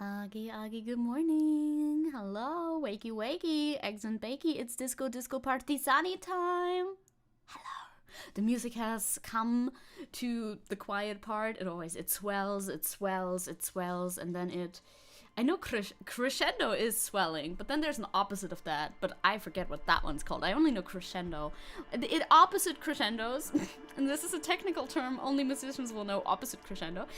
Agi, good morning. Hello, wakey, wakey, eggs and bakey. It's disco partisani time. Hello. The music has come to the quiet part. It swells, and then I know crescendo is swelling, but then there's an opposite of that, but I forget what that one's called. I only know crescendo. Opposite crescendos, and this is a technical term, only musicians will know opposite crescendo,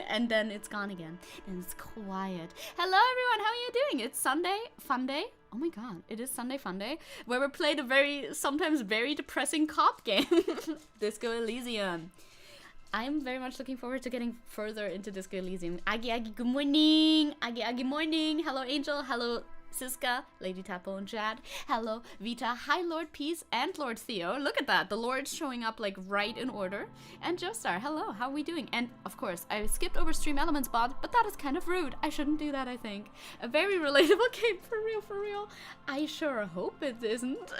and then it's gone again, and it's quiet. Hello everyone, how are you doing? It's Sunday, fun day. Oh my god, it is Sunday fun day, where we played a sometimes very depressing cop game, Disco Elysium. I'm very much looking forward to getting further into Disco Elysium. Agi, good morning. Agi, morning. Hello, Angel. Hello, Siska, Lady Tapo and Chad. Hello, Vita. Hi, Lord Peace and Lord Theo. Look at that. The Lord's showing up like right in order. And Joestar. Hello, how are we doing? And of course, I skipped over StreamElements bot, but that is kind of rude. I shouldn't do that, I think. A very relatable game, for real. I sure hope it isn't.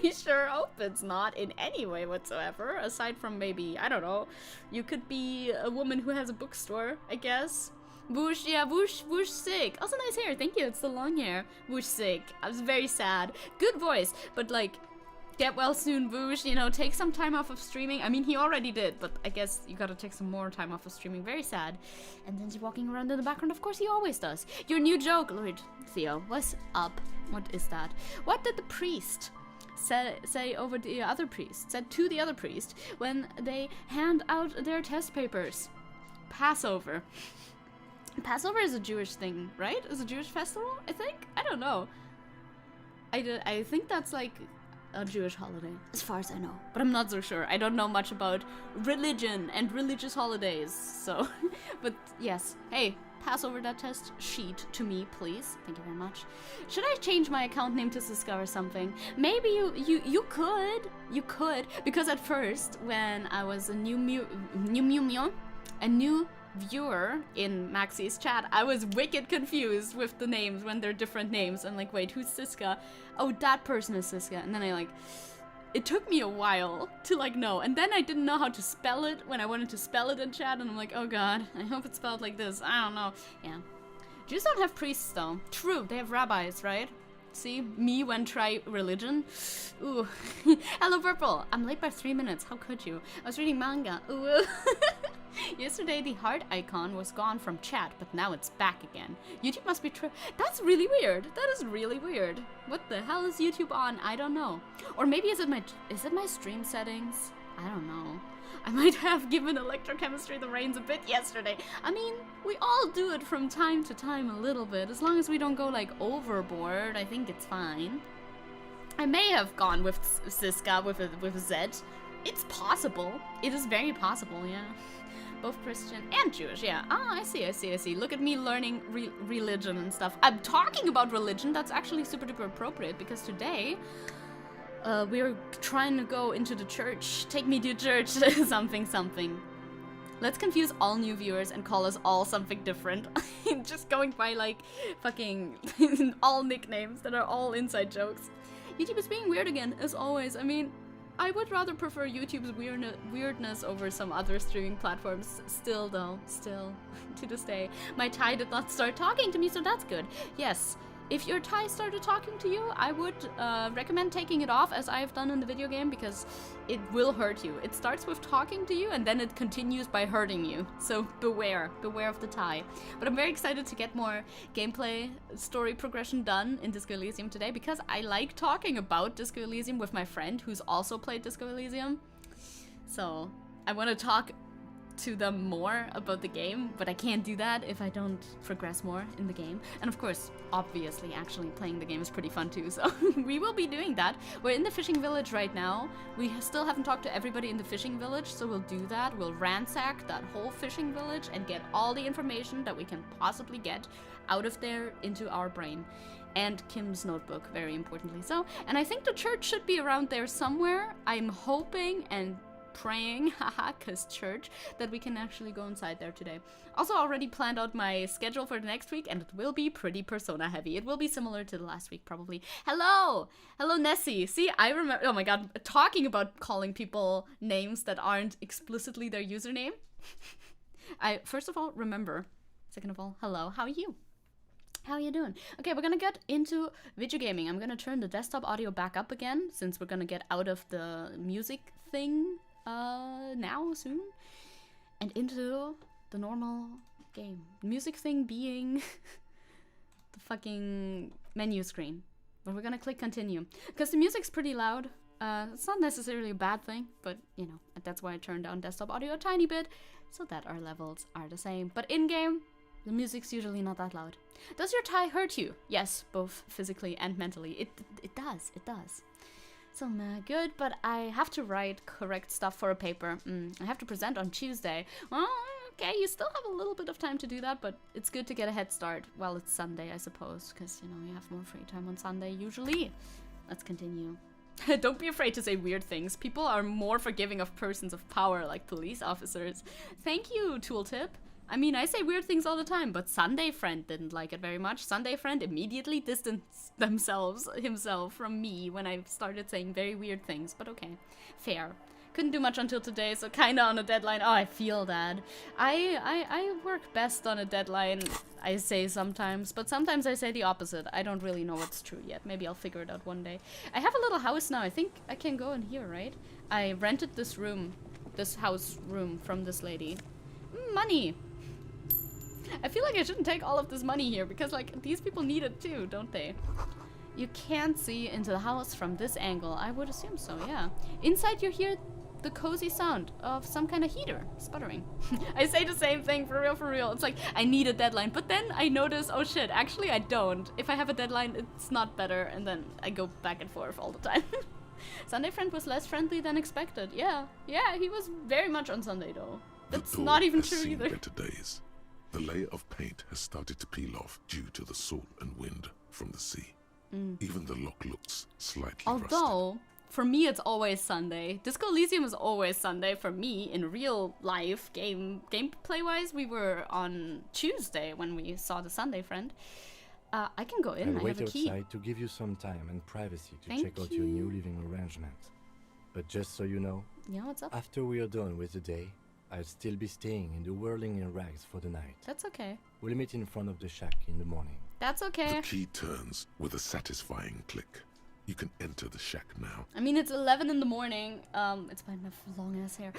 I sure hope it's not in any way whatsoever. Aside from maybe, I don't know, you could be a woman who has a bookstore, I guess. Whoosh, yeah, whoosh sick. Also nice hair, thank you, it's the long hair. Whoosh sick. I was very sad. Good voice, but like, get well soon, Whoosh. You know, take some time off of streaming. I mean, he already did, but I guess you gotta take some more time off of streaming. Very sad. And then he's walking around in the background, of course he always does. Your new joke, Lord Theo, what's up? What is that? What did the priest say to the other priest when they hand out their test papers? Passover. Passover is a Jewish thing, right? It's a Jewish festival, I think? I don't know. I think that's like a Jewish holiday, as far as I know. But I'm not so sure. I don't know much about religion and religious holidays, so... But yes, hey, pass over that test sheet to me, please. Thank you very much. Should I change my account name to Siska or something? Maybe you could. You could. Because at first, when I was a new viewer in Maxie's chat, I was wicked confused with the names when they're different names. I'm like, wait, who's Siska? Oh, that person is Siska. And then it took me a while to like know. And then I didn't know how to spell it when I wanted to spell it in chat. And I'm like, oh god, I hope it's spelled like this. I don't know. Yeah. Jews don't have priests though. True, they have rabbis, right? See, me when try religion. Ooh. Hello, Purple. I'm late by 3 minutes. How could you? I was reading manga. Ooh. Yesterday, the heart icon was gone from chat, but now it's back again. YouTube must be That's really weird. That is really weird. What the hell is YouTube on? I don't know. Or maybe is it my stream settings? I don't know. I might have given electrochemistry the reins a bit yesterday. I mean, we all do it from time to time a little bit. As long as we don't go, like, overboard, I think it's fine. I may have gone with Siska, with Zed. It's possible. It is very possible, yeah. Both Christian and Jewish, yeah. Ah, I see. Look at me learning religion and stuff. I'm talking about religion. That's actually super duper appropriate, because today... we're trying to go into the church. Take me to church. something. Let's confuse all new viewers and call us all something different. Just going by like fucking all nicknames that are all inside jokes. YouTube is being weird again, as always. I mean, I would rather prefer YouTube's weirdness over some other streaming platforms. Still though, to this day. My Thai did not start talking to me, so that's good. Yes. If your Thai started talking to you, I would recommend taking it off, as I've done in the video game, because it will hurt you. It starts with talking to you, and then it continues by hurting you. So beware of the Thai. But I'm very excited to get more gameplay story progression done in Disco Elysium today, because I like talking about Disco Elysium with my friend who's also played Disco Elysium. So I want to talk to them more about the game, but I can't do that if I don't progress more in the game. And of course, obviously, actually playing the game is pretty fun too, so we will be doing that. We're in the fishing village right now. We still haven't talked to everybody in the fishing village, so we'll do that. We'll ransack that whole fishing village and get all the information that we can possibly get out of there into our brain. And Kim's notebook, very importantly. So, and I think the church should be around there somewhere. I'm hoping and praying, haha, cause church, that we can actually go inside there today. Also already planned out my schedule for the next week, and it will be pretty Persona heavy. It will be similar to the last week, probably. Hello Nessie. See, I remember, oh my god, talking about calling people names that aren't explicitly their username. I first of all remember, second of all, hello, how are you? How you doing? Okay, we're gonna get into video gaming. I'm gonna turn the desktop audio back up again, since we're gonna get out of the music thing now, soon. And into the normal game. Music thing being the fucking menu screen. But we're gonna click continue. Because the music's pretty loud. It's not necessarily a bad thing, but you know, that's why I turned down desktop audio a tiny bit, so that our levels are the same. But in-game, the music's usually not that loud. Does your tie hurt you? Yes, both physically and mentally. It does. So good, but I have to write correct stuff for a paper. I have to present on Tuesday. Well, okay, you still have a little bit of time to do that, but it's good to get a head start. Well, it's Sunday, I suppose, because, you know, you have more free time on Sunday, usually. Let's continue. Don't be afraid to say weird things. People are more forgiving of persons of power, like police officers. Thank you, Tooltip. I mean, I say weird things all the time, but Sunday Friend didn't like it very much. Sunday Friend immediately distanced himself from me when I started saying very weird things, but okay. Fair. Couldn't do much until today, so kinda on a deadline. Oh, I feel that. I work best on a deadline, I say sometimes, but sometimes I say the opposite. I don't really know what's true yet. Maybe I'll figure it out one day. I have a little house now. I think I can go in here, right? I rented this room, this house room from this lady. Money! I feel like I shouldn't take all of this money here, because, like, these people need it too, don't they? You can't see into the house from this angle. I would assume so, yeah. Inside you hear the cozy sound of some kind of heater sputtering. I say the same thing, for real. It's like, I need a deadline, but then I notice, oh shit, actually I don't. If I have a deadline, it's not better, and then I go back and forth all the time. Sunday Friend was less friendly than expected. Yeah, he was very much on Sunday though. That's not even true either. Better days. The layer of paint has started to peel off due to the salt and wind from the sea. Even the lock looks slightly rusted. Although, for me it's always Sunday. Disco Elysium is always Sunday for me in real life. Gameplay-wise, we were on Tuesday when we saw the Sunday Friend. I can go in, I have a key. I'll wait outside to give you some time and privacy to check out your new living arrangement. But just so you know, yeah, what's up? After we are done with the day, I'll still be staying in the whirling in rags for the night. That's okay. We'll meet in front of the shack in the morning. That's okay. The key turns with a satisfying click. You can enter the shack now. I mean, it's 11 in the morning. It's my long ass hair.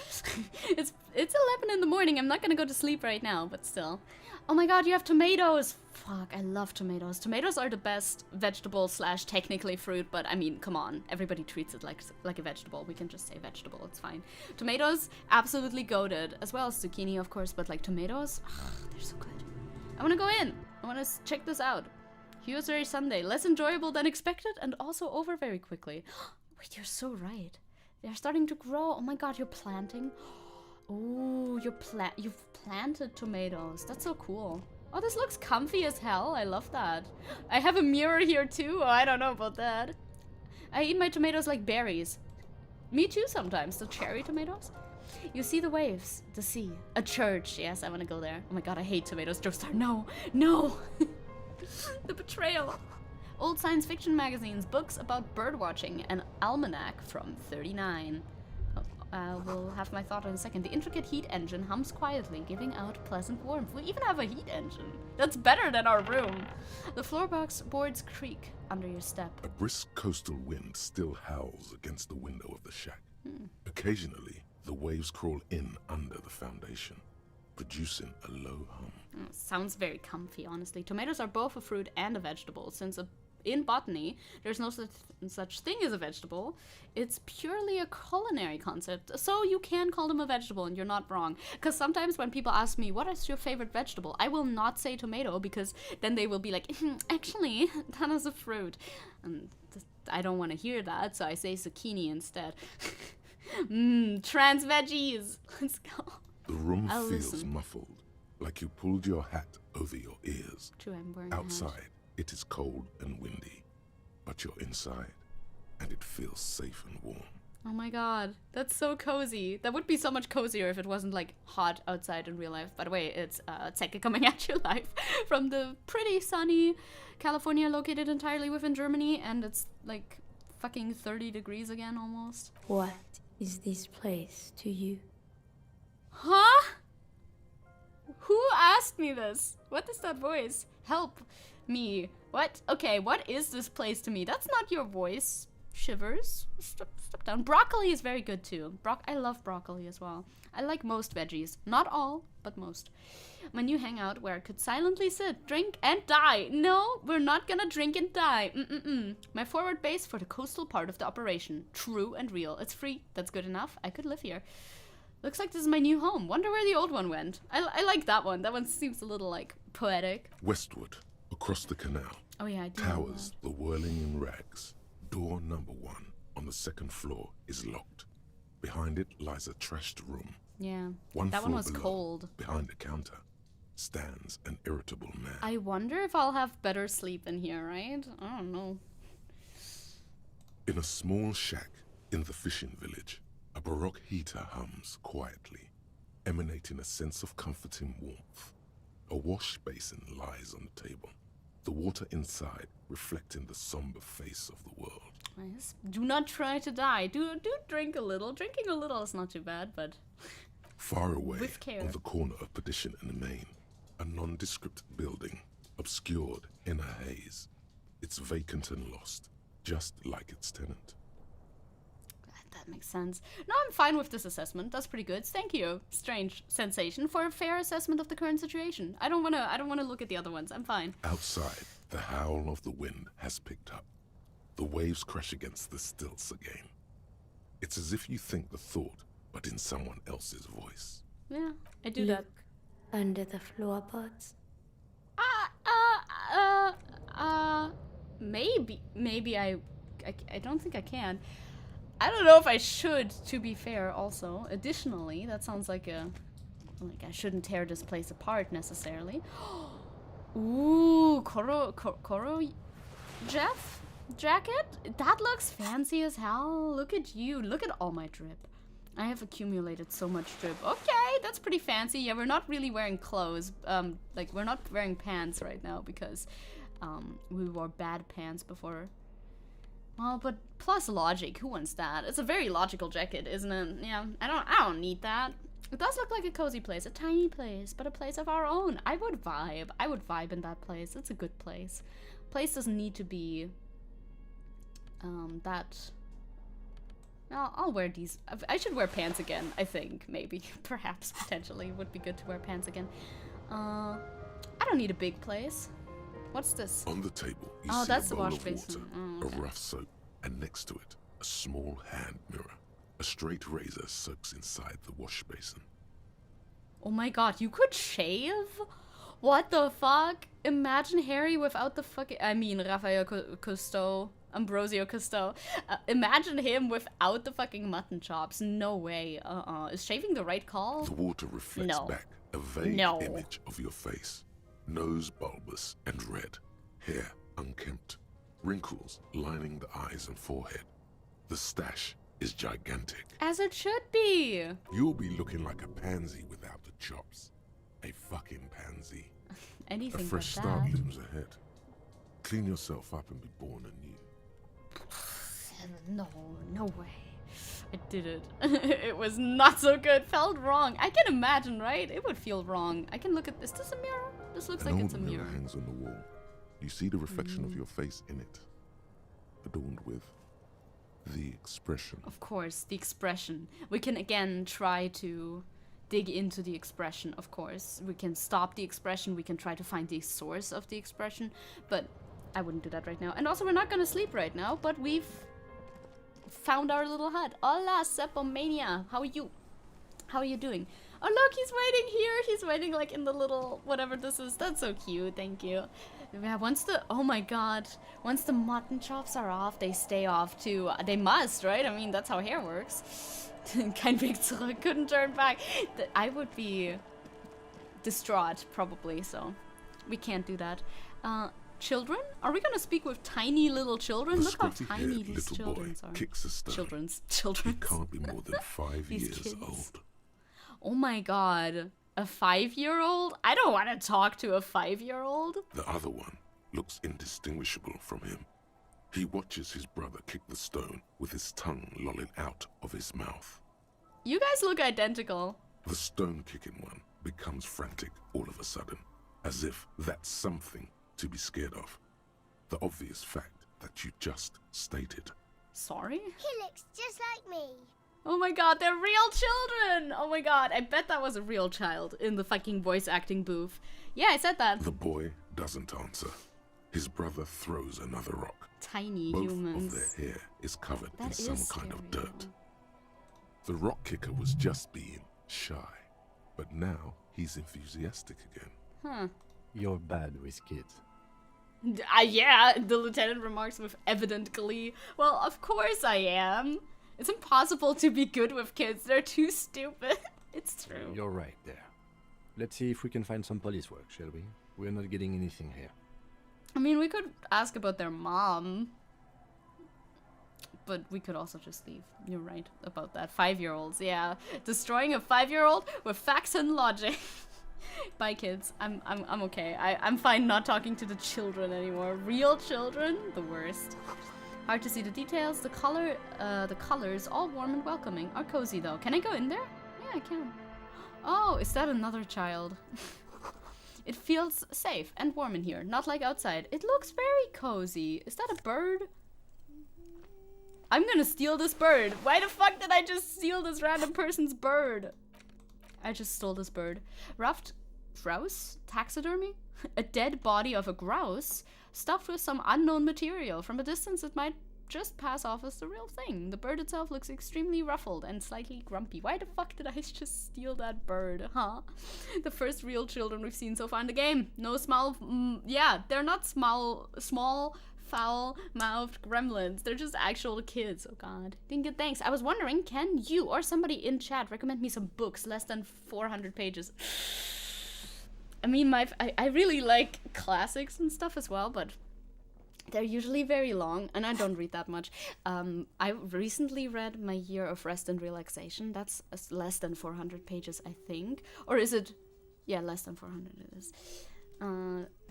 it's 11 in the morning. I'm not gonna go to sleep right now, but still. Oh my god, you have tomatoes. Fuck, I love tomatoes. Tomatoes are the best vegetable / technically fruit, but I mean, come on. Everybody treats it like a vegetable. We can just say vegetable, it's fine. Tomatoes, absolutely goated. As well as zucchini, of course, but like tomatoes, they're so good. I wanna go in. I wanna check this out. Hozier Sunday, less enjoyable than expected and also over very quickly. Wait, you're so right. They're starting to grow. Oh my god, you're planting. Oh, you've planted tomatoes. That's so cool. Oh, this looks comfy as hell. I love that. I have a mirror here too. Oh, I don't know about that. I eat my tomatoes like berries. Me too sometimes. The cherry tomatoes. You see the waves, the sea, a church. Yes, I want to go there. Oh my god, I hate tomatoes. Joestar, no. The betrayal. Old science fiction magazines, books about birdwatching, an almanac from 39. We'll have my thought in a second. The intricate heat engine hums quietly, giving out pleasant warmth. We even have a heat engine. That's better than our room. The floorboards creak under your step. A brisk coastal wind still howls against the window of the shack. Occasionally, the waves crawl in under the foundation, producing a low hum. Sounds very comfy, honestly. Tomatoes are both a fruit and a vegetable, since in botany, there's no such thing as a vegetable. It's purely a culinary concept, so you can call them a vegetable, and you're not wrong. Because sometimes when people ask me, what is your favorite vegetable? I will not say tomato, because then they will be like, actually, that is a fruit. And I don't want to hear that, so I say zucchini instead. Trans veggies! Let's go. The room feels muffled, like you pulled your hat over your ears. True, I'm wearing Outside, it is cold and windy, but you're inside, and it feels safe and warm. Oh my god, that's so cozy. That would be so much cozier if it wasn't like hot outside in real life. By the way, it's Zecke coming at you live from the pretty sunny California, located entirely within Germany, and it's like fucking 30 degrees again almost. What is this place to you? Huh? Who asked me this? What is that voice? Help. Me. What? Okay, what is this place to me? That's not your voice. Shivers. Step down. Broccoli is very good too. I love broccoli as well. I like most veggies. Not all, but most. My new hangout where I could silently sit, drink, and die. No, we're not gonna drink and die. My forward base for the coastal part of the operation. True and real. It's free. That's good enough. I could live here. Looks like this is my new home. Wonder where the old one went. I like that one. That one seems a little, like, poetic. Westward, across the canal. Oh yeah, I do. Towers, the whirling in rags. Door number 1 on the 2nd floor is locked. Behind it lies a trashed room. Yeah, One that one floor was below, cold. Behind the counter stands an irritable man. I wonder if I'll have better sleep in here, right? I don't know. In a small shack in the fishing village, a baroque heater hums quietly, emanating a sense of comforting warmth. A wash basin lies on the table, the water inside reflecting the somber face of the world. Yes. Do not try to die. Do drink a little. Drinking a little is not too bad, but Far away, with care. on the corner of Perdition and the Main, a nondescript building, obscured in a haze. It's vacant and lost, just like its tenant. that makes sense. No, I'm fine with this assessment. That's pretty good. Thank you. Strange sensation for a fair assessment of the current situation. I don't wanna look at the other ones. I'm fine. Outside, the howl of the wind has picked up. The waves crash against the stilts again. It's as if you think the thought, but in someone else's voice. Yeah, I do Look under the floorboards. Maybe I don't think I can. I don't know if I should, to be fair, also. Additionally, that sounds like I shouldn't tear this place apart, necessarily. Ooh, Koro Jeff? Jacket? That looks fancy as hell. Look at you. Look at all my drip. I have accumulated so much drip. Okay, that's pretty fancy. Yeah, we're not really wearing clothes. Like, we're not wearing pants right now because we wore bad pants before. Well, but plus logic. Who wants that? It's a very logical jacket, isn't it? Yeah, I don't need that. It does look like a cozy place, a tiny place, but a place of our own. I would vibe in that place. It's a good place. Place doesn't need to be that. I'll wear these. I should wear pants again, I think. Maybe. Perhaps. Potentially. Would be good to wear pants again. I don't need a big place. What's this? On the table, you see that's a the bowl wash of basin. water, Okay. a rough soap, and next to it, a small hand mirror. A straight razor soaks inside the wash basin. Oh my god, you could shave? What the fuck? Imagine Harry without the fucking... I mean, Raphael Cousteau. Ambrosio Cousteau. Imagine him without the fucking mutton chops. No way. Is shaving the right call? The water reflects back a vague image of your face. Nose bulbous and red. Hair unkempt. Wrinkles lining the eyes and forehead. The stash is gigantic. As it should be. You'll be looking like a pansy without the chops. A fucking pansy. Anything A fresh but start that. looms ahead. Clean yourself up and be born anew. No way. I did it. It was not so good. Felt wrong. I can imagine, right? It would feel wrong. I can look at this. Is this a mirror? This looks like it's a An old mirror. hangs on the wall. You see the reflection of your face in it, adorned with the expression. Of course, the expression. We can again try to dig into the expression, of course. We can stop the expression. We can try to find the source of the expression. But I wouldn't do that right now. And also, we're not gonna sleep right now, but we've found our little hut. Hola, Sepomania. How are you? How are you doing? Oh, look, he's waiting here. He's waiting, like, in the little whatever this is. That's so cute. Thank you. Yeah, oh my god. Once the mutton chops are off, they stay off, too. They must, right? I mean, that's how hair works. Kein Weg zurück. Couldn't turn back. I would be distraught, probably, so we can't do that. Children? Are we gonna speak with tiny little children? The Look how tiny scruffy-haired these little boy children are. kicks a stone. Children. He can't be more than 5 These years kids. old. Oh my god. A 5-year-old? I don't want to talk to a 5-year-old. The other one looks indistinguishable from him. He watches his brother kick the stone with his tongue lolling out of his mouth. You guys look identical. The stone-kicking one becomes frantic all of a sudden, as if that's something to be scared of. The obvious fact that you just stated. Sorry? He looks just like me. Oh my god, they're real children! Oh my god, I bet that was a real child in the fucking voice acting booth. Yeah, I said that. The boy doesn't answer. His brother throws another rock. Tiny Both humans. of their hair is covered in That some is kind of scary, dirt. The rock kicker was just being shy, but now he's enthusiastic again. Huh. You're bad with kids. Yeah, the lieutenant remarks with evident glee. Well, of course I am. It's impossible to be good with kids. They're too stupid. It's true. You're right there. Let's see if we can find some police work, shall we? We're not getting anything here. I mean, we could ask about their mom. But we could also just leave. You're right about that. 5-year-olds, yeah. Destroying a 5-year-old with facts and logic. Bye, kids. I'm okay. I'm fine not talking to the children anymore. Real children? The worst. Hard to see the details. The colors, all warm and welcoming, are cozy though. Can I go in there? Yeah, I can. Oh, is that another child? It feels safe and warm in here, not like outside. It looks very cozy. Is that a bird? I'm gonna steal this bird. Why the fuck did I just steal this random person's bird? I just stole this bird. Ruffed grouse? Taxidermy? A dead body of a grouse stuffed with some unknown material. From a distance it might just pass off as the real thing. The bird itself looks extremely ruffled and slightly grumpy. Why the fuck did I just steal that bird, huh? The first real children we've seen so far in the game. No small, yeah, they're not small, foul-mouthed gremlins. They're just actual kids. Oh god. Dinka, thanks. I was wondering, can you or somebody in chat recommend me some books less than 400 pages? I mean, I really like classics and stuff as well, but they're usually very long, and I don't read that much. I recently read My Year of Rest and Relaxation. That's less than 400 pages, I think. Or is it? Yeah, less than 400 it is.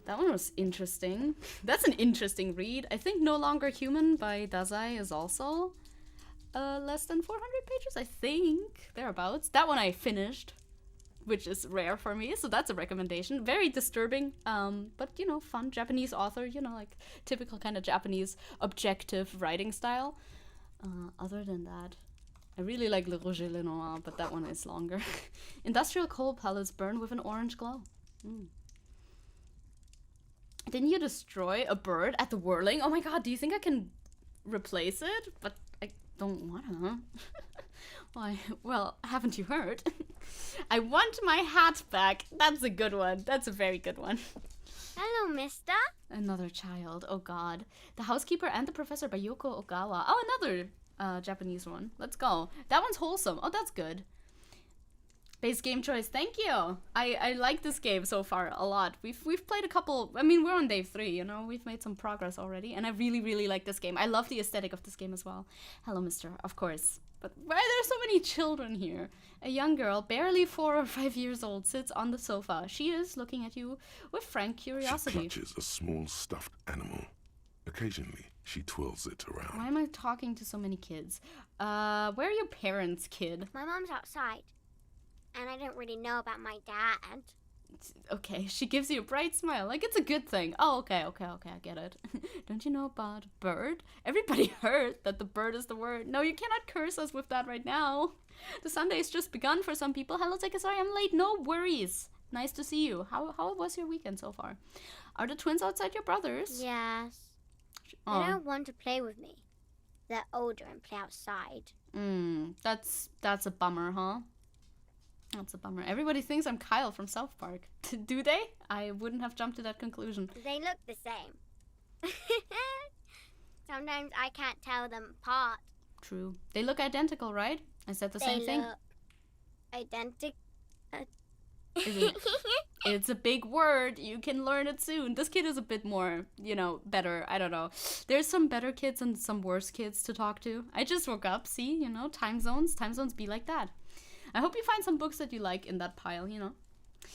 That one was interesting. That's an interesting read. I think No Longer Human by Dazai is also less than 400 pages, I think. Thereabouts. That one I finished, which is rare for me, so that's a recommendation. Very disturbing, but, you know, fun. Japanese author, you know, like typical kind of Japanese objective writing style. Other than that, I really like Le Rouge et Le Noir, but that one is longer. Industrial coal pellets burn with an orange glow. Didn't you destroy a bird at the whirling? Oh my god, do you think I can replace it? But I don't wanna. Why? Well, haven't you heard? I want my hat back. That's a good one. That's a very good one. Hello, mister. Another child. Oh god. The Housekeeper and the Professor by Yoko Ogawa. Oh, another Japanese one. Let's go. That one's wholesome. Oh, that's good. Base game choice. Thank you. I like this game so far a lot. We've played a couple. I mean, we're on day 3, you know. We've made some progress already, and I really like this game. I love the aesthetic of this game as well. Hello, mister. Of course. But why are there so many children here? A young girl, barely 4 or 5 years old, sits on the sofa. She is looking at you with frank curiosity. She clutches a small stuffed animal. Occasionally, she twirls it around. Why am I talking to so many kids? Where are your parents, kid? My mom's outside, and I don't really know about my dad. Okay, she gives you a bright smile, like it's a good thing. Oh, okay, I get it. Don't you know about bird? Everybody heard that the bird is the word. No, you cannot curse us with that right now. The Sunday's just begun for some people. Hello, Zecke, sorry I'm late. No worries. Nice to see you. How was your weekend so far? Are the twins outside your brothers? Yes. Oh. They don't want to play with me. They're older and play outside. That's a bummer, huh? That's a bummer. Everybody thinks I'm Kyle from South Park. Do they? I wouldn't have jumped to that conclusion. They look the same. Sometimes I can't tell them apart. True. They look identical, right? I said the same thing. Identical. It's a big word. You can learn it soon. This kid is a bit more, you know, better. I don't know. There's some better kids and some worse kids to talk to. I just woke up. See, you know, time zones. Time zones be like that. I hope you find some books that you like in that pile, you know.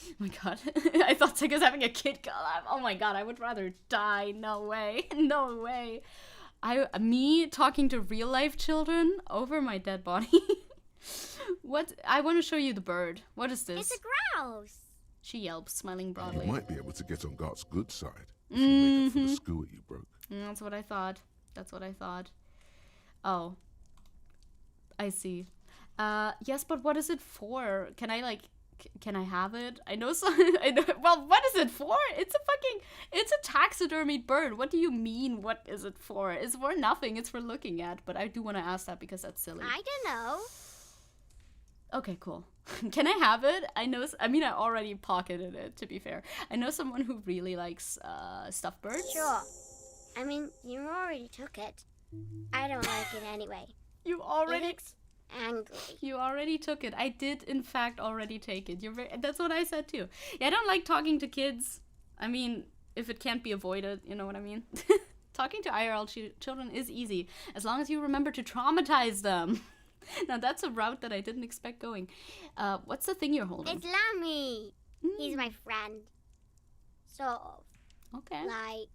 Oh my god. I thought Zecke's having a kid collab. Oh my god, I would rather die. No way. No way. Me talking to real life children over my dead body. What? I want to show you the bird. What is this? It's a grouse. She yelps, smiling broadly. You might be able to get on Gart's good side if you make up for the skewer you broke. That's what I thought. That's what I thought. Oh. I see. Yes, but what is it for? Can I, like, can I have it? I know some, I know, well, what is it for? It's a taxidermied bird. What do you mean, what is it for? It's for nothing, it's for looking at, but I do want to ask that because that's silly. I don't know. Okay, cool. Can I have it? I already pocketed it, to be fair. I know someone who really likes, stuffed birds. Sure. I mean, you already took it. I don't like it anyway. You already... Angry. You already took it. I did, in fact, already take it. That's what I said, too. Yeah, I don't like talking to kids. I mean, if it can't be avoided, you know what I mean? Talking to IRL children is easy, as long as you remember to traumatize them. Now, that's a route that I didn't expect going. What's the thing you're holding? It's Lammy. He's my friend. Sort of. Okay. Like...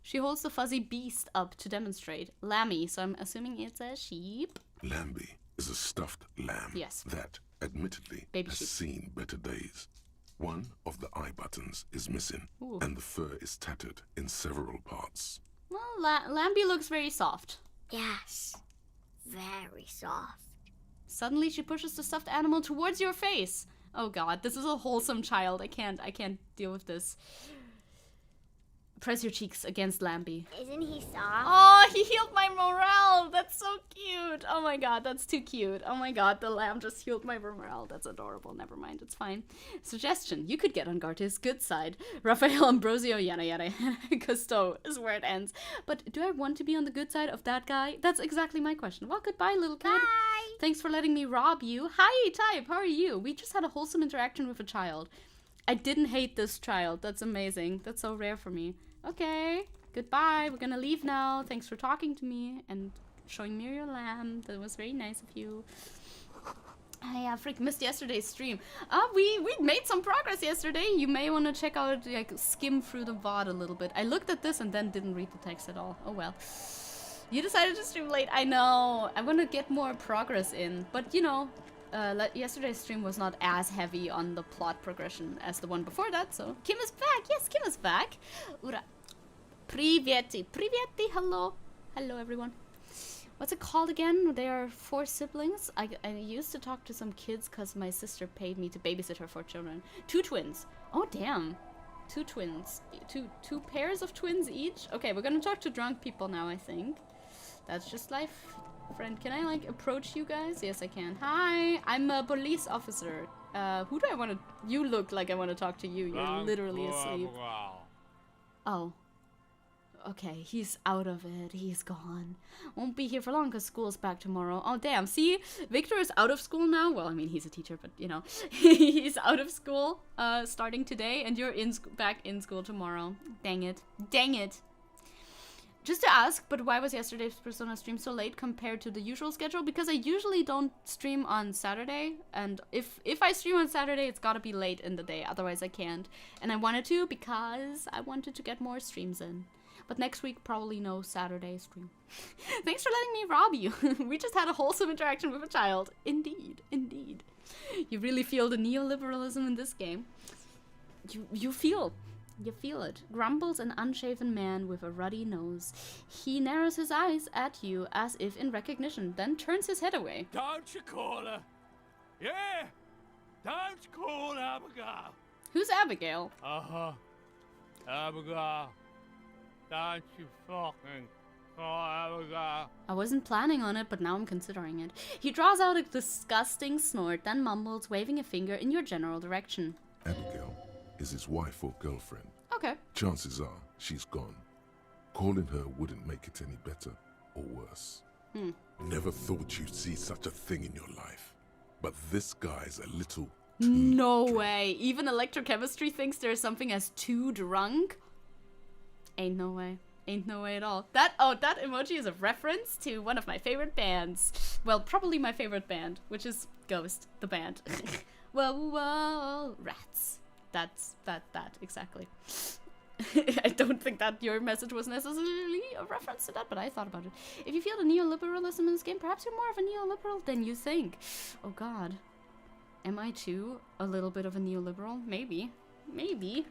She holds the fuzzy beast up to demonstrate. Lammy, so I'm assuming it's a sheep. Lambie is a stuffed lamb that, admittedly, has seen better days. One of the eye buttons is missing, and the fur is tattered in several parts. Well, Lambie looks very soft. Yes, very soft. Suddenly, she pushes the stuffed animal towards your face. Oh God, this is a wholesome child. I can't deal with this. Press your cheeks against Lambie. Isn't he soft? Oh, he healed my morale. That's so cute. Oh my God, that's too cute. Oh my God, the lamb just healed my morale. That's adorable. Never mind, it's fine. Suggestion, you could get on Garte's good side. Raphael Ambrosio, yada yada. Cousteau is where it ends. But do I want to be on the good side of that guy? That's exactly my question. Well, goodbye, little kid. Bye. Thanks for letting me rob you. Hi, Type. How are you? We just had a wholesome interaction with a child. I didn't hate this child. That's amazing. That's so rare for me. Okay, goodbye. We're gonna leave now. Thanks for talking to me and showing me your lamb. That was very nice of you. I freak missed yesterday's stream. We made some progress yesterday. You may want to check out, like, skim through the VOD a little bit. I looked at this and then didn't read the text at all. Oh well. You decided to stream late. I know. I want to get more progress in, but you know. Yesterday's stream was not as heavy on the plot progression as the one before that, so... Kim is back! Yes, Kim is back! Ura. Privyeti. Privyeti, hello. Hello, everyone. What's it called again? They are 4 siblings. I used to talk to some kids because my sister paid me to babysit her 4 children. 2 twins. Oh, damn. 2 twins. Two pairs of twins each? Okay, we're gonna talk to drunk people now, I think. That's just life. Friend, can I, like, approach you guys? Yes, I can. Hi, I'm a police officer. Who do I want to... You look like I want to talk to you. You're literally asleep. Oh. Okay, he's out of it. He's gone. Won't be here for long because school's back tomorrow. Oh, damn. See? Victor is out of school now. Well, I mean, he's a teacher, but, you know. He's out of school starting today, and you're back in school tomorrow. Dang it. Dang it. Just to ask, but why was yesterday's Persona stream so late compared to the usual schedule? Because I usually don't stream on Saturday, and if I stream on Saturday, it's gotta be late in the day, otherwise I can't. And I wanted to because I wanted to get more streams in. But next week, probably no Saturday stream. Thanks for letting me rob you. We just had a wholesome interaction with a child. Indeed, indeed. You really feel the neoliberalism in this game. You feel it. Grumbles an unshaven man with a ruddy nose. He narrows his eyes at you as if in recognition, then turns his head away. Don't you call her? Yeah! Don't call Abigail! Who's Abigail? Uh-huh. Abigail. Don't you fucking call Abigail. I wasn't planning on it, but now I'm considering it. He draws out a disgusting snort, then mumbles, waving a finger in your general direction. Abigail is his wife or girlfriend. Okay. Chances are she's gone. Calling her wouldn't make it any better or worse. Never thought you'd see such a thing in your life. But this guy's a little too No drunk. way. Even electrochemistry thinks there's something as too drunk? Ain't no way. Ain't no way at all. That emoji is a reference to one of my favorite bands. Well, probably my favorite band, which is Ghost, the band. Whoa, rats. That's that, exactly. I don't think that your message was necessarily a reference to that, but I thought about it. If you feel the neoliberalism in this game, perhaps you're more of a neoliberal than you think. Oh God. Am I too a little bit of a neoliberal? Maybe. Maybe.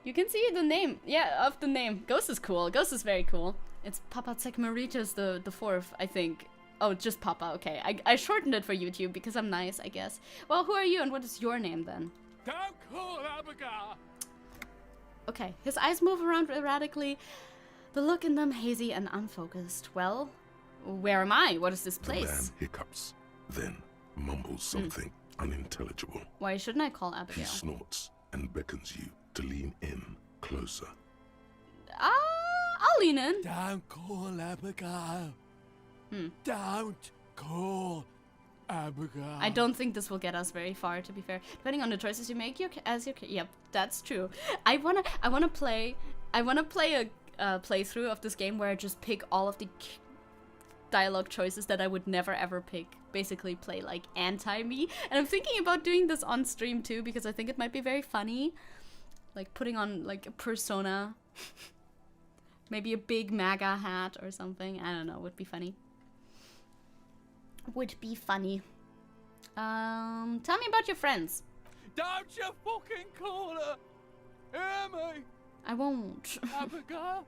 You can see the name. Yeah, of the name. Ghost is cool. Ghost is very cool. It's Papa Tsekmaritas the fourth, I think. Oh, just Papa. Okay. I shortened it for YouTube because I'm nice, I guess. Well, who are you and what is your name then? Don't call Abigail. Okay. His eyes move around erratically. The look in them hazy and unfocused. Well, where am I? What is this place? The man hiccups, then mumbles something unintelligible. Why shouldn't I call He Abigail? snorts and beckons you to lean in closer. I'll lean in. Don't call Abigail. Don't call Abigail. I don't think this will get us very far, to be fair. Depending on the choices you make, yep, that's true. I wanna play a playthrough of this game where I just pick all of the dialogue choices that I would never ever pick. Basically play like anti-me. And I'm thinking about doing this on stream too because I think it might be very funny. Like putting on like a persona. Maybe a big MAGA hat or something. I don't know, would be funny. Would be funny. Tell me about your friends. Don't you fucking call her. Hear me, I won't. Abigail.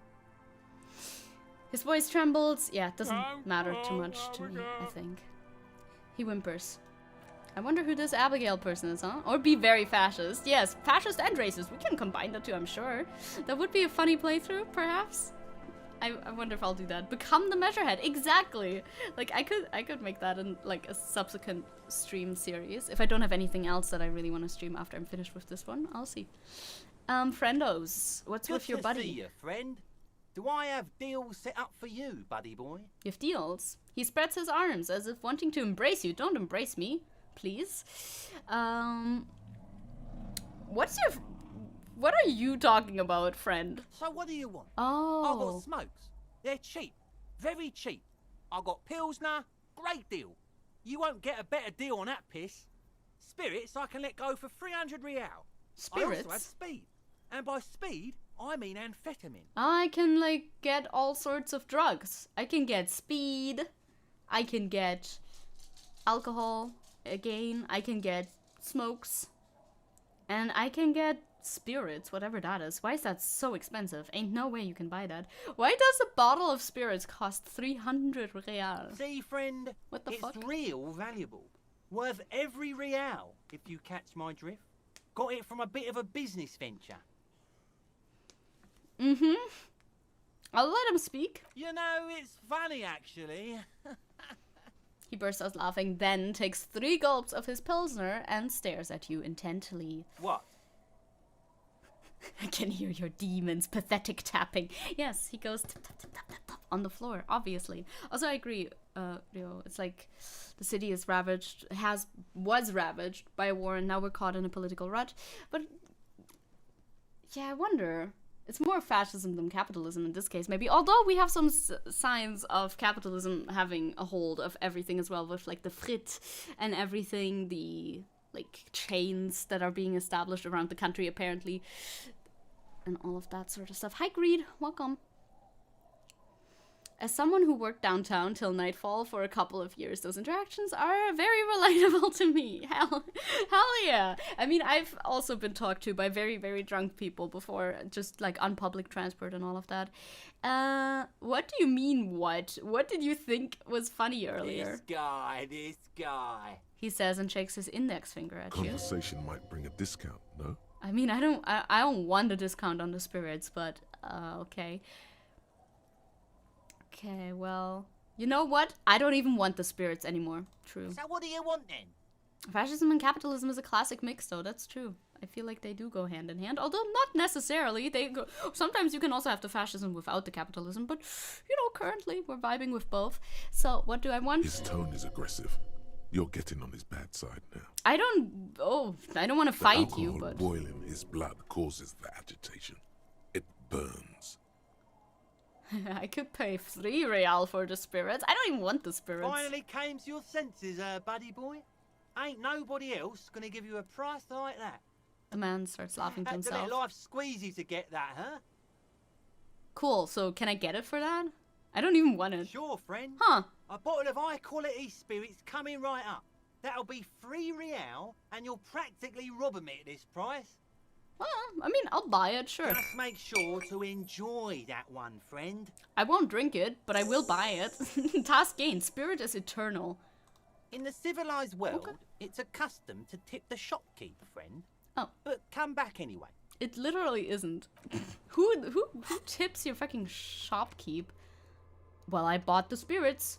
His voice trembles. Yeah, it doesn't Don't matter too call much to me, I Abigail. think. He whimpers. I wonder who this Abigail person is, huh? Or be very fascist. Yes, fascist and racist. We can combine the two, I'm sure. That would be a funny playthrough, perhaps. I wonder if I'll do that. Become the Measurehead. Exactly. Like I could make that in like a subsequent stream series. If I don't have anything else that I really want to stream after I'm finished with this one, I'll see. Friendos, what's with your buddy? Good to see you, friend. Do I have deals set up for you, buddy boy? You have deals. He spreads his arms as if wanting to embrace you. Don't embrace me, please. What are you talking about, friend? So what do you want? Oh. I've got smokes. They're cheap. Very cheap. I've got Pilsner. Great deal. You won't get a better deal on that piss. Spirits I can let go for 300 real. Spirits? I also have speed. And by speed, I mean amphetamine. I can, like, get all sorts of drugs. I can get speed. I can get alcohol. Again, I can get smokes. And I can get spirits, whatever that is. Why is that so expensive? Ain't no way you can buy that. Why does a bottle of spirits cost 300 real? See, friend, What the it's fuck? real valuable. Worth every real, if you catch my drift. Got it from a bit of a business venture. Mm-hmm. I'll let him speak. You know, it's funny, actually. He bursts out laughing, then takes 3 gulps of his Pilsner and stares at you intently. What? I can hear your demon's pathetic tapping. Yes, he goes tap, tap, tap, tap, tap, tap on the floor, obviously. Also, I agree, Rio, it's like the city is ravaged, was ravaged by a war, and now we're caught in a political rut. But, yeah, I wonder. It's more fascism than capitalism in this case, maybe. Although we have some signs of capitalism having a hold of everything as well, with, like, the frit and everything, the like chains that are being established around the country apparently, and all of that sort of stuff. Hi Greed, welcome. As someone who worked downtown till nightfall for a couple of years, those interactions are very relatable to me. Hell yeah. I mean, I've also been talked to by very, very drunk people before, just like on public transport and all of that. What do you mean what? What did you think was funny earlier? This guy. He says and shakes his index finger at you. Conversation might bring a discount, no? I mean, I don't want a discount on the spirits, but okay. Okay, well, you know what? I don't even want the spirits anymore. True. So what do you want then? Fascism and capitalism is a classic mix, though. That's true. I feel like they do go hand in hand, although not necessarily. They go. Sometimes you can also have the fascism without the capitalism, but you know, currently we're vibing with both. So what do I want? His tone is aggressive. You're getting on his bad side now. I don't want to fight you, alcohol but boiling his blood causes the agitation. It burns. I could pay 3 real for the spirits. I don't even want the spirits. Finally came to your senses, buddy boy. Ain't nobody else gonna give you a price like that. The man starts laughing to Had to himself. let life squeeze you to get that, huh? Cool, so can I get it for that? I don't even want it. Sure, friend. Huh. A bottle of high-quality spirits coming right up. That'll be 3 real, and you're practically robbing me at this price. Well, I mean, I'll buy it, sure. Just make sure to enjoy that one, friend. I won't drink it, but I will buy it. Task gained. Spirit is eternal. In the civilized world, it's a custom to tip the shopkeeper, friend. Oh. But come back anyway. It literally isn't. Who tips your fucking shopkeep? Well, I bought the spirits.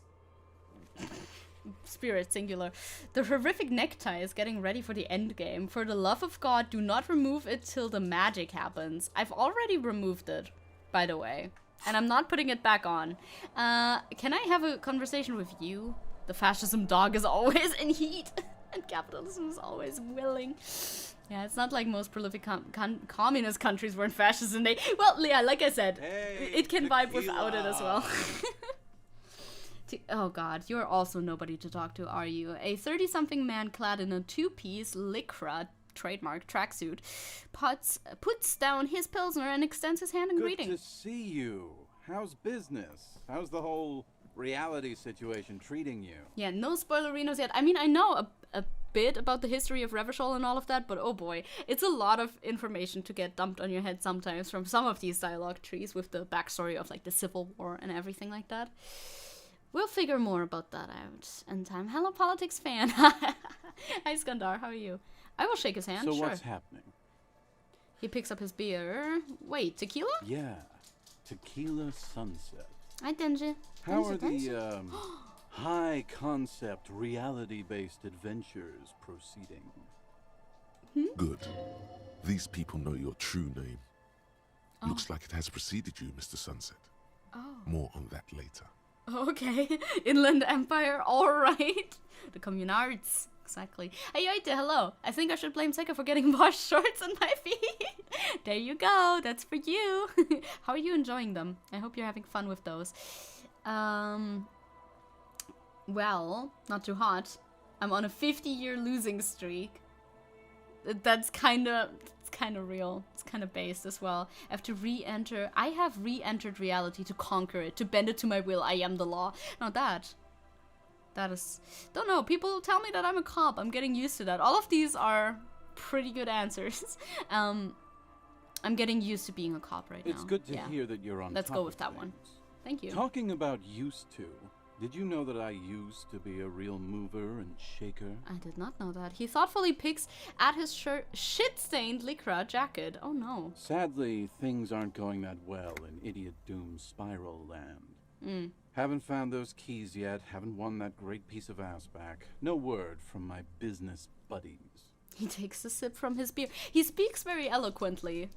Spirit, singular. The horrific necktie is getting ready for the end game. For the love of God, do not remove it till the magic happens. I've already removed it, by the way. And I'm not putting it back on. Can I have a conversation with you? The fascism dog is always in heat. And capitalism is always willing. Yeah, it's not like most prolific communist countries were in fascism. Well, yeah, like I said, it can vibe without it as well. Oh god, you're also nobody to talk to, are you? A 30-something man clad in a two-piece lycra trademark tracksuit puts down his pilsner and extends his hand in greeting. Good to see you. How's business? How's the whole reality situation treating you? Yeah, no spoilerinos yet. I mean, I know a bit about the history of Revachol and all of that, but oh boy, it's a lot of information to get dumped on your head sometimes from some of these dialogue trees with the backstory of like the Civil War and everything like that. We'll figure more about that out in time. Hello, politics fan. Hi, Skandar. How are you? I will shake his hand. So sure. what's happening? He picks up his beer. Wait, tequila? Yeah, tequila sunset. Hi, Denji. How are the high concept reality-based adventures proceeding? Good. These people know your true name. Looks like it has preceded you, Mr. Sunset. Oh. More on that later. Okay. Inland Empire, alright. The communards. Exactly. Hey, Yoite, hello. I think I should blame Zecke for getting washed shorts on my feet. There you go. That's for you. How are you enjoying them? I hope you're having fun with those. Well, not too hot. I'm on a 50-year losing streak. That's kind of real. It's kind of based as well. I have re-entered reality to conquer it, to bend it to my will. I am the law. Now that is, don't know. People tell me that I'm a cop. I'm getting used to that. All of these are pretty good answers. I'm getting used to being a cop right now. It's good to hear that you're on Let's top go of with that one. things. Thank you. Talking about used to, did you know that I used to be a real mover and shaker? I did not know that. He thoughtfully picks at his shit-stained lycra jacket. Oh no. Sadly, things aren't going that well in Idiot Doom Spiral Land. Haven't found those keys yet, haven't won that great piece of ass back. No word from my business buddies. He takes a sip from his beer. He speaks very eloquently,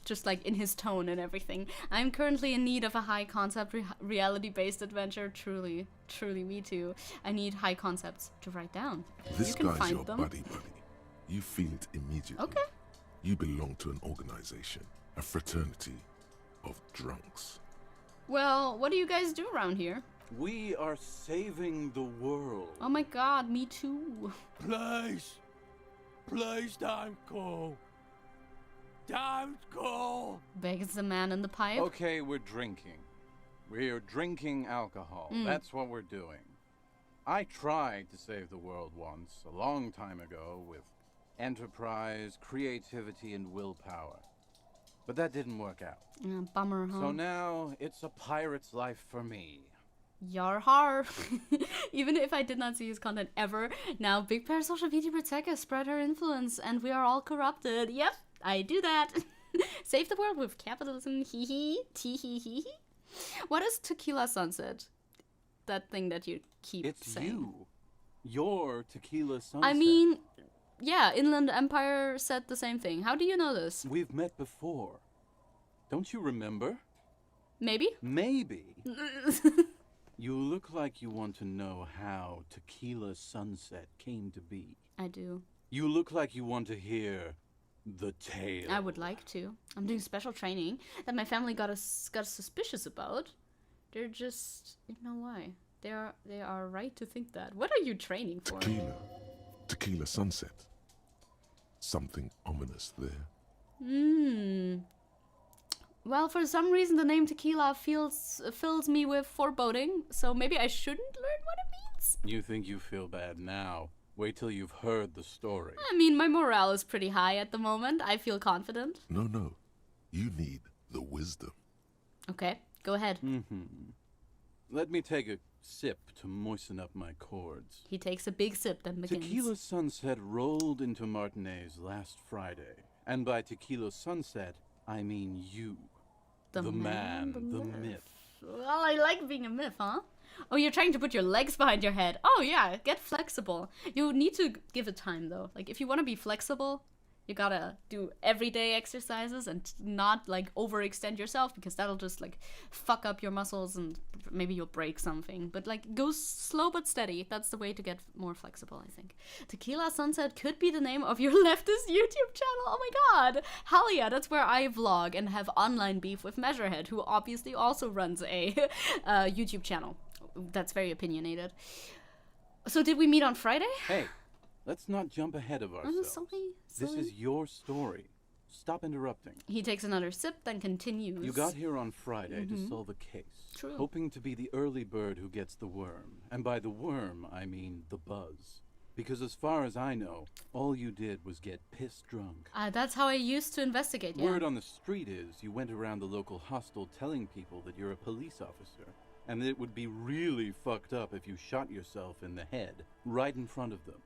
just like in his tone and everything. I'm currently in need of a high concept reality-based adventure. Truly, me too. I need high concepts to write down. This you can guy's find your them. buddy. You feel it immediately. Okay. You belong to an organization, a fraternity of drunks. Well, what do you guys do around here? We are saving the world. Oh my god, me too. Please don't go. Don't go. Begs the man in the pipe. Okay, we're drinking. We're drinking alcohol. That's what we're doing. I tried to save the world once, a long time ago, with enterprise, creativity, and willpower. But that didn't work out. Yeah, bummer, huh? So now, it's a pirate's life for me. Yar har. Even if I did not see his content ever, now Big Bear Social Media Zecke spread her influence and we are all corrupted. Yep, I do that. Save the world with capitalism. Hee hee. Tee hee hee. What is Tequila Sunset? That thing that you keep saying. It's you. Your Tequila Sunset. I mean, yeah, Inland Empire said the same thing. How do you know this? We've met before. Don't you remember? Maybe? Maybe. You look like you want to know how Tequila Sunset came to be. I do. You look like you want to hear the tale. I would like to. I'm doing special training that my family got suspicious about. They're just, you know why? They are right to think that. What are you training for? Tequila Sunset. Something ominous there. Well, for some reason the name tequila fills me with foreboding, so maybe I shouldn't learn what it means. You think you feel bad now. Wait till you've heard the story. I mean, my morale is pretty high at the moment. I feel confident. No. You need the wisdom. Okay, go ahead. Let me take a sip to moisten up my chords. He takes a big sip, then begins. Tequila Sunset rolled into Martinez last Friday. And by Tequila Sunset, I mean you. The man, the myth. Well, I like being a myth, huh? Oh, you're trying to put your legs behind your head. Oh, yeah, get flexible. You need to give it time, though. Like, if you want to be flexible, you gotta do everyday exercises and not, like, overextend yourself, because that'll just, like, fuck up your muscles and maybe you'll break something. But, like, go slow but steady. That's the way to get more flexible, I think. Tequila Sunset could be the name of your leftist YouTube channel. Oh my god. Hell yeah, that's where I vlog and have online beef with Measurehead, who obviously also runs a YouTube channel. That's very opinionated. So did we meet on Friday? Hey, let's not jump ahead of ourselves. Silly. This is your story. Stop interrupting. He takes another sip, then continues. You got here on Friday to solve a case. True. Hoping to be the early bird who gets the worm. And by the worm, I mean the buzz. Because as far as I know, all you did was get piss drunk. That's how I used to investigate, yeah. Word on the street is you went around the local hostel telling people that you're a police officer. And that it would be really fucked up if you shot yourself in the head, right in front of them.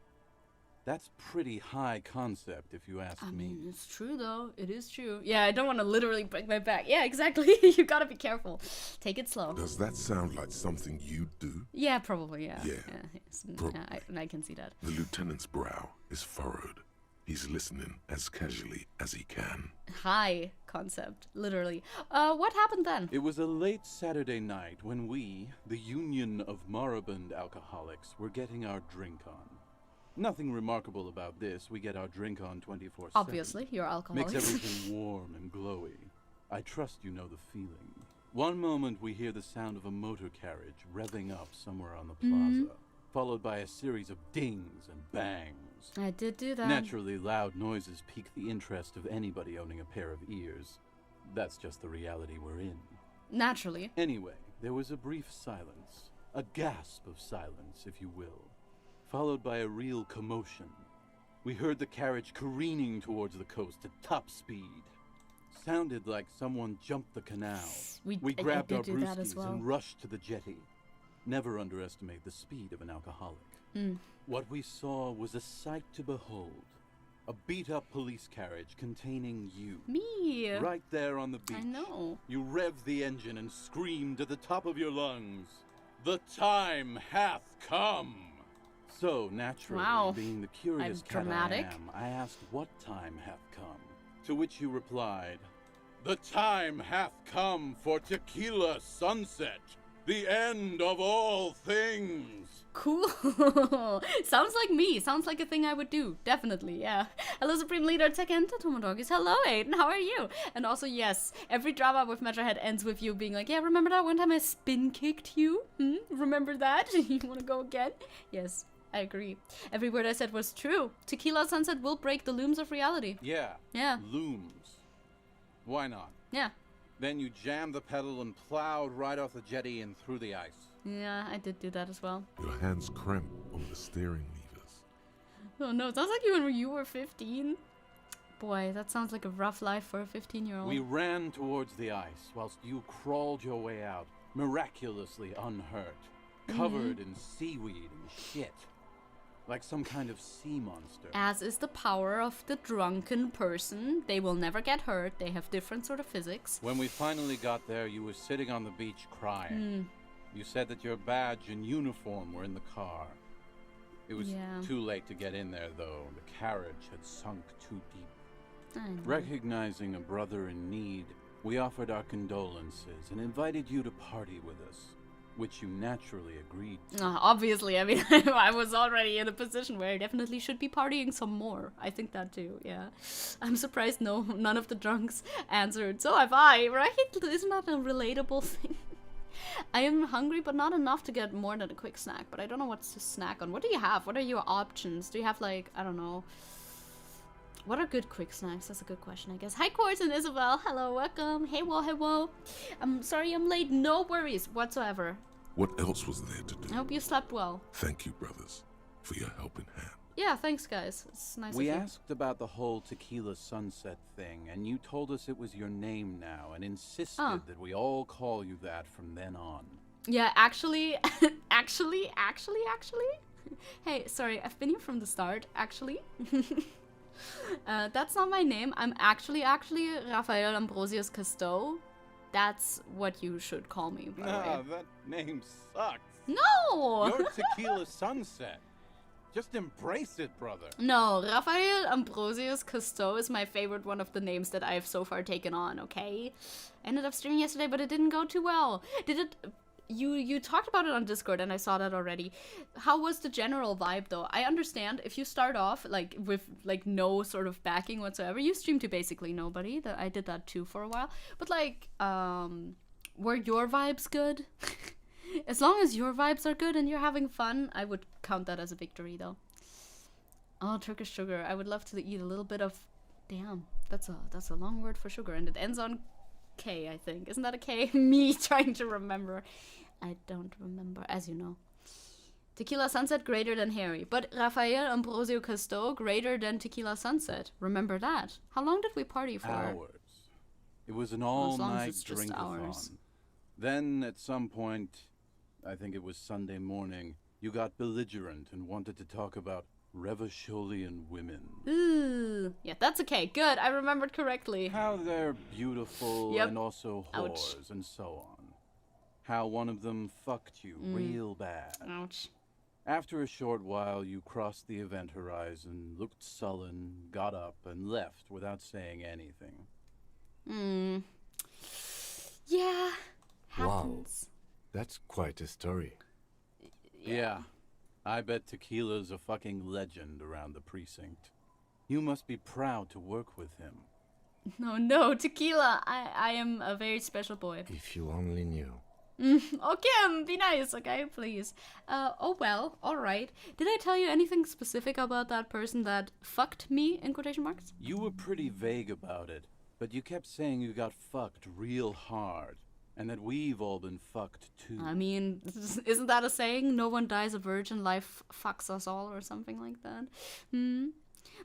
That's pretty high concept, if you ask me. I mean, it's true, though. It is true. Yeah, I don't want to literally break my back. Yeah, exactly. You gotta be careful. Take it slow. Does that sound like something you do? Yeah, probably, yeah. Yeah, probably. I can see that. The lieutenant's brow is furrowed. He's listening as casually as he can. High concept, literally. What happened then? It was a late Saturday night when we, the Union of Moribund Alcoholics, were getting our drink on. Nothing remarkable about this. We get our drink on 24/7. Obviously, you're alcoholic. Makes everything warm and glowy. I trust you know the feeling. One moment we hear the sound of a motor carriage revving up somewhere on the plaza, followed by a series of dings and bangs. I did do that. Naturally, loud noises pique the interest of anybody owning a pair of ears. That's just the reality we're in. Naturally. Anyway, there was a brief silence. A gasp of silence, if you will. Followed by a real commotion. We heard the carriage careening towards the coast at top speed. Sounded like someone jumped the canal. We grabbed our brewskis and rushed to the jetty. Never underestimate the speed of an alcoholic. What we saw was a sight to behold. A beat-up police carriage containing you. Me. Right there on the beach. I know. You revved the engine and screamed at the top of your lungs, "The time hath come!" So, naturally, being the curious cat I am, I asked what time hath come. To which you replied, "The time hath come for Tequila Sunset, the end of all things." Cool. Sounds like me. Sounds like a thing I would do. Definitely, yeah. Hello, Supreme Leader Zecke and Tomodogis. Hello, Aiden. How are you? And also, yes, every drama with Measurehead ends with you being like, yeah, remember that one time I spin kicked you? Remember that? You want to go again? Yes, I agree. Every word I said was true. Tequila Sunset will break the looms of reality. Yeah. Yeah. Looms. Why not? Yeah. Then you jammed the pedal and plowed right off the jetty and through the ice. Yeah, I did do that as well. Your hands cramp on the steering levers. Oh no, it sounds like you when you were 15. Boy, that sounds like a rough life for a 15-year-old. We ran towards the ice whilst you crawled your way out, miraculously unhurt, covered in seaweed and shit. Like some kind of sea monster. As is the power of the drunken person. They will never get hurt. They have different sort of physics. When we finally got there, you were sitting on the beach crying. You said that your badge and uniform were in the car. It was too late to get in there, though. The carriage had sunk too deep. Recognizing a brother in need, we offered our condolences and invited you to party with us, which you naturally agreed to. Obviously, I mean, I was already in a position where I definitely should be partying some more. I think that too, yeah. I'm surprised none of the drunks answered. So have I, right? Isn't that a relatable thing? I am hungry, but not enough to get more than a quick snack. But I don't know what to snack on. What do you have? What are your options? Do you have, like, I don't know. What are good quick snacks? That's a good question, I guess. Hi, Quartz and Isabel. Hello, welcome. Hey, whoa, hey, whoa. I'm sorry I'm late. No worries whatsoever. What else was there to do? I hope you slept well. Thank you, brothers, for your helping hand. Yeah, thanks, guys. It's nice We of you. asked about the whole Tequila Sunset thing, and you told us it was your name now, and insisted that we all call you that from then on. Yeah, actually, actually. Hey, sorry, I've been here from the start, actually. That's not my name. I'm actually Raphael Ambrosius Cousteau. That's what you should call me, by the way. Nah, that name sucks. No! You're Tequila Sunset. Just embrace it, brother. No, Raphael Ambrosius Cousteau is my favorite one of the names that I've so far taken on, okay? I ended up streaming yesterday, but it didn't go too well. Did it... You talked about it on Discord, and I saw that already. How was the general vibe, though? I understand if you start off, like, with, like, no sort of backing whatsoever. You stream to basically nobody. I did that, too, for a while. But, like, were your vibes good? As long as your vibes are good and you're having fun, I would count that as a victory, though. Oh, Turkish sugar. I would love to eat a little bit of... Damn, that's a long word for sugar, and it ends on K, I think. Isn't that a K? Me trying to remember. I don't remember, as you know. Tequila Sunset greater than Harry, but Raphael Ambrosio Cousteau greater than Tequila Sunset. Remember that. How long did we party for? Hours. It was an all-night it's just drink-a-thon. hours. Then, at some point, I think it was Sunday morning, you got belligerent and wanted to talk about Revacholian women. Ooh. Yeah, that's okay. Good, I remembered correctly. How they're beautiful Yep. and also whores Ouch. and so on. How one of them fucked you real bad. Ouch. After a short while, you crossed the event horizon, looked sullen, got up, and left without saying anything. Yeah. Wow. Happens. That's quite a story. Yeah. I bet Tequila's a fucking legend around the precinct. You must be proud to work with him. No, Tequila. I am a very special boy. If you only knew. Okay, be nice, okay, please. Oh well, alright. Did I tell you anything specific about that person that fucked me, in quotation marks? You were pretty vague about it, but you kept saying you got fucked real hard, and that we've all been fucked too. I mean, isn't that a saying? No one dies a virgin, life fucks us all, or something like that?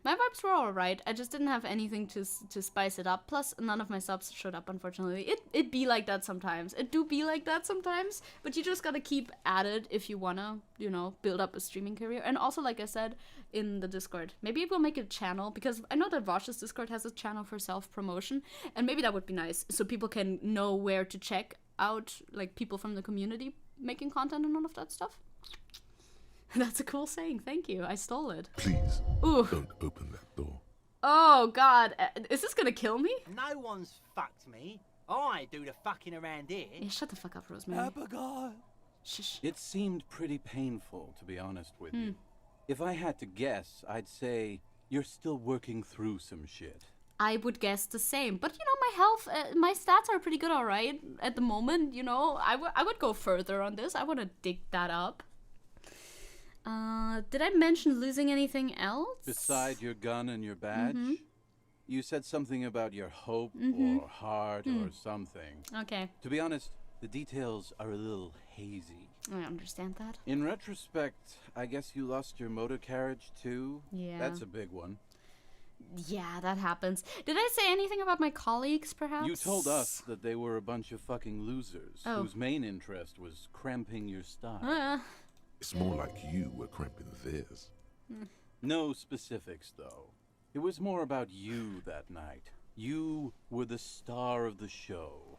My vibes were alright. I just didn't have anything to spice it up. Plus, none of my subs showed up, unfortunately. It be like that sometimes. It do be like that sometimes. But you just gotta keep at it if you wanna, you know, build up a streaming career. And also, like I said in the Discord, maybe we'll make a channel. Because I know that Vosh's Discord has a channel for self-promotion. And maybe that would be nice. So people can know where to check out, like, people from the community making content and all of that stuff. That's a cool saying. Thank you. I stole it. Please, Ooh. don't open that door. Oh, God. Is this gonna kill me? No one's fucked me. I do the fucking around here. Yeah, shut the fuck up, Rosemary. Abigail. Shh. It seemed pretty painful, to be honest with you. If I had to guess, I'd say you're still working through some shit. I would guess the same. But, you know, my health, my stats are pretty good, alright? At the moment, you know, I would go further on this. I want to dig that up. Did I mention losing anything else? Beside your gun and your badge? You said something about your hope or heart or something. Okay, To be honest, the details are a little hazy. I understand that. In retrospect, I guess you lost your motor carriage too? Yeah. That's a big one. Yeah, that happens. Did I say anything about my colleagues, perhaps? You told us that they were a bunch of fucking losers whose main interest was cramping your style. It's more like you were cramping theirs. No specifics, though. It was more about you that night. You were the star of the show.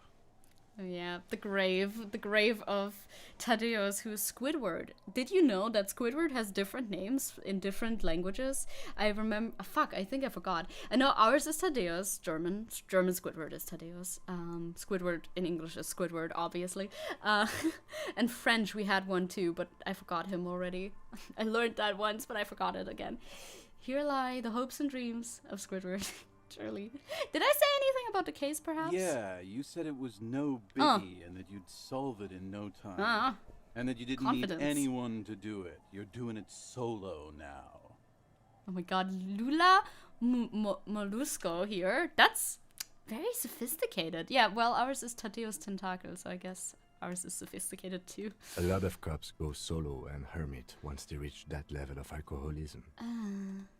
Oh, yeah, the grave of Thaddeus, who's Squidward. Did you know that Squidward has different names in different languages? I remember, I think I forgot. I know ours is Thaddeus, German Squidward is Thaddeus. Squidward in English is Squidward, obviously. And French, we had one too, but I forgot him already. I learned that once, but I forgot it again. Here lie the hopes and dreams of Squidward. Surely. Did I say anything about the case, perhaps? Yeah, you said it was no biggie and that you'd solve it in no time. And that you didn't Confidence. need anyone to do it. You're doing it solo now. Oh my god, Lula Mollusco here. That's very sophisticated. Yeah, well, ours is Thaddeus Tentacle, so I guess ours is sophisticated too. A lot of cops go solo and hermit once they reach that level of alcoholism.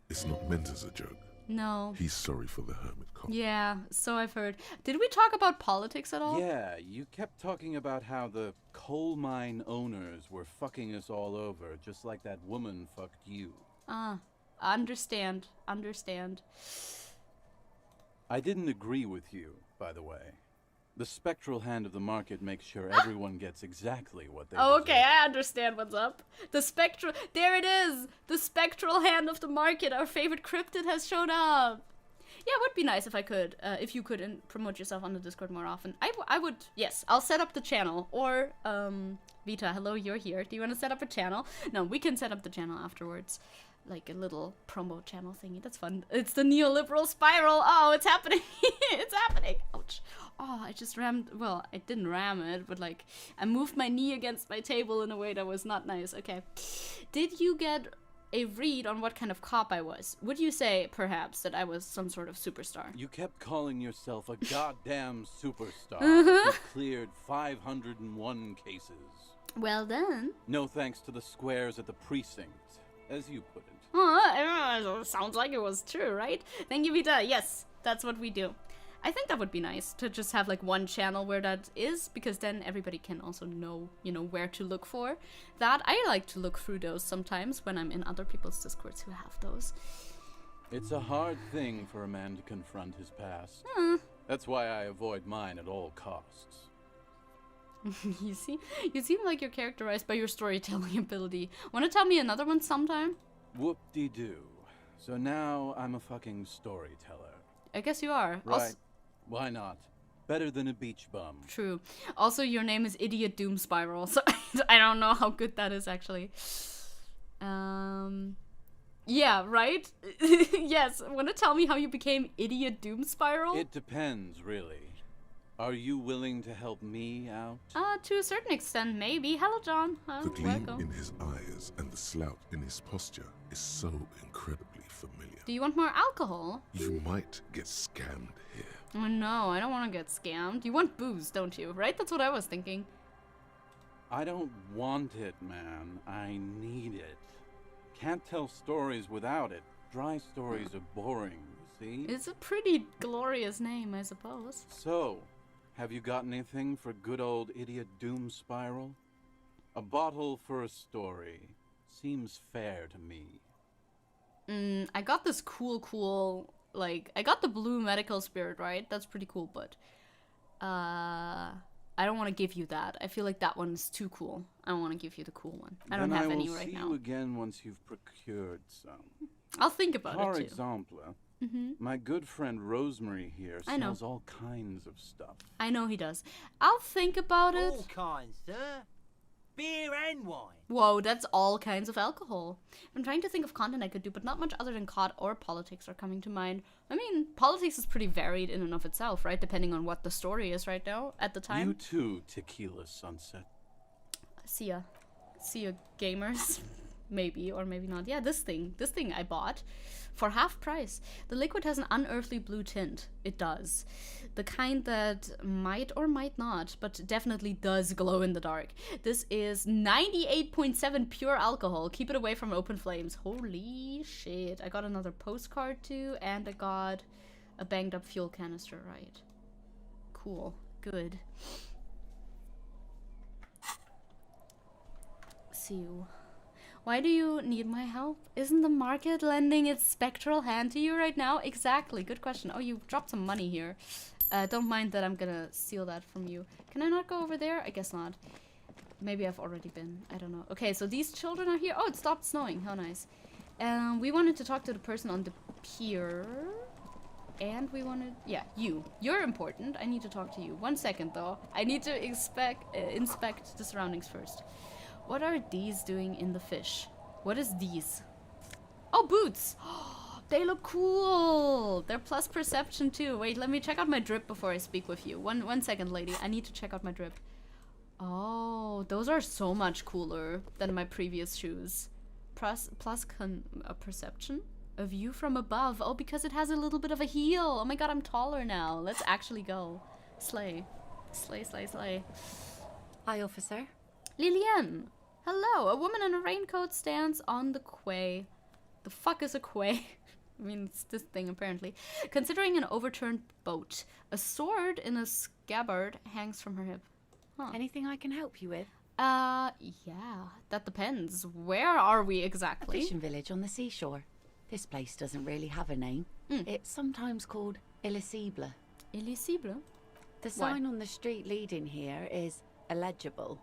It's not meant as a joke. No. He's sorry for the hermit cop. Yeah, so I've heard. Did we talk about politics at all? Yeah, you kept talking about how the coal mine owners were fucking us all over, just like that woman fucked you. Understand. I didn't agree with you, by the way. The spectral hand of the market makes sure everyone gets exactly what they deserve. Okay, I understand what's up. The spectral... There it is! The spectral hand of the market. Our favorite cryptid has shown up. Yeah, it would be nice if I could, if you could promote yourself on the Discord more often. I would, yes, I'll set up the channel. Or, Vita, hello, you're here. Do you want to set up a channel? No, we can set up the channel afterwards. Like a little promo channel thingy. That's fun. It's the neoliberal spiral. Oh, it's happening. It's happening. Ouch. Oh, I just rammed. Well, I didn't ram it, but like I moved my knee against my table in a way that was not nice. Okay. Did you get a read on what kind of cop I was? Would you say, perhaps, that I was some sort of superstar? You kept calling yourself a goddamn superstar. You cleared 501 cases. Well done. No thanks to the squares at the precinct, as you put it. Sounds like it was true, right? Thank you, Vita. Yes, that's what we do. I think that would be nice to just have like one channel where that is, because then everybody can also know, you know, where to look for that. I like to look through those sometimes when I'm in other people's Discords who have those. It's a hard thing for a man to confront his past. That's why I avoid mine at all costs. You seem like you're characterized by your storytelling ability. Want to tell me another one sometime? Whoop-de-doo. So now I'm a fucking storyteller. I guess you are. Right. Also, why not? Better than a beach bum. True. Also, your name is Idiot Doom Spiral, so I don't know how good that is, actually. Yeah, right? Yes. Want to tell me how you became Idiot Doom Spiral? It depends, really. Are you willing to help me out? To a certain extent, maybe. Hello, John. The gleam Welcome. in his eyes and the slouch in his posture is so incredibly familiar. Do you want more alcohol? You might get scammed here. Oh, no, I don't want to get scammed. You want booze, don't you? Right? That's what I was thinking. I don't want it, man. I need it. Can't tell stories without it. Dry stories are boring, you see? It's a pretty glorious name, I suppose. So, have you got anything for good old Idiot Doom Spiral? A bottle for a story. Seems fair to me. I got this cool, like, I got the blue medical spirit, right? That's pretty cool, but, I don't want to give you that. I feel like that one's too cool. I don't want to give you the cool one. I don't have any right now. I will see you again once you've procured some. I'll think about it, too. For example, my good friend Rosemary here sells all kinds of stuff. I know he does. I'll think about it. All kinds, sir. Beer and wine. Whoa, that's all kinds of alcohol. I'm trying to think of content I could do, but not much other than COD or politics are coming to mind. I mean, politics is pretty varied in and of itself, right? Depending on what the story is right now, at the time. You too, Tequila Sunset. See ya. See ya, gamers. Maybe, or maybe not. Yeah, this thing I bought for half price. The liquid has an unearthly blue tint. It does. The kind that might or might not, but definitely does glow in the dark. This is 98.7 pure alcohol. Keep it away from open flames. Holy shit. I got another postcard too, and I got a banged up fuel canister, right? Cool. Good. See you. Why do you need my help? Isn't the market lending its spectral hand to you right now? Exactly. Good question. Oh, you dropped some money here. Don't mind that I'm gonna steal that from you. Can I not go over there? I guess not. Maybe I've already been. I don't know. Okay, so these children are here. Oh, it stopped snowing. How nice. We wanted to talk to the person on the pier. And we wanted... Yeah, you. You're important. I need to talk to you. 1 second, though. I need to inspect the surroundings first. What are these doing in the fish? What is these? Oh, boots! They look cool! They're plus perception too. Wait, let me check out my drip before I speak with you. One second, lady. I need to check out my drip. Oh, those are so much cooler than my previous shoes. Plus perception? A view from above. Oh, because it has a little bit of a heel. Oh my god, I'm taller now. Let's actually go. Slay. Slay, slay, slay. Hi, officer. Lillian! Hello! A woman in a raincoat stands on the quay. The fuck is a quay? I mean, it's this thing, apparently. Considering an overturned boat. A sword in a scabbard hangs from her hip. Huh. Anything I can help you with? Yeah. That depends. Where are we exactly? A fishing village on the seashore. This place doesn't really have a name. It's sometimes called Elysium. Elysium? The sign on the street leading here is illegible.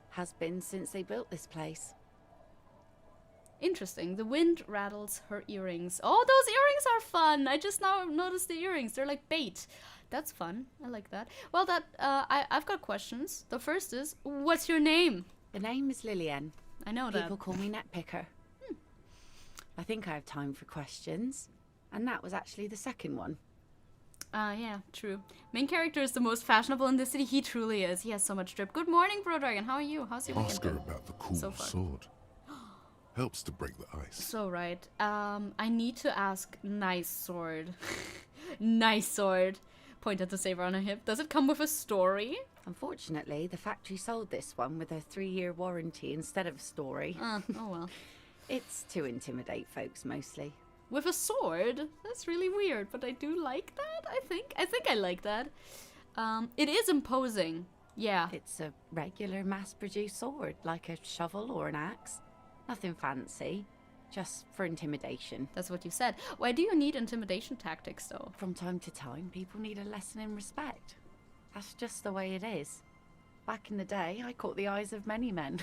Has been since they built this place. Interesting. The wind rattles her earrings. Oh, those earrings are fun! I just now noticed the earrings. They're like bait. That's fun. I like that. Well, I've got questions. The first is, what's your name? The name is Lillian. I know that. People call me Netpicker. I think I have time for questions. And that was actually the second one. Yeah, true. Main character is the most fashionable in the city. He truly is. He has so much drip. Good morning, Bro Dragon. How are you? How's your weekend? Ask her about the cool sword. Helps to break the ice. So right. I need to ask nice sword. Nice sword. Point at the saber on her hip. Does it come with a story? Unfortunately, the factory sold this one with a 3-year warranty instead of a story. Oh well. It's to intimidate folks mostly. With a sword? That's really weird, but I do like that, I think. I think I like that. It is imposing. Yeah. It's a regular mass-produced sword, like a shovel or an axe. Nothing fancy, just for intimidation. That's what you said. Why do you need intimidation tactics, though? From time to time, people need a lesson in respect. That's just the way it is. Back in the day, I caught the eyes of many men.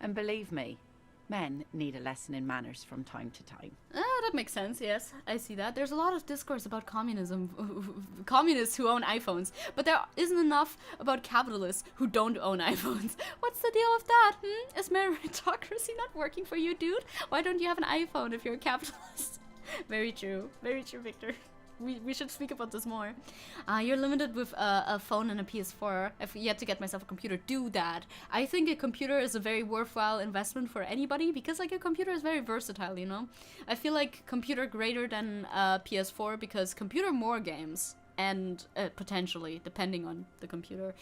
And believe me, men need a lesson in manners from time to time. That makes sense, yes. I see that. There's a lot of discourse about communism, communists who own iPhones, but there isn't enough about capitalists who don't own iPhones. What's the deal with that? Is meritocracy not working for you, dude? Why don't you have an iPhone if you're a capitalist? Very true, Victor. We should speak about this more. You're limited with a phone and a PS4. I've yet to get myself a computer. Do that. I think a computer is a very worthwhile investment for anybody because like a computer is very versatile, you know? I feel like computer greater than PS4 because computer more games and potentially, depending on the computer,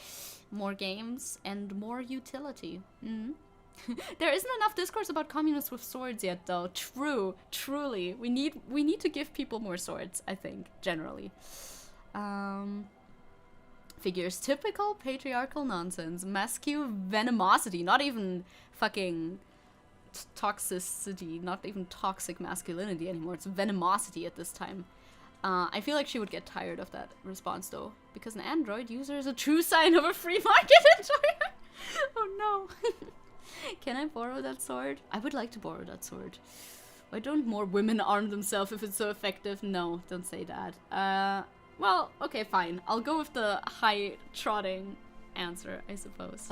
more games and more utility. There isn't enough discourse about communists with swords yet, though. Truly. We need to give people more swords, I think, generally. Figures typical patriarchal nonsense. Masculine venomosity, not even fucking toxicity, not even toxic masculinity anymore. It's venomosity at this time. I feel like she would get tired of that response, though, because an Android user is a true sign of a free market enjoyer. Oh no. Can I borrow that sword? I would like to borrow that sword. Why don't more women arm themselves if it's so effective? No, don't say that. Well, okay, fine. I'll go with the high-trotting answer, I suppose.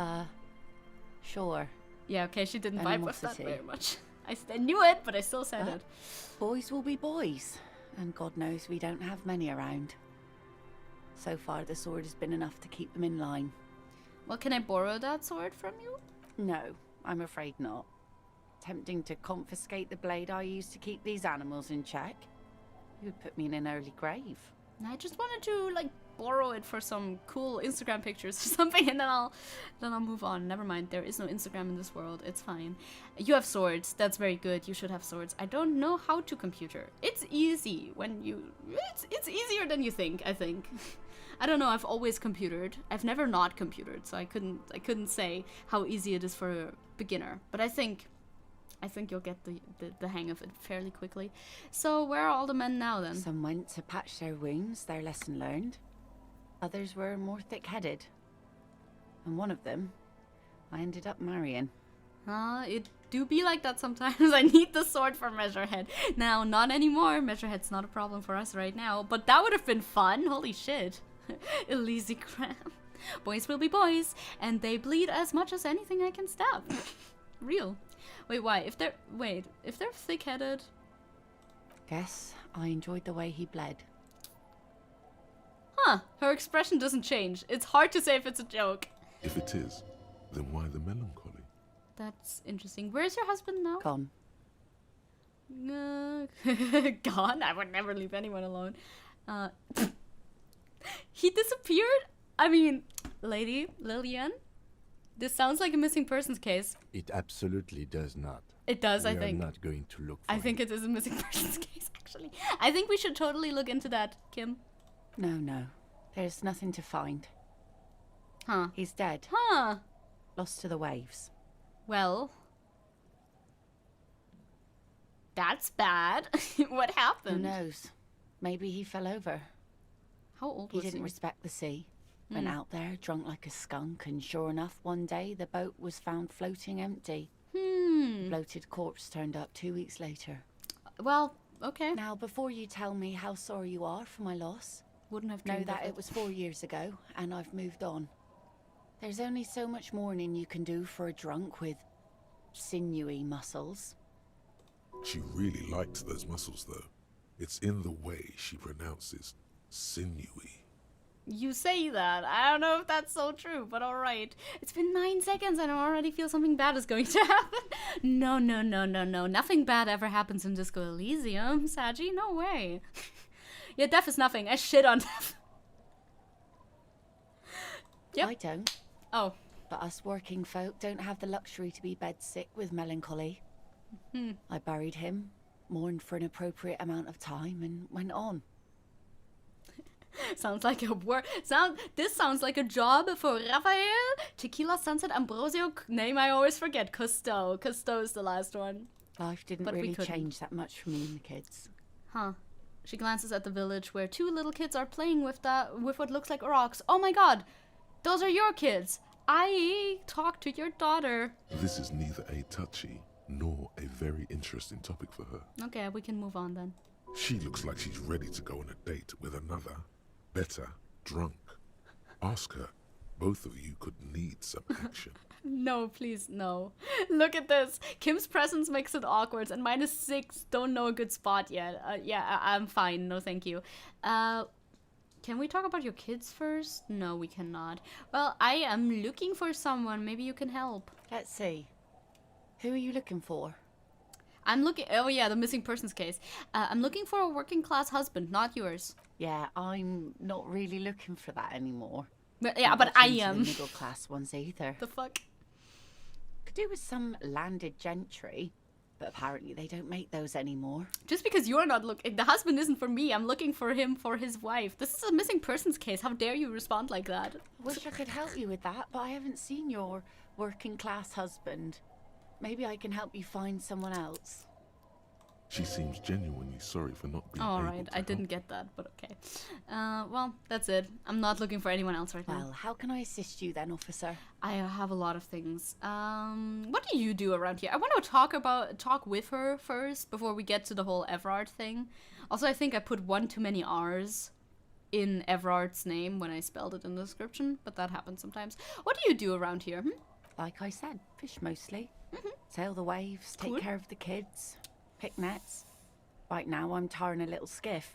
Sure. Yeah, okay, she didn't vibe with that very much. I knew it, but I still said it. Boys will be boys, and God knows we don't have many around. So far, the sword has been enough to keep them in line. Well, can I borrow that sword from you? No, I'm afraid not. Tempting to confiscate the blade I use to keep these animals in check. You would put me in an early grave. I just wanted to, like, borrow it for some cool Instagram pictures or something, and then I'll move on. Never mind, there is no Instagram in this world. It's fine. You have swords. That's very good. You should have swords. I don't know how to computer. It's easy when you... It's easier than you think, I think. I don't know, I've always computered. I've never not computered, so I couldn't say how easy it is for a beginner. But I think you'll get the hang of it fairly quickly. So where are all the men now then? Some went to patch their wounds, their lesson learned. Others were more thick-headed. And one of them, I ended up marrying. It do be like that sometimes. I need the sword for Measurehead. Now, not anymore. Measurehead's not a problem for us right now. But that would have been fun. Holy shit. Elysium. Boys will be boys, and they bleed as much as anything I can stab. Real. Wait, why? If they're thick-headed... Guess I enjoyed the way he bled. Huh. Her expression doesn't change. It's hard to say if it's a joke. If it is, then why the melancholy? That's interesting. Where's your husband now? Gone. Gone? I would never leave anyone alone. He disappeared? I mean, lady, Lillian, This sounds like a missing persons case. It absolutely does not. It does, I We think. are not going to look for I think it is a missing persons case, actually. I think we should totally look into that, Kim. No. There's nothing to find. Huh. He's dead. Huh. Lost to the waves. Well. That's bad. What Who happened? knows? Maybe he fell over. How old He was didn't he? respect the sea. Went out there, drunk like a skunk, and sure enough, one day the boat was found floating empty. The bloated corpse turned up 2 weeks later. Well, okay. Now, before you tell me how sorry you are for my loss, Wouldn't have know dreamed of that it was 4 years ago, and I've moved on. There's only so much mourning you can do for a drunk with sinewy muscles. She really liked those muscles, though. It's in the way she pronounces sinewy. You say that. I don't know if that's so true, but alright. It's been 9 seconds and I already feel something bad is going to happen. No. Nothing bad ever happens in Disco Elysium, Saji. No way. Yeah, death is nothing. I shit on death. Yep. I don't. Oh. But us working folk don't have the luxury to be bedsick with melancholy. I buried him, mourned for an appropriate amount of time, and went on. Sounds like a work. This sounds like a job for Raphael, Tequila, Sunset, Ambrosio. Name I always forget. Cousteau. Cousteau is the last one. Life didn't But we really couldn't. change that much for me and the kids. Huh. She glances at the village where 2 little kids are playing with what looks like rocks. Oh my god! Those are your kids! I talked to your daughter. This is neither a touchy nor a very interesting topic for her. Okay, we can move on then. She looks like she's ready to go on a date with another, better, drunk. Ask her. Both of you could need some action. No, please, no. Look at this. Kim's presence makes it awkward, and mine is 6. Don't know a good spot yet. I'm fine. No, thank you. Can we talk about your kids first? No, we cannot. Well, I am looking for someone. Maybe you can help. Let's see. Who are you looking for? I'm looking... Oh, yeah, the missing persons case. I'm looking for a working class husband, not yours. Yeah, I'm not really looking for that anymore. But, yeah, Not but much I into am. the middle class ones either. The fuck? Could do with some landed gentry, but apparently they don't make those anymore. Just because you're not looking... The husband isn't for me. I'm looking for him for his wife. This is a missing persons case. How dare you respond like that? I wish I could help you with that, but I haven't seen your working class husband. Maybe I can help you find someone else. She seems genuinely sorry for not being All able right, to I didn't help. get that, but okay. Well, that's it. I'm not looking for anyone else right now. Well, how can I assist you then, officer? I have a lot of things. What do you do around here? I want to talk with her first before we get to the whole Evrart thing. Also, I think I put one too many R's in Evrat's name when I spelled it in the description, but that happens sometimes. What do you do around here? Like I said, fish mostly. Sail the waves, take Cool. care of the kids, pick nets. Right now I'm tarring a little skiff.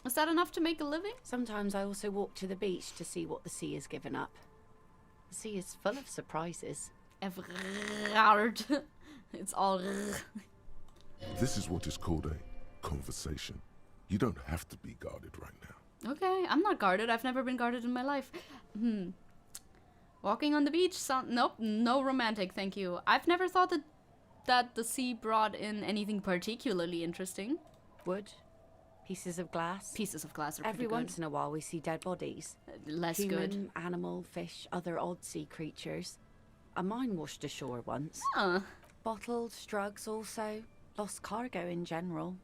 Is that enough to make a living? Sometimes I also walk to the beach to see what the sea has given up. The sea is full of surprises. Evrart. It's all... This is what is called a conversation. You don't have to be guarded right now. Okay, I'm not guarded. I've never been guarded in my life. Walking on the beach? Nope, no romantic, thank you. I've never thought that the sea brought in anything particularly interesting. Wood, pieces of glass. Pieces of glass are Every pretty once in a while we see dead bodies. good. Less Human, good. animal, fish, other odd sea creatures. A mine washed ashore once. Huh. Bottles, drugs also. Lost cargo in general.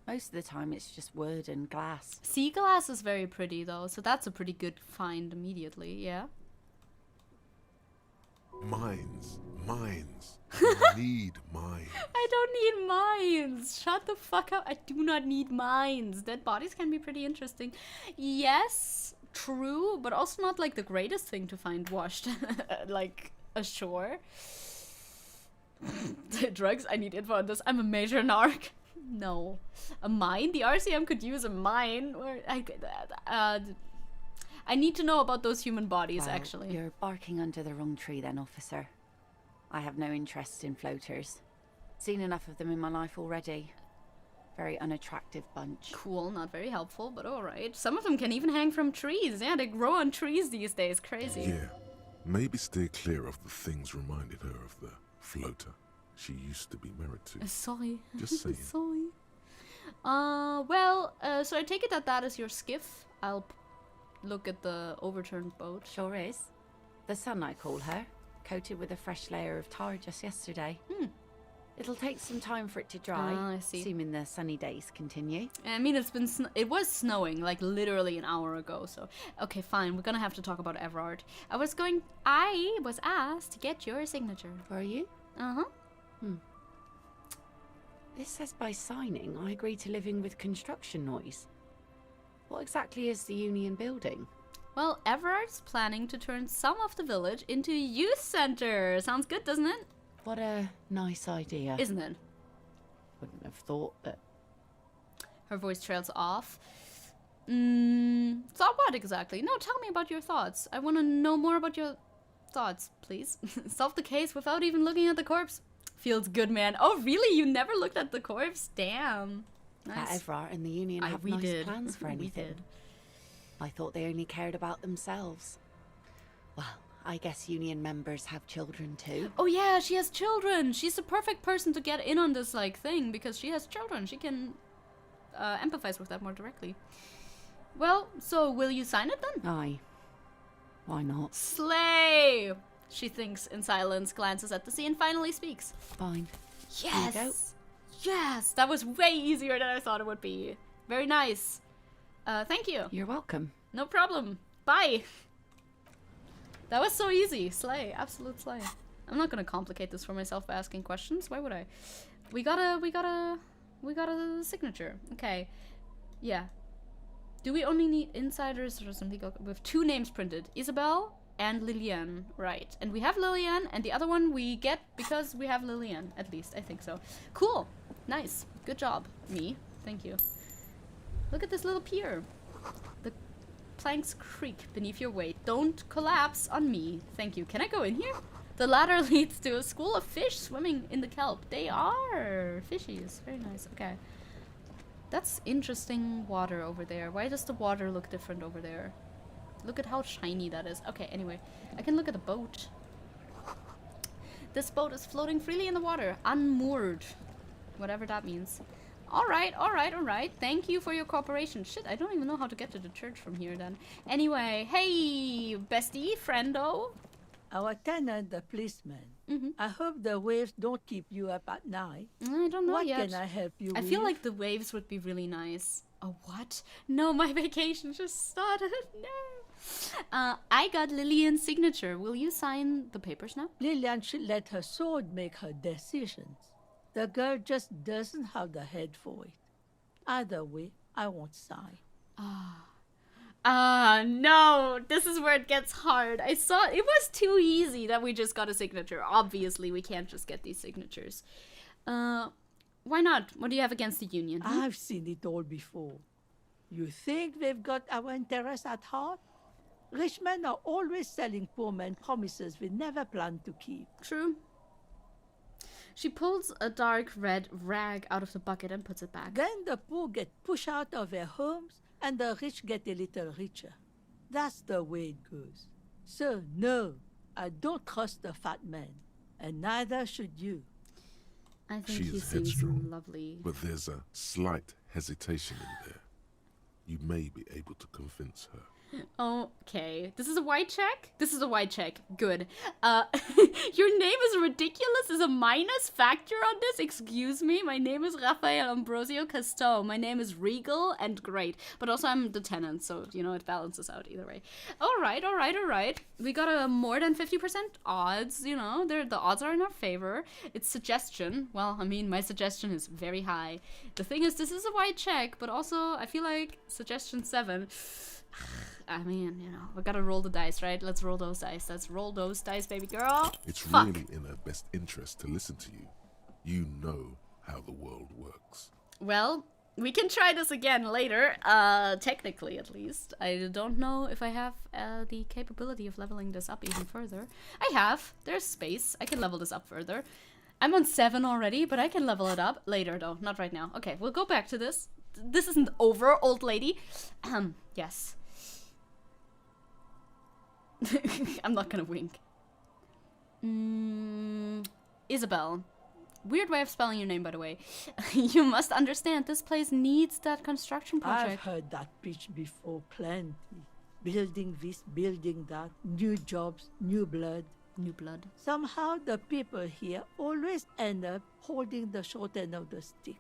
Most of the time it's just wood and glass. Sea glass is very pretty though, so that's a pretty good find immediately, yeah? Mines. You need mines. I don't need mines. Shut the fuck up. I do not need mines. Dead bodies can be pretty interesting. Yes, true, but also not like the greatest thing to find washed like ashore. Drugs? I need info on this. I'm a major narc. No. A mine? The RCM could use a mine. Or I need to know about those human bodies, Well, actually. You're barking under the wrong tree then, officer. I have no interest in floaters. Seen enough of them in my life already. Very unattractive bunch. Cool, not very helpful, but alright. Some of them can even hang from trees. Yeah, they grow on trees these days. Crazy. Yeah, Maybe steer clear of the things reminded her of the floater she used to be married to. Sorry. Just saying. Sorry. Well, so I take it that that is your skiff. I'll look at the overturned boat. Sure is. The sun, I call her. Coated with a fresh layer of tar just yesterday. It'll take some time for it to dry. I see. Assuming the sunny days continue. I mean, it was snowing like literally an hour ago. So okay, fine. We're gonna have to talk about Evrart. I was asked to get your signature. Were you? This says by signing, I agree to living with construction noise. What exactly is the union building? Well, Everart's planning to turn some of the village into a youth center. Sounds good, doesn't it? What a nice idea. Isn't it? Wouldn't have thought that. Her voice trails off. Thought what exactly? No, tell me about your thoughts. I want to know more about your thoughts, please. Solve the case without even looking at the corpse. Feels good, man. Oh, really? You never looked at the corpse? Damn. Nice. Evrart and the union have we nice did. plans for anything. We did. I thought they only cared about themselves. Well, I guess union members have children too. Oh yeah, she has children. She's the perfect person to get in on this like thing because she has children. She can empathize with that more directly. Well, so will you sign it then? Aye. Why not? Slay! She thinks in silence, glances at the sea, and finally speaks. Fine. Yes! Here you go. Yes! That was way easier than I thought it would be. Very nice. Thank you. You're welcome. No problem. Bye! That was so easy. Slay. Absolute slay. I'm not gonna complicate this for myself by asking questions. Why would I? We got a signature. Okay. Yeah. Do we only need insiders or some legal with 2 names printed? Isabel and Lillian. Right. And we have Lillian, and the other one we get because we have Lillian. At least, I think so. Cool. Nice. Good job. Me. Thank you. Look at this little pier. The planks creak beneath your weight. Don't collapse on me. Thank you. Can I go in here? The ladder leads to a school of fish swimming in the kelp. They are fishies. Very nice. Okay. That's interesting water over there. Why does the water look different over there? Look at how shiny that is. Okay, anyway. I can look at the boat. This boat is floating freely in the water. Unmoored. Whatever that means. Alright, alright, alright. Thank you for your cooperation. Shit, I don't even know how to get to the church from here then. Anyway, hey, bestie, friendo. Our tenant, the policeman. I hope the waves don't keep you up at night. I don't know yet. What can I help you with? I feel like the waves would be really nice. A what? No, my vacation just started. No. I got Lillian's signature. Will you sign the papers now? Lillian should let her sword make her decisions. The girl just doesn't have the head for it. Either way, I won't sign. No. This is where it gets hard. I saw it was too easy that we just got a signature. Obviously, we can't just get these signatures. Why not? What do you have against the union? I've seen it all before. You think they've got our interests at heart? Rich men are always selling poor men promises we never plan to keep. True. She pulls a dark red rag out of the bucket and puts it back. Then the poor get pushed out of their homes and the rich get a little richer. That's the way it goes. So, no, I don't trust the fat man, and neither should you. I think She he is seems headstrong, lovely. but there's a slight hesitation in there. You may be able to convince her. Okay. This is a white check? This is a white check. Good. Your name is ridiculous? Is a minus factor on this? Excuse me? My name is Rafael Ambrosio Casto. My name is regal and great. But also I'm the tenant, so, you know, it balances out either way. Alright, alright, alright. We got a more than 50% odds, you know. The odds are in our favor. It's suggestion. Well, I mean, my suggestion is very high. The thing is, this is a white check, but also I feel like suggestion 7... I mean, you know, we gotta roll the dice, right? Let's roll those dice. Let's roll those dice, baby girl. It's really in her best interest to listen to you. You know how the world works. Well, we can try this again later. Technically, at least. I don't know if I have the capability of leveling this up even further. I have. There's space. I can level this up further. I'm on 7 already, but I can level it up later, though. Not right now. Okay, we'll go back to this. This isn't over, old lady. Yes. I'm not gonna wink. Isabel. Weird way of spelling your name, by the way. You must understand, this place needs that construction project. I've heard that pitch before plenty. Building this, building that, new jobs, new blood. New blood. Somehow the people here always end up holding the short end of the stick.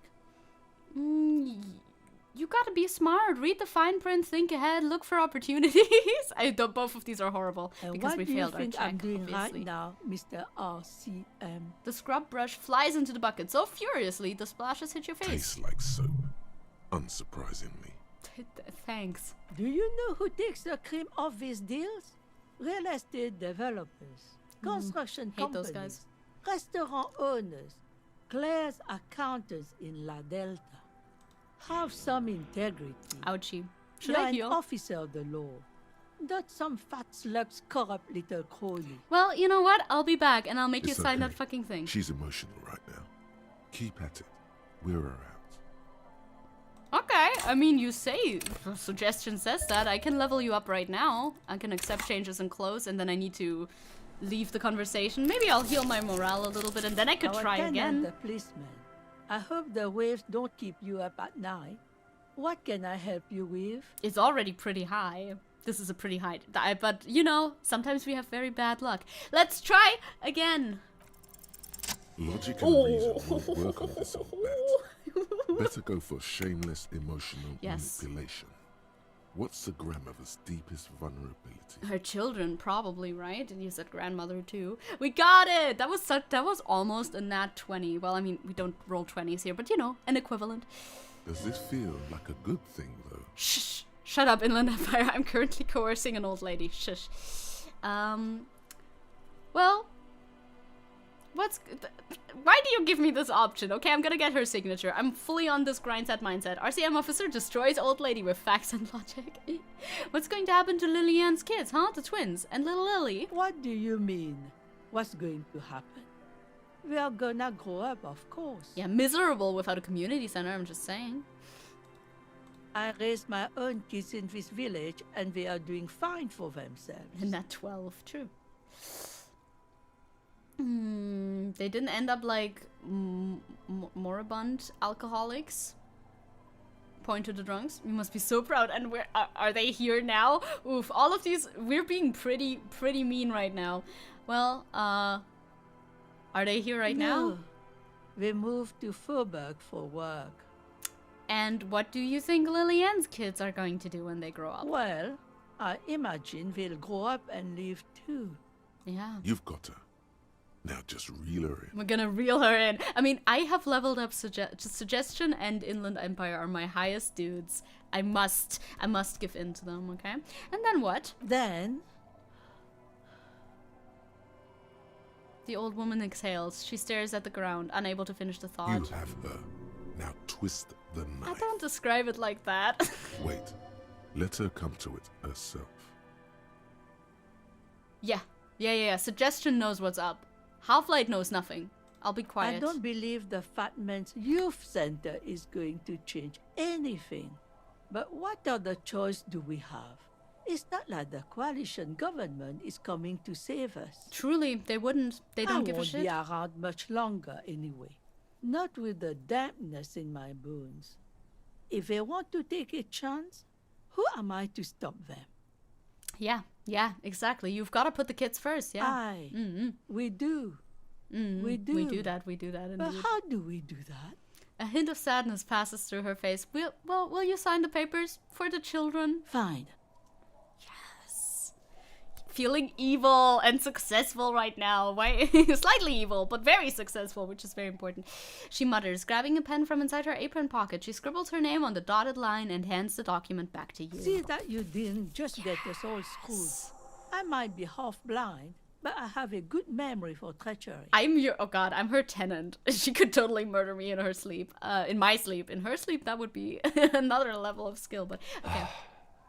You gotta be smart. Read the fine print, think ahead, look for opportunities. Both of these are horrible because we failed our check. What do you think I'm doing obviously. right now, Mr. RCM? The scrub brush flies into the bucket so furiously the splashes hit your face. Tastes like soap, unsurprisingly. Thanks. Do you know who takes the cream of these deals? Real estate developers, construction hate companies, those guys. restaurant owners, Claire's accountants in La Delta. Have some integrity. Ouchie. Should You're I an heal? officer of the law, not some fat slug's corrupt little crony. Well, you know what? I'll be back and I'll make you It's sign okay. that fucking thing. She's emotional right now. Keep at it. We're her out. Okay, I mean, you say, the suggestion says that. I can level you up right now. I can accept changes in clothes and then I need to leave the conversation. Maybe I'll heal my morale a little bit and then I could Our try tenant, again. the policeman. I hope the waves don't keep you up at night. What can I help you with? It's already pretty high. This is a pretty high, but you know, sometimes we have very bad luck. Let's try again. Logic and reason won't work on this old bat. Better go for shameless emotional manipulation. What's the grandmother's deepest vulnerability? Her children, probably, right? And you said grandmother too. We got it. That was almost a nat 20. Well, I mean, we don't roll 20s here, but you know, an equivalent. Does this feel like a good thing, though? Shh! Shut up, Inland Empire. I'm currently coercing an old lady. Shush. Well, why do you give me this option? Okay, I'm gonna get her signature. I'm fully on this grindset mindset. RCM officer destroys old lady with facts and logic. What's going to happen to Lillian's kids, huh? The twins and little Lily. What do you mean? What's going to happen? We are gonna grow up, of course. Yeah, miserable without a community center, I'm just saying. I raised my own kids in this village and they are doing fine for themselves. And that 12, true. They didn't end up like moribund alcoholics. Point to the drunks. We must be so proud. And are they here now? Oof, all of these, we're being pretty mean right now. Well, are they here right now? They moved to Faubourg for work. And what do you think Lillian's kids are going to do when they grow up? Well, I imagine they'll grow up and leave too. Yeah. You've got her. Now just reel her in. We're gonna reel her in. I mean, I have leveled up Suggestion and Inland Empire are my highest dudes. I must give in to them, okay? And then what? Then... The old woman exhales. She stares at the ground, unable to finish the thought. You have her. Now twist the knife. I don't describe it like that. Wait. Let her come to it herself. Yeah. Suggestion knows what's up. Half-Light knows nothing. I'll be quiet. I don't believe the Fat Man's Youth Center is going to change anything. But what other choice do we have? It's not like the coalition government is coming to save us. Truly, they wouldn't. They don't give a shit. I won't be around much longer anyway. Not with the dampness in my bones. If they want to take a chance, who am I to stop them? Yeah, exactly. You've got to put the kids first, yeah. Aye, we do. We do. We do that indeed. But how do we do that? A hint of sadness passes through her face. Will you sign the papers for the children? Fine. Yes. Feeling evil and successful right now. Why? Slightly evil, but very successful, which is very important. She mutters, grabbing a pen from inside her apron pocket. She scribbles her name on the dotted line and hands the document back to you. See that you didn't just get us all screwed. I might be half blind, but I have a good memory for treachery. I'm her tenant. She could totally murder me in her sleep. In my sleep. In her sleep, that would be another level of skill, but okay.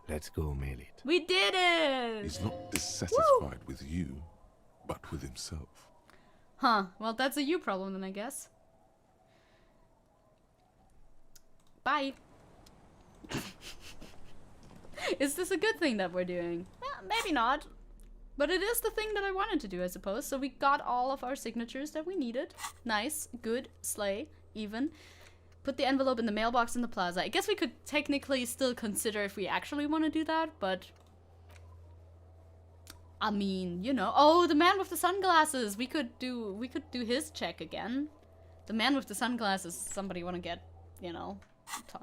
Let's go, Melit. We did it! He's not dissatisfied with you, but with himself. Huh. Well, that's a you problem then, I guess. Bye. Is this a good thing that we're doing? Well, maybe not. But it is the thing that I wanted to do, I suppose. So we got all of our signatures that we needed. Nice, good, slay, even. Put the envelope in the mailbox in the plaza. I guess we could technically still consider if we actually want to do that, but... I mean, you know. Oh, the man with the sunglasses! We could do his check again. The man with the sunglasses, somebody want to get, you know,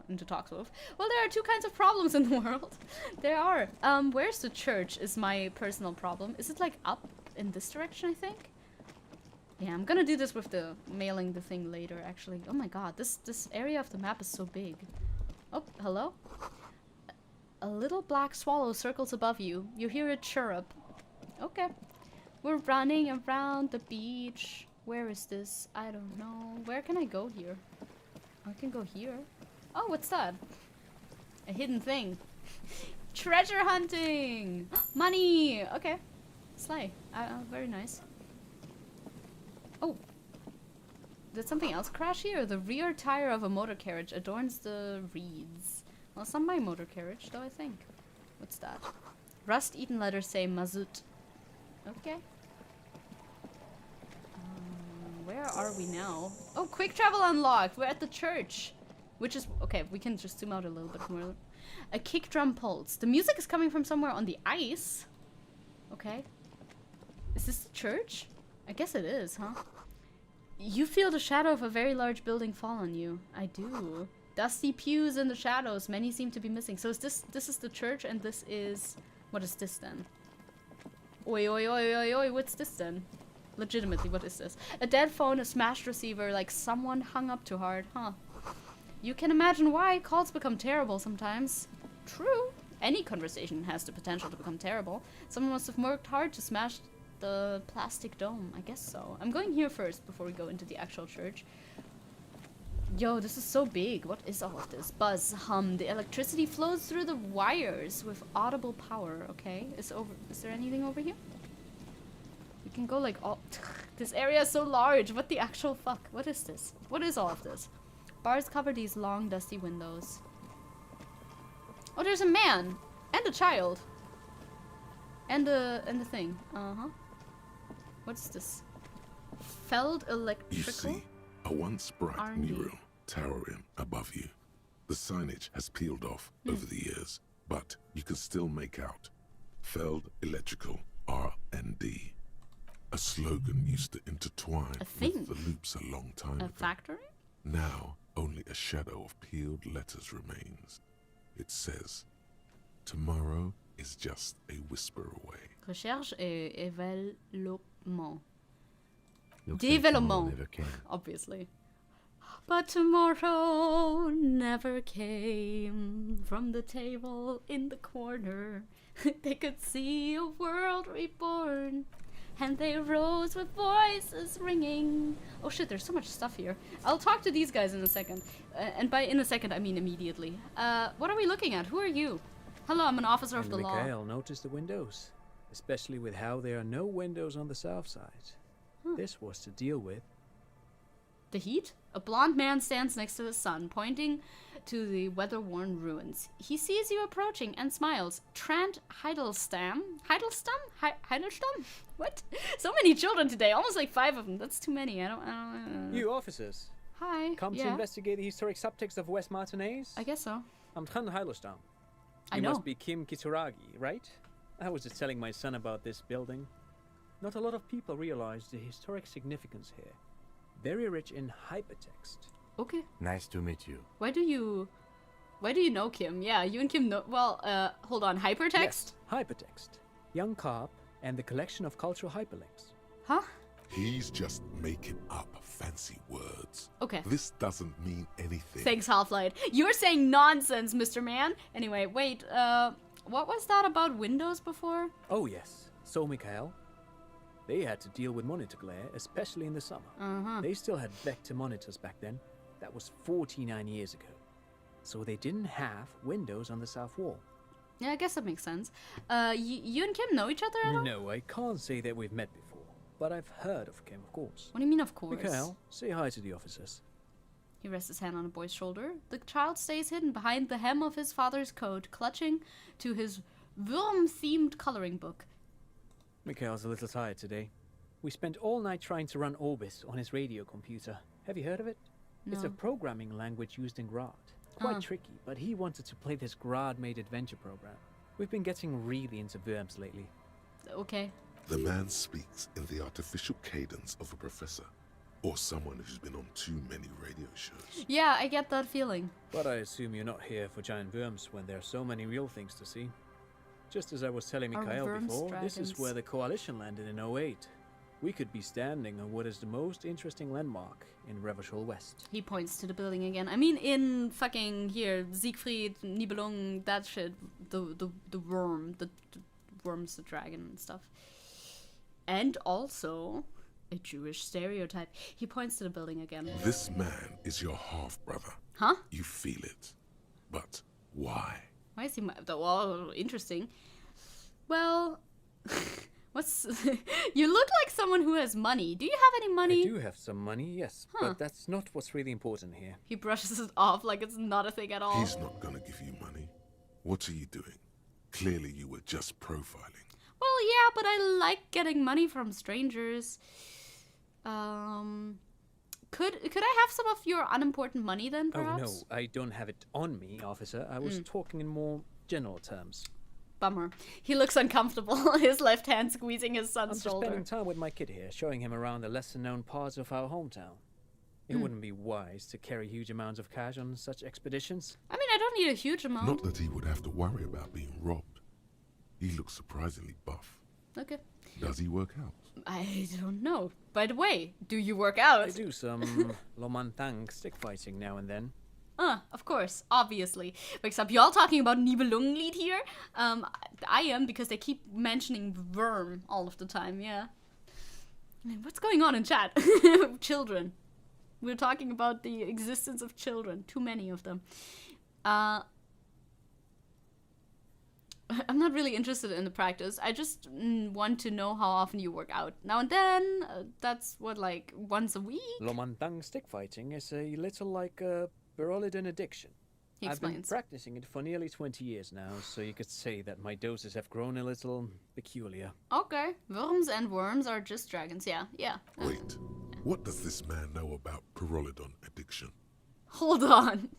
into talks with. Well, there are two kinds of problems in the world. There are. Where's the church is my personal problem. Is it like up in this direction, I think? Yeah, I'm gonna do this with the mailing the thing later, actually. Oh my god, this area of the map is so big. Oh, hello? A little black swallow circles above you. You hear it chirrup. Okay. We're running around the beach. Where is this? I don't know. Where can I go here? I can go here. Oh, what's that? A hidden thing. Treasure hunting! Money! Okay. Slay. Very nice. Oh. Did something else crash here? The rear tire of a motor carriage adorns the reeds. Well, it's not my motor carriage, though, I think. What's that? Rust-eaten letters say Mazut. Okay. Where are we now? Oh, quick travel unlocked! We're at the church! Which is... Okay, we can just zoom out a little bit more. A kick drum pulse. The music is coming from somewhere on the ice. Okay. Is this the church? I guess it is, huh? You feel the shadow of a very large building fall on you. I do. Dusty pews in the shadows. Many seem to be missing. So is this is the church and this is... What is this then? Oi, oi, oi, oi, oi. What's this then? Legitimately, what is this? A dead phone, a smashed receiver, like someone hung up too hard. Huh. You can imagine why calls become terrible sometimes. True. Any conversation has the potential to become terrible. Someone must have worked hard to smash the plastic dome. I guess so. I'm going here first before we go into the actual church. Yo, this is so big. What is all of this? Buzz, hum. The electricity flows through the wires with audible power. Okay. Is there anything over here? We can go like all... This area is so large. What the actual fuck? What is this? What is all of this? Bars cover these long, dusty windows. Oh, there's a man! And a child! And a thing. Uh-huh. What's this? Feld electrical? You see, a once bright R&D. mural towering above you. The signage has peeled off over the years, but you can still make out Feld Electrical R&D. A slogan used to intertwine with the loops a long time ago. A factory? Now, only a shadow of peeled letters remains. It says, tomorrow is just a whisper away. Recherche et événement. Looks like tomorrow Développement. never came. Obviously. But tomorrow never came. From the table in the corner, they could see a world reborn. And they rose with voices ringing. Oh shit, there's so much stuff here. I'll talk to these guys in a second. And by in a second, I mean immediately. What are we looking at? Who are you? Hello, I'm an officer of the law. Mikhail noticed the windows, especially with how there are no windows on the south side. This was to deal with. The heat? A blond man stands next to his son, pointing to the weather-worn ruins. He sees you approaching and smiles. Trant Heidelstam? Heidelstam? What? So many children today, almost like 5 of them. That's too many. I don't You officers. Hi. Come to investigate the historic subtext of West Martinez? I guess so. I'm Trant Heidelstam. I You know. must be Kim Kisuragi, right? I was just telling my son about this building. Not a lot of people realize the historic significance here. Very rich in hypertext. Okay. Nice to meet you. Why do you know Kim? Yeah, you and Kim know. Well, hold on. Hypertext? Yes, hypertext. Young Carp and the collection of cultural hyperlinks. Huh? He's just making up fancy words. Okay. This doesn't mean anything. Thanks, Half-Light. You're saying nonsense, Mr. Man. Anyway, wait. What was that about Windows before? Oh yes. So Mikhail. They had to deal with monitor glare, especially in the summer. They still had vector monitors back then. That was 49 years ago. So they didn't have windows on the south wall. Yeah, I guess that makes sense. You and Kim know each other at all? No, I can't say that we've met before. But I've heard of Kim, of course. What do you mean, of course? Mikhail, say hi to the officers. He rests his hand on a boy's shoulder. The child stays hidden behind the hem of his father's coat, clutching to his worm-themed coloring book. Mikhail's a little tired today. We spent all night trying to run Orbis on his radio computer. Have you heard of it? No. It's a programming language used in Grad. Quite tricky, but he wanted to play this Grad-made adventure program. We've been getting really into verbs lately. Okay. The man speaks in the artificial cadence of a professor, or someone who's been on too many radio shows. Yeah, I get that feeling. But I assume you're not here for giant worms when there are so many real things to see. Just as I was telling Mikhail before, this is where the coalition landed in 08. We could be standing on what is the most interesting landmark in Revachol West. He points to the building again. I mean, in fucking here, Siegfried, Nibelung, that shit, the worm, the worm's the dragon and stuff. And also a Jewish stereotype. He points to the building again. This man is your half-brother. Huh? You feel it. But why? Why is he well, interesting. Well, you look like someone who has money. Do you have any money? I do have some money, yes, but that's not what's really important here. He brushes it off like it's not a thing at all. He's not gonna give you money. What are you doing? Clearly you were just profiling. Well, yeah, but I like getting money from strangers. Could I have some of your unimportant money then, perhaps? Oh, no, I don't have it on me, officer. I was talking in more general terms. Bummer. He looks uncomfortable, his left hand squeezing his son's I'm just shoulder. spending time with my kid here, showing him around the lesser-known parts of our hometown. It wouldn't be wise to carry huge amounts of cash on such expeditions. I mean, I don't need a huge amount. Not that he would have to worry about being robbed. He looks surprisingly buff. Okay. Does he work out? I don't know. By the way, do you work out? I do some Lomantang stick fighting now and then. Of course, obviously. Except y'all talking about Nibelunglied here? I am, because they keep mentioning worm all of the time, yeah. I mean, what's going on in chat? Children. We're talking about the existence of children. Too many of them. I'm not really interested in the practice. I just want to know how often you work out. Now and then, that's what, like, once a week? Lomantang stick fighting is a little like a Berolidin addiction. He explains. I've been practicing it for nearly 20 years now, so you could say that my doses have grown a little peculiar. Okay. Worms and worms are just dragons, yeah. Wait, what does this man know about Pyrrolidon addiction? Hold on.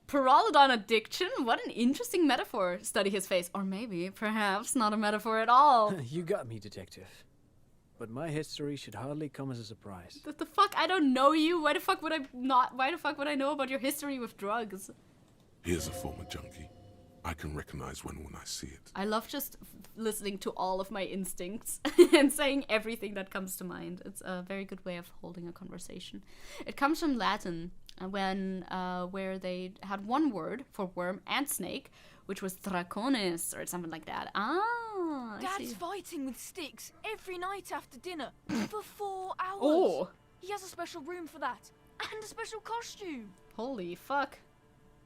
Pyrrolidon addiction? What an interesting metaphor. Study his face. Or maybe, perhaps, not a metaphor at all. You got me, detective. But my history should hardly come as a surprise. What the fuck? I don't know you. Why the fuck would I know about your history with drugs? Here's a former junkie. I can recognize when I see it. I love just listening to all of my instincts and saying everything that comes to mind. It's a very good way of holding a conversation. It comes from Latin, where they had one word for worm and snake, which was draconis or something like that. Dad's fighting with sticks every night after dinner for 4 hours. Oh! He has a special room for that and a special costume. Holy fuck,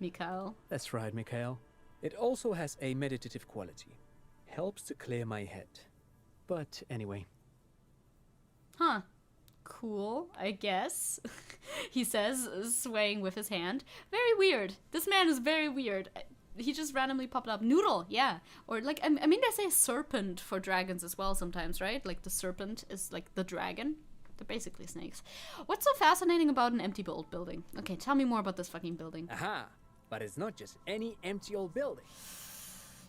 Mikhail. That's right, Mikhail. It also has a meditative quality. Helps to clear my head. But anyway. Huh. Cool, I guess. He says, swaying with his hand. Very weird. This man is very weird. He just randomly popped up. Noodle, yeah. Or like, I mean, they say serpent for dragons as well sometimes, right? Like the serpent is like the dragon. They're basically snakes. What's so fascinating about an empty old building? Okay, tell me more about this fucking building. Aha! But it's not just any empty old building.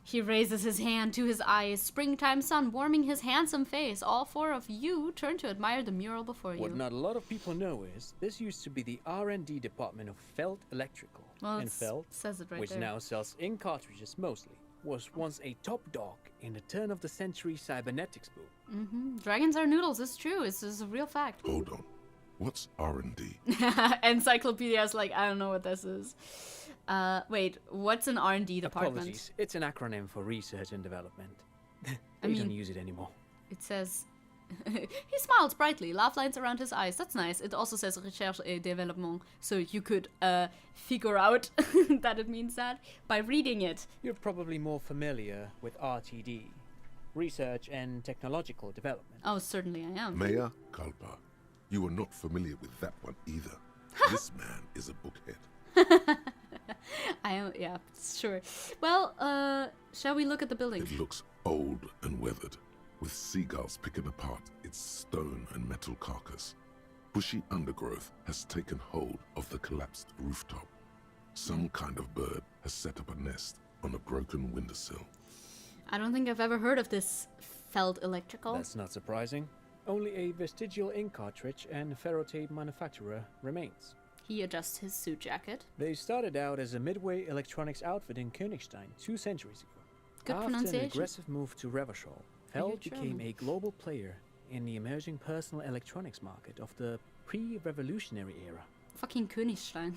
He raises his hand to his eyes, springtime sun warming his handsome face. All four of you turn to admire the mural before you. What not a lot of people know is, this used to be the R&D department of Felt Electrical. Well, and Felt, says it right which there. now sells ink cartridges mostly, was once a top dog in the turn-of-the-century cybernetics boom. Dragons are noodles, it's true. It's a real fact. Hold on. What's R&D? Encyclopedia's like, I don't know what this is. Wait, what's an R&D department? Apologies, it's an acronym for research and development. I They don't use it anymore. It says... He smiles brightly, laugh lines around his eyes. That's nice. It also says recherche et développement, so you could figure out that it means that by reading it. You're probably more familiar with RTD, research and technological development. Oh, certainly I am. Mea culpa. You are not familiar with that one either. This man is a bookhead. Yeah, sure. Well, shall we look at the building? It looks old and weathered, with seagulls picking apart its stone and metal carcass. Bushy undergrowth has taken hold of the collapsed rooftop. Some kind of bird has set up a nest on a broken windowsill. I don't think I've ever heard of this Feld Electrical. That's not surprising. Only a vestigial ink cartridge and ferrotape manufacturer remains. He adjusts his suit jacket. They started out as a midway electronics outfit in Königstein 2 centuries ago. Good After pronunciation. an aggressive move to Revachol, Feld became a global player in the emerging personal electronics market of the pre-revolutionary era. Fucking Königstein.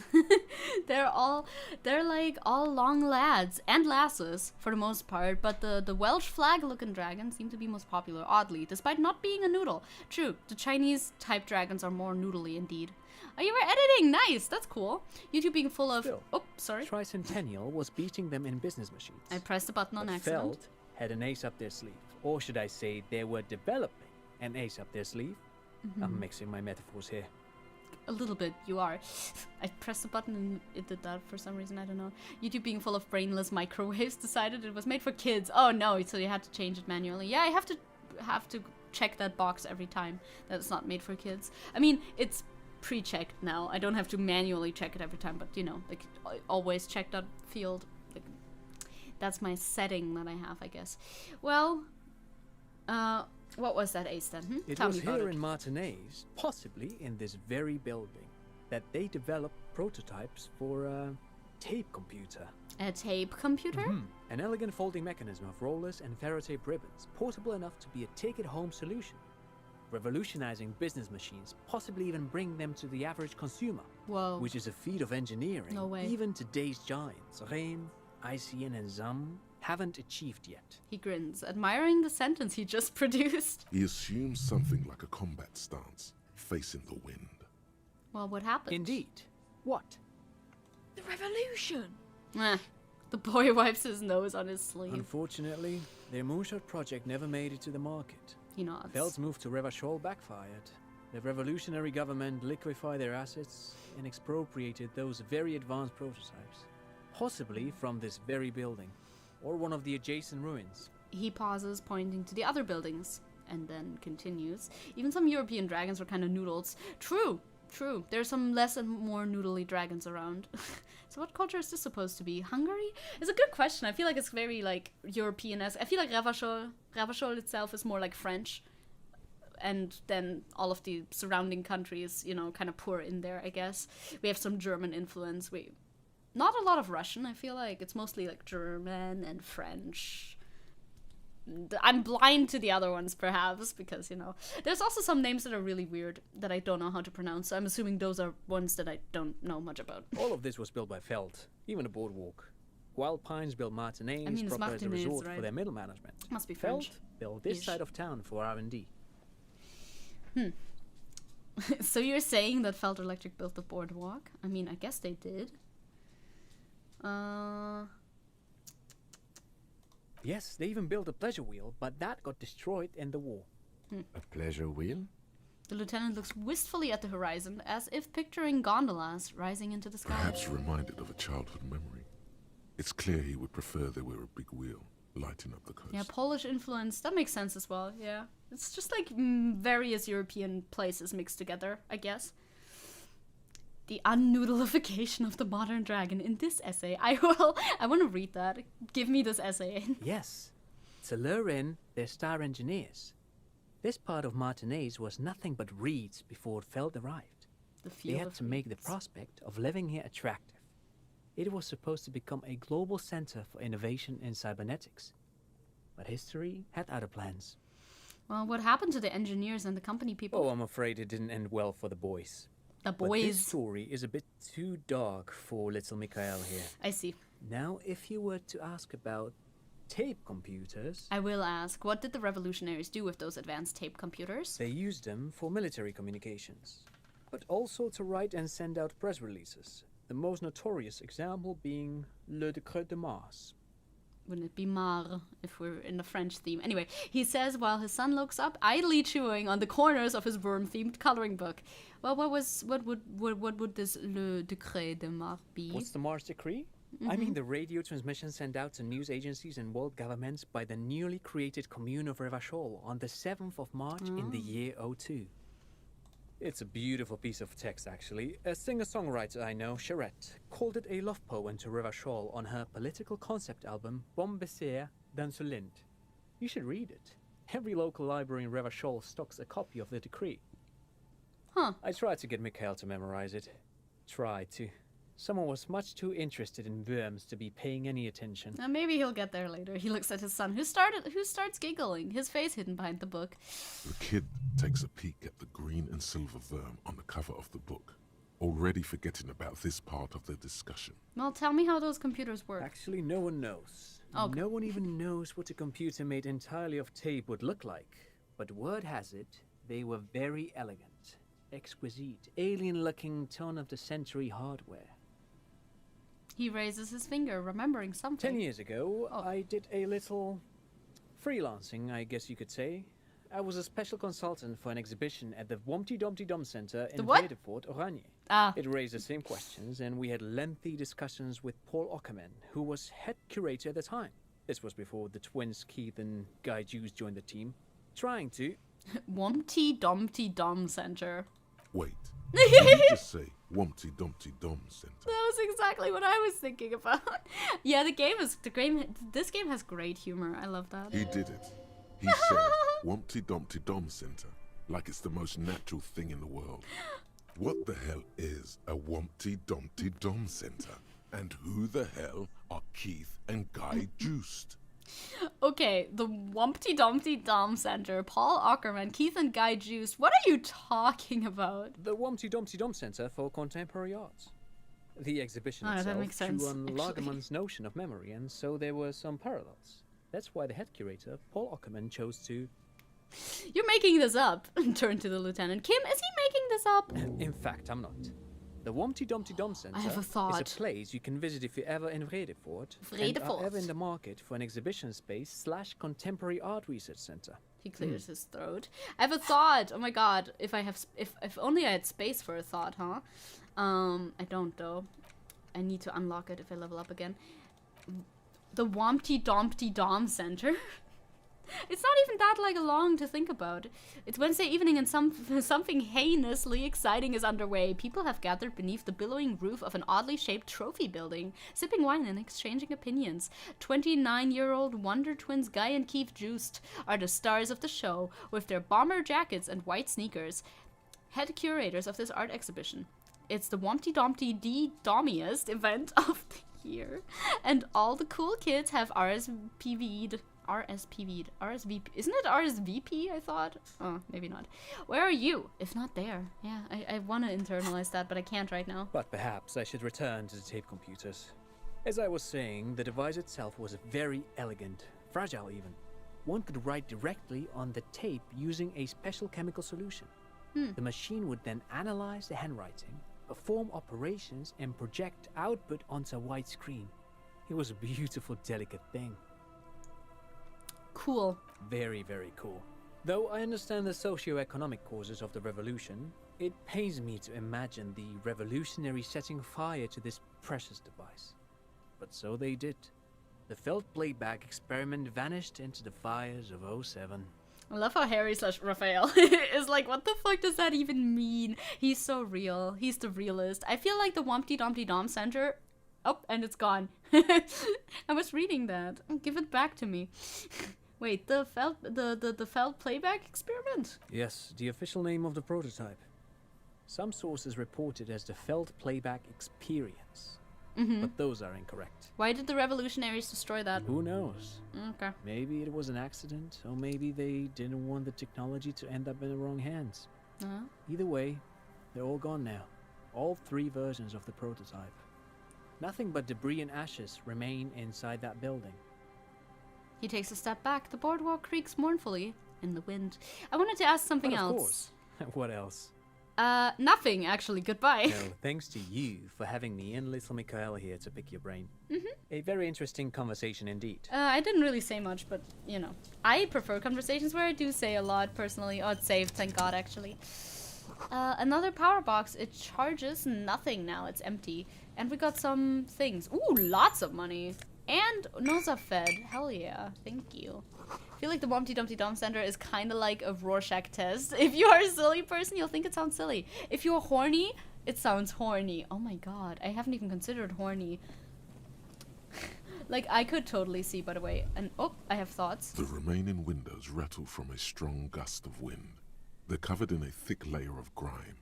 They're like all long lads and lasses for the most part, but the Welsh flag looking dragons seem to be most popular, oddly, despite not being a noodle. True, the Chinese type dragons are more noodly indeed. Oh, you were editing! Nice! That's cool. YouTube being full of... Still, oh, sorry. Tricentennial was beating them in business machines. I pressed the button on But accident. Feld had an ace up their sleeve. Or should I say, they were developing an ace up their sleeve. I'm mixing my metaphors here. A little bit, you are. I pressed the button and it did that for some reason, I don't know. YouTube being full of brainless microwaves decided it was made for kids. Oh no, so you had to change it manually. Yeah, I have to check that box every time that it's not made for kids. I mean, it's pre-checked now. I don't have to manually check it every time, but you know, like always check that field. Like, that's my setting that I have, I guess. Well, what was that ace then? It Tell was me about here it. in Martinez, possibly in this very building, that they developed prototypes for a tape computer. A tape computer? An elegant folding mechanism of rollers and ferrotape ribbons, portable enough to be a take-it-home solution. Revolutionizing business machines, possibly even bring them to the average consumer. Whoa. Which is a feat of engineering. No way. Even today's giants, Rein, ICN and Zam, haven't achieved yet. He grins, admiring the sentence he just produced. He assumes something like a combat stance, facing the wind. Well, what happened? Indeed. What? The revolution! The boy wipes his nose on his sleeve. Unfortunately, their moonshot project never made it to the market. He nods. Feld's move to Revachol backfired. The revolutionary government liquefied their assets and expropriated those very advanced prototypes. Possibly from this very building, or one of the adjacent ruins. He pauses, pointing to the other buildings, and then continues. Even some European dragons were kind of noodles. True. There's some less and more noodly dragons around. So what culture is this supposed to be? Hungary? It's a good question. I feel like it's very, like, European-esque. I feel like Revachol itself is more like French. And then all of the surrounding countries, you know, kind of pour in there, I guess. We have some German influence. Not a lot of Russian, I feel like. It's mostly, like, German and French. I'm blind to the other ones, perhaps, because, you know. There's also some names that are really weird that I don't know how to pronounce, so I'm assuming those are ones that I don't know much about. All of this was built by Feld, even the boardwalk. Wild Pines built Martinez, I mean, it's proper as a Martinez, resort right? for their middle management. Must be Feld French. built this Ish. side of town for R&D. So you're saying that Feld Electric built the boardwalk? I mean, I guess they did. Yes, they even built a pleasure wheel, but that got destroyed in the war. A pleasure wheel? The lieutenant looks wistfully at the horizon, as if picturing gondolas rising into the sky. Perhaps reminded of a childhood memory. It's clear he would prefer there were a big wheel, lighting up the coast. Yeah, Polish influence, that makes sense as well, yeah. It's just like various European places mixed together, I guess. The unnoodleification of the modern dragon in this essay. I want to read that. Give me this essay. Yes, to lure in their star engineers. This part of Martinez was nothing but reeds before Feld arrived. They had to make the prospect of living here attractive. It was supposed to become a global center for innovation in cybernetics. But history had other plans. Well, what happened to the engineers and the company people? Oh, I'm afraid it didn't end well for the boys. The But boys. this story is a bit too dark for little Mikhail here. I see. Now, if you were to ask about tape computers... I will ask, what did the revolutionaries do with those advanced tape computers? They used them for military communications, but also to write and send out press releases. The most notorious example being Le Décret de Mars. Wouldn't it be Mar if we're in the French theme? Anyway, he says while his son looks up, idly chewing on the corners of his worm-themed coloring book. Well, what would this Le Décret de Mars be? What's the Mars Decree? I mean the radio transmission sent out to news agencies and world governments by the newly created commune of Revachol on the 7th of March in the year 02. It's a beautiful piece of text, actually. A singer-songwriter I know, Charette, called it a love poem to Revachol on her political concept album, Bombessier dans le Lind. You should read it. Every local library in Revachol stocks a copy of the decree. Huh. I tried to get Mikhail to memorize it. Tried to. Someone was much too interested in worms to be paying any attention. Maybe he'll get there later. He looks at his son, who starts giggling, his face hidden behind the book. The kid takes a peek at the green and silver worm on the cover of the book, already forgetting about this part of the discussion. Well, tell me how those computers work. Actually, no one knows. Okay. No one even knows what a computer made entirely of tape would look like. But word has it, they were very elegant, exquisite, alien-looking turn-of-the-century hardware. He raises his finger, remembering something. 10 years ago, I did a little freelancing, I guess you could say. I was a special consultant for an exhibition at the Wompty Dumpty Dum Center in Vredefort, Oranje. It raised the same questions, and we had lengthy discussions with Paul Ockerman, who was head curator at the time. This was before the twins Keith and Guy Juice joined the team, trying to... Wompty Dumpty Dum Center. Wait, did you just say Wompty Dumpty Dum Center? That was exactly what I was thinking about. Yeah, this game has great humor. I love that. He did it. He said Wompty Dumpty Dum Center, like it's the most natural thing in the world. What the hell is a Wompty Dumpty Dum Center? And who the hell are Keith and Guy Juiced? Okay, the Wompty Dumpty Dum Center, Paul Ockerman, Keith and Guy Juice. What are you talking about? The Wompty Dumpty Dum Center for Contemporary Arts. The exhibition that itself makes sense, drew on actually. Lagerman's notion of memory, and so there were some parallels. That's why the head curator, Paul Ockerman, chose to... You're making this up. Turn to the lieutenant. Kim, is he making this up? In fact, I'm not. The Wompty Dumpty Dum Center I have a thought. is a place you can visit if you're ever in Vredefort and are ever in the market for an exhibition space / contemporary art research center. He clears his throat. I have a thought. Oh my god, if only I had space for a thought, huh? I don't though. I need to unlock it if I level up again. The Wompty Dumpty Dom Center. It's not even that long to think about. It's Wednesday evening and something heinously exciting is underway. People have gathered beneath the billowing roof of an oddly shaped trophy building, sipping wine and exchanging opinions. 29-year-old Wonder Twins Guy and Keith Juiced are the stars of the show, with their bomber jackets and white sneakers. Head curators of this art exhibition. It's the Wompty Dumpty D-Dommiest event of the year, and all the cool kids have RSVP'd. RSVP. Isn't it RSVP, I thought? Oh, maybe not. Where are you? If not there. Yeah, I want to internalize that, but I can't right now. But perhaps I should return to the tape computers. As I was saying, the device itself was very elegant, fragile even. One could write directly on the tape using a special chemical solution. The machine would then analyze the handwriting, perform operations, and project output onto a white screen. It was a beautiful, delicate thing. Cool. Very, very cool. Though I understand the socio-economic causes of the revolution, it pains me to imagine the revolutionaries setting fire to this precious device. But so they did. The felt playback experiment vanished into the fires of 07. I love how Harry / Raphael is like, what the fuck does that even mean? He's so real. He's the realist. I feel like the Wompty Dumpty Dom Center... Oh, and it's gone. I was reading that. Give it back to me. Wait, the felt playback experiment? Yes, the official name of the prototype. Some sources report it as the felt playback experience. But those are incorrect. Why did the revolutionaries destroy that? Who knows? Okay. Maybe it was an accident, or maybe they didn't want the technology to end up in the wrong hands. Either way, they're all gone now. All 3 versions of the prototype. Nothing but debris and ashes remain inside that building. He takes a step back. The boardwalk creaks mournfully in the wind. I wanted to ask something else. Of course. What else? Nothing, actually. Goodbye. No, thanks to you for having me and little Mikhail here to pick your brain. A very interesting conversation indeed. I didn't really say much, but, you know. I prefer conversations where I do say a lot, personally. Oh, it's saved, thank God, actually. Another power box. It charges nothing now. It's empty. And we got some things. Ooh, lots of money. And Noza fed. Hell yeah. Thank you. I feel like the Humpty Dumpty Dump Center is kind of like a Rorschach test. If you are a silly person, you'll think it sounds silly. If you're horny, it sounds horny. Oh my god. I haven't even considered horny. Like, I could totally see, by the way. And, oh, I have thoughts. The remaining windows rattle from a strong gust of wind. They're covered in a thick layer of grime.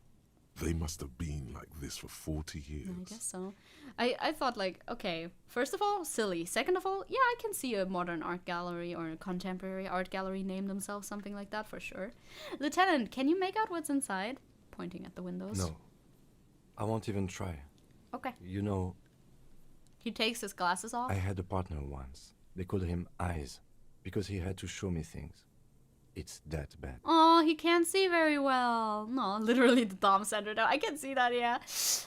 They must have been like this for 40 years. I guess so. I thought, like, okay, first of all, silly. Second of all, yeah, I can see a modern art gallery or a contemporary art gallery name themselves something like that for sure. Lieutenant, can you make out what's inside? Pointing at the windows. No. I won't even try. Okay. You know... He takes his glasses off? I had a partner once. They called him Eyes, because he had to show me things. It's that bad. Oh, he can't see very well. No, literally the Dom Center though. I can see that, yeah.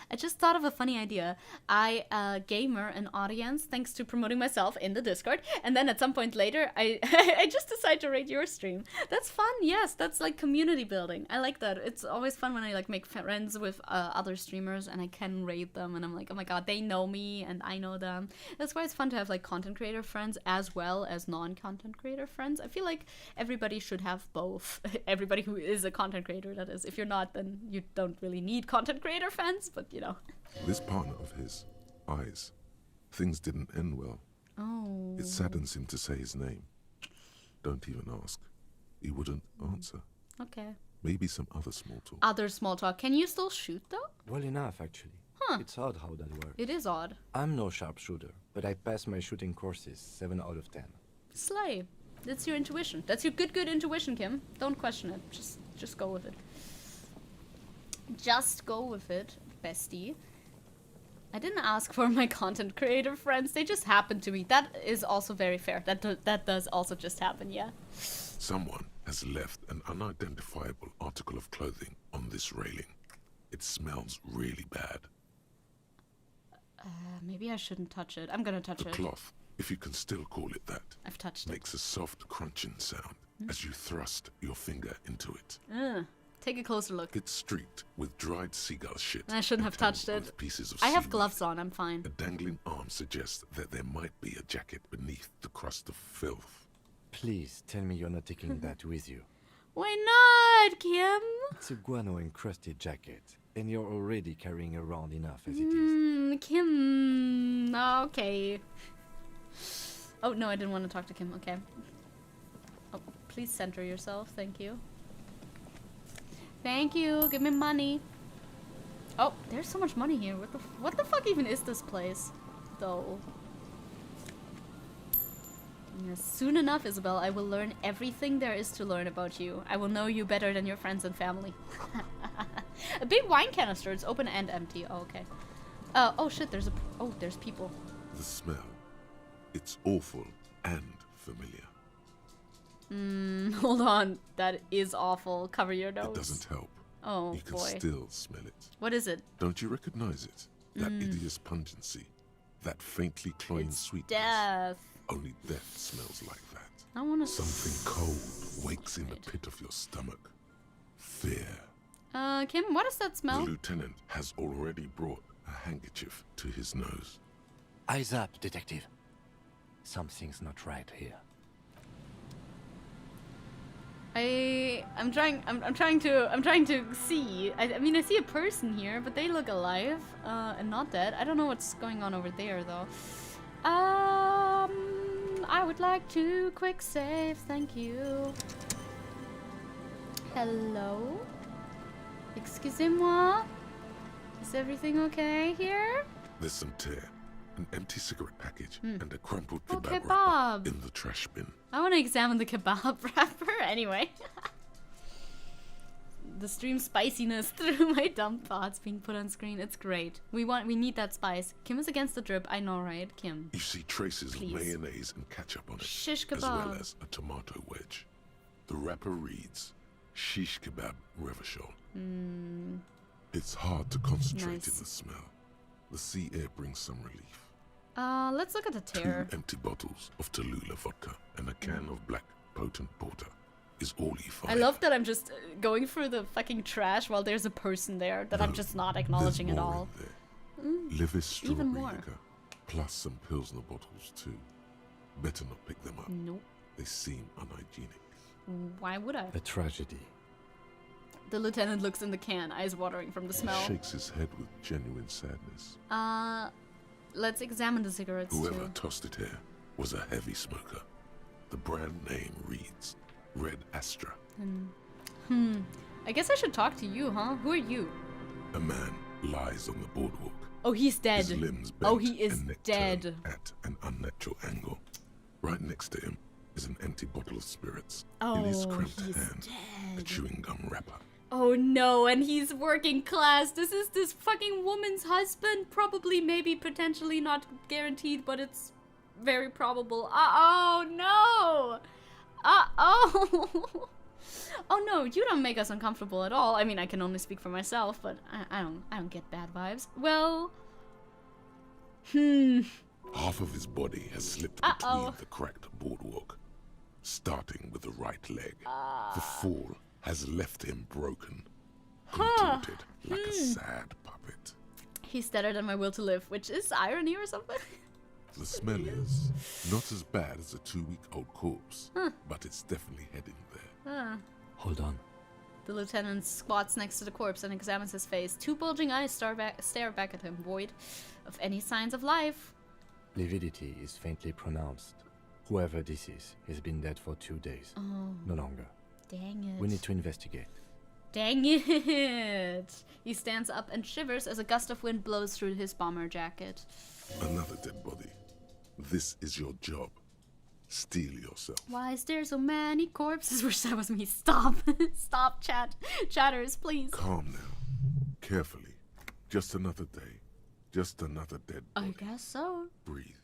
I just thought of a funny idea. I gamer an audience thanks to promoting myself in the Discord, and then at some point later, I just decide to raid your stream. That's fun, yes. That's like community building. I like that. It's always fun when I like make friends with other streamers and I can raid them, and I'm like, oh my god, they know me and I know them. That's why it's fun to have like content creator friends as well as non-content creator friends. I feel like everybody should have both. Everybody who is a content creator, that is. If you're not, then you don't really need content creator friends, but you know. This partner of his, Eyes, things didn't end well. Oh. It saddens him to say his name. Don't even ask. He wouldn't answer. Okay. Maybe some other small talk. Other small talk. Can you still shoot though? Well enough, actually. Huh. It's odd how that works. It is odd. I'm no sharpshooter, but I passed my shooting courses 7 out of 10. Slay. That's your intuition. That's your good intuition, Kim. Don't question it. Just go with it. Just go with it, bestie. I didn't ask for my content creator friends. They just happened to me. That is also very fair. That does also just happen, yeah. Someone has left an unidentifiable article of clothing on this railing. It smells really bad. Maybe I shouldn't touch it. I'm gonna touch it. The cloth, if you can still call it that, I've touched makes a soft crunching sound as you thrust your finger into it. Take a closer look. It's streaked with dried seagull shit. I shouldn't have touched it. Pieces of I have seaweed. gloves on, I'm fine. A dangling arm suggests that there might be a jacket beneath the crust of filth. Please tell me you're not taking that with you. Why not, Kim? It's a guano-encrusted jacket, and you're already carrying around enough as it is. Kim. Okay. Oh, no, I didn't want to talk to Kim. Okay. Oh, please center yourself. Thank you. Thank you. Give me money. Oh, there's so much money here. What the fuck even is this place, though? Yes, soon enough, Isabel, I will learn everything there is to learn about you. I will know you better than your friends and family. A big wine canister. It's open and empty. Oh, okay. Oh shit, there's people. The smell. It's awful and familiar. Hold on. That is awful. Cover your nose. It doesn't help. Oh, you can boy. still smell it. What is it? Don't you recognize it? That hideous pungency. That faintly cloying sweetness. Death. Only death smells like that. I want to... Something cold wakes in the pit of your stomach. Fear. Kim, what does that smell? The lieutenant has already brought a handkerchief to his nose. Eyes up, detective. Something's not right here. I'm trying to see. I mean, I see a person here, but they look alive and not dead. I don't know what's going on over there though. I would like to quick save. Thank you. Hello. Excusez-moi. Is everything okay here? There's some tear, an empty cigarette package, and a crumpled kebab kebab. wrapper in the trash bin. I want to examine the kebab wrapper anyway. The stream spiciness through my dumb thoughts being put on screen. It's great. We need that spice. Kim is against the drip. I know, right? Kim. You see traces Please. of mayonnaise and ketchup on it, Shish as well kebab. as a tomato wedge. The wrapper reads, Shish Kebab Revachol. It's hard to concentrate Nice. in the smell. The sea air brings some relief. Let's look at the tear. 2 empty bottles of Tallulah vodka and a can of black potent porter is all you find. I love that I'm just going through the fucking trash while there's a person there that I'm just not acknowledging There's at more all. in there. Liver strawberry even more. liquor, plus some Pilsner bottles too. Better not pick them up. Nope. They seem unhygienic. Why would I? A tragedy. The lieutenant looks in the can, eyes watering from the smell. Shakes his head with genuine sadness. Let's examine the cigarettes Whoever too. tossed it here was a heavy smoker. The brand name reads Red Astra. I guess I should talk to you, huh? Who are you? A man lies on the boardwalk. Oh, he's dead. His limbs bent Oh, he is and neck dead. turned at an unnatural angle. Right next to him is an empty bottle of spirits. In his Oh, cramped he's hand, a dead. chewing gum wrapper. Oh no, and he's working class. This is this fucking woman's husband. Probably, maybe, potentially, not guaranteed, but it's very probable. Oh no! Oh! Oh no, you don't make us uncomfortable at all. I mean, I can only speak for myself, but I don't get bad vibes. Well, Half of his body has slipped between the cracked boardwalk, starting with the right leg. The fall has left him broken, contorted like a sad puppet. He's deader than my will to live, which is irony or something. The smell is not as bad as a 2-week-old corpse, but it's definitely heading there. Hold on. The lieutenant squats next to the corpse and examines his face. Two bulging eyes stare back at him, void of any signs of life. Lividity is faintly pronounced. Whoever this is has been dead for 2 days. No longer. Dang it. We need to investigate. Dang it. He stands up and shivers as a gust of wind blows through his bomber jacket. Another dead body. This is your job. Steel yourself. Why is there so many corpses? Wish that was me. Stop. Stop, chatters, please. Calm now. Carefully. Just another day. Just another dead body. I guess so. Breathe.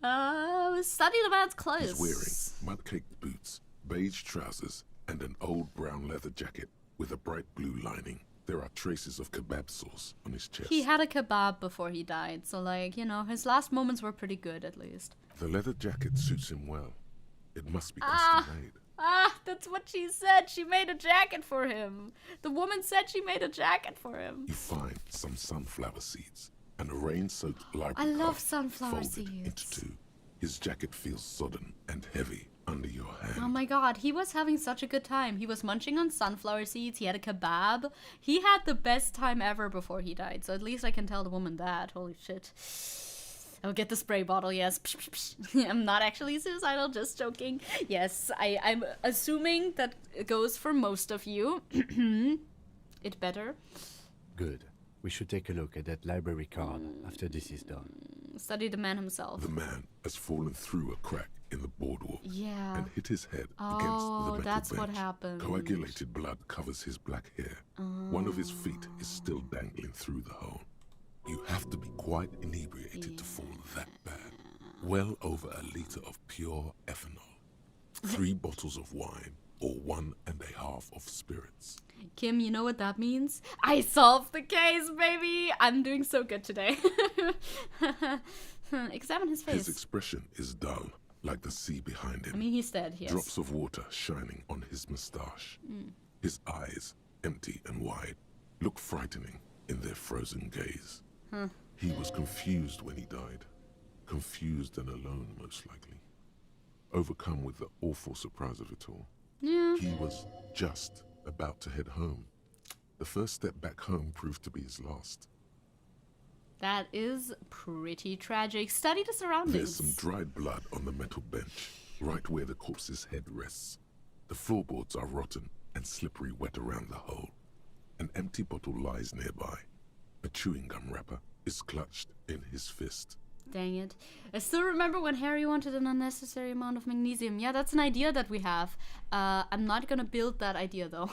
Study the man's clothes. He's wearing mud-caked boots, beige trousers, and an old brown leather jacket with a bright blue lining. There are traces of kebab sauce on his chest. He had a kebab before he died, so like, you know, his last moments were pretty good at least. The leather jacket suits him well. It must be custom made. That's what she said. She made a jacket for him. The woman said she made a jacket for him. You find some sunflower seeds and a rain-soaked library I love card sunflower folded seeds. into two. His jacket feels sodden and heavy under your hand. Oh my god, he was having such a good time. He was munching on sunflower seeds, he had a kebab. He had the best time ever before he died, so at least I can tell the woman that. Holy shit. I'll get the spray bottle, yes. I'm not actually suicidal, just joking. Yes, I'm assuming that it goes for most of you. It better. Good. We should take a look at that library card after this is done. Study the man himself. The man has fallen through a crack in the boardwalk Yeah. and hit his head against the metal that's bench. what happened. Coagulated blood covers his black hair. One of his feet is still dangling through the hole. You have to be quite inebriated to fall that bad. Well over a liter of pure ethanol. 3 bottles of wine or 1.5 of spirits. Kim, you know what that means? I solved the case, baby! I'm doing so good today. Examine his face. His expression is dull, like the sea behind him. I mean, he's dead, yes. Drops of water shining on his moustache. His eyes, empty and wide, look frightening in their frozen gaze. He was confused when he died. Confused and alone, most likely. Overcome with the awful surprise of it all. Yeah. He was just about to head home. The first step back home proved to be his last. That is pretty tragic. Study the surroundings. There's some dried blood on the metal bench, right where the corpse's head rests. The floorboards are rotten and slippery wet around the hole. An empty bottle lies nearby. A chewing gum wrapper is clutched in his fist. Dang it. I still remember when Harry wanted an unnecessary amount of magnesium. Yeah, that's an idea that we have. I'm not gonna build that idea though.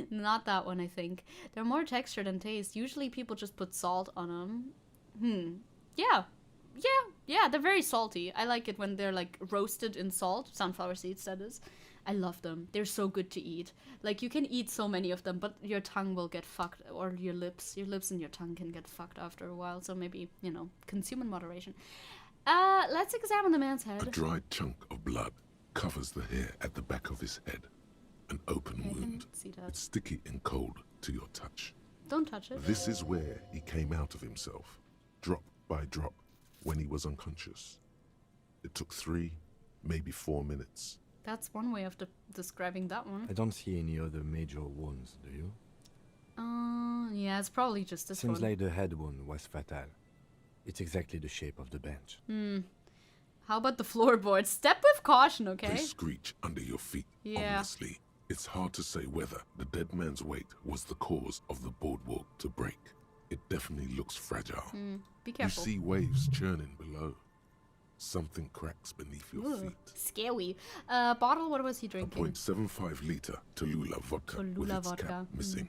Not that one, I think. They're more texture than taste. Usually people just put salt on them. Yeah, they're very salty. I like it when they're like roasted in salt. Sunflower seeds, that is. I love them. They're so good to eat. Like, you can eat so many of them, but your tongue will get fucked, or your lips and your tongue can get fucked after a while, so maybe, you know, consume in moderation. Let's examine the man's head. A dried chunk of blood covers the hair at the back of his head. An open wound. See that. It's sticky and cold to your touch. Don't touch it. This is where he came out of himself, drop by drop, when he was unconscious. It took 3, maybe 4 minutes. That's one way of describing that one. I don't see any other major wounds, do you? Yeah, it's probably just this Seems one. like the head wound was fatal. It's exactly the shape of the bench. How about the floorboards? Step with caution, okay? They screech under your feet, Yeah. ominously. It's hard to say whether the dead man's weight was the cause of the boardwalk to break. It definitely looks fragile. Be careful. You see waves churning below. Something cracks beneath your Ooh, feet. scary. Bottle, what was he A drinking? 0.75 liter Tallulah vodka with Tallulah its vodka. cap missing.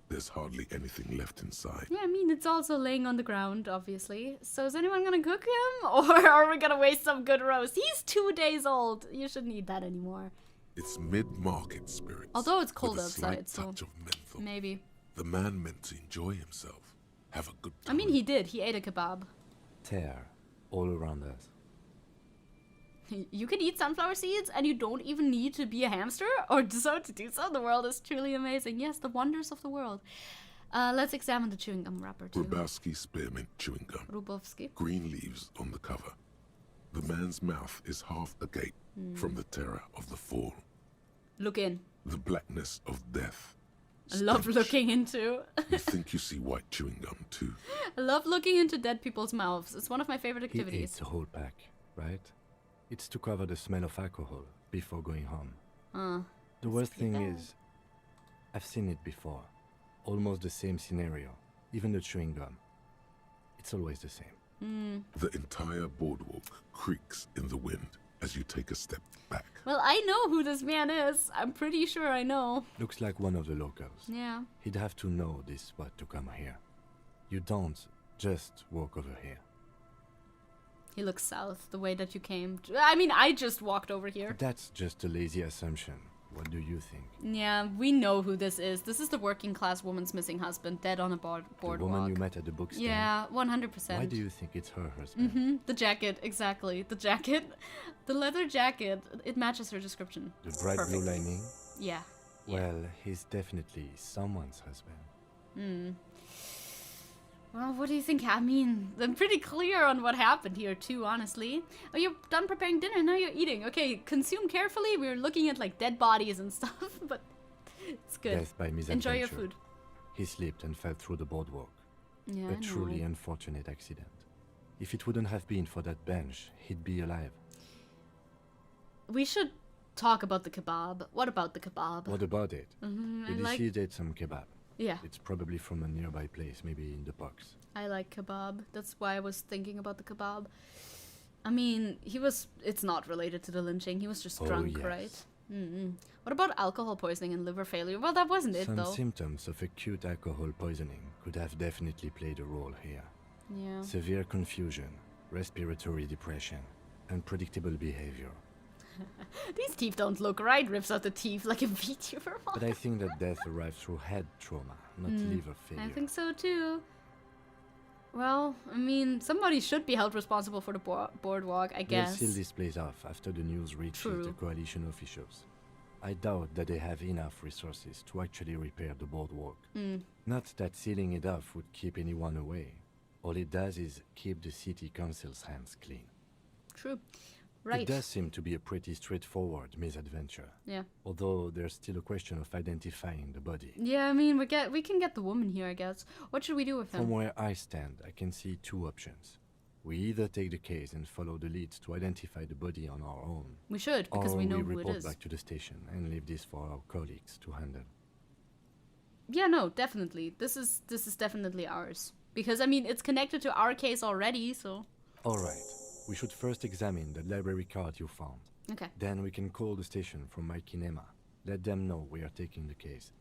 There's hardly anything left inside. Yeah, I mean, it's also laying on the ground, obviously. So is anyone gonna cook him? Or are we gonna waste some good roast? He's 2 days old. You shouldn't eat that anymore. It's mid-market spirits. Although it's cold with a slight outside, so touch of menthol. maybe. The man meant to enjoy himself, have a good I time. mean, he did. He ate a kebab. Tear all around us. You can eat sunflower seeds and you don't even need to be a hamster or so to do so. The world is truly amazing. Yes, the wonders of the world. Let's examine the chewing gum wrapper too. Rubowski spearmint chewing gum. Rubowski. Green leaves on the cover. The man's mouth is half agape from the terror of the fall. Look in. The blackness of death. I love Stench. looking into. You think you see white chewing gum too. I love looking into dead people's mouths. It's one of my favorite He ate activities. the whole pack, right? It's to cover the smell of alcohol before going home. The worst thing is, I've seen it before. Almost the same scenario. Even the chewing gum. It's always the same. The entire boardwalk creaks in the wind as you take a step back. Well, I know who this man is. I'm pretty sure I know. Looks like one of the locals. Yeah. He'd have to know this spot to come here. You don't just walk over here. He looks south, the way that you came. I mean, I just walked over here. That's just a lazy assumption. What do you think? Yeah, we know who this is. This is the working class woman's missing husband, dead on a boardwalk. The woman you met at the bookstand? Yeah, 100%. Why do you think it's her husband? The jacket, exactly. The jacket. The leather jacket. It matches her description. The bright blue Perfect. lining? Yeah. Well, he's definitely someone's husband. Well, what do you think? I mean, I'm pretty clear on what happened here, too, honestly. Oh, you're done preparing dinner, now you're eating. Okay, consume carefully. We're looking at, like, dead bodies and stuff, but it's good. Death by misadventure. Enjoy your food. He slipped and fell through the boardwalk. Yeah, A I know. truly unfortunate accident. If it wouldn't have been for that bench, he'd be alive. We should talk about the kebab. What about the kebab? What about it? I We like- decided ate some kebab. Yeah, It's probably from a nearby place, maybe in the box. I like kebab. That's why I was thinking about the kebab. I mean, it's not related to the lynching. He was just Oh, drunk, yes. right? What about alcohol poisoning and liver failure? Well, that wasn't it, Some though. symptoms of acute alcohol poisoning could have definitely played a role here. Yeah. Severe confusion, respiratory depression, unpredictable behavior. These teeth don't look right. Rips out the teeth like a VTuber. But I think that death arrived through head trauma, not liver failure. I think so too. Well, I mean, somebody should be held responsible for the boardwalk, I They'll guess. seal this place off after the news reaches True. the coalition officials. I doubt that they have enough resources to actually repair the boardwalk. Not that sealing it off would keep anyone away. All it does is keep the city council's hands clean. True. Right. It does seem to be a pretty straightforward misadventure. Yeah. Although there's still a question of identifying the body. Yeah, I mean, we can get the woman here, I guess. What should we do with From him? where I stand, I can see two options. We either take the case and follow the leads to identify the body on our own, We should, because or we know we who it report is. back to the station and leave this for our colleagues to handle. Yeah, no, definitely. This is definitely ours. Because, I mean, it's connected to our case already, so... Alright, we should first examine the library card you found. Okay. Then we can call the station from my kinema. Let them know we are taking the case.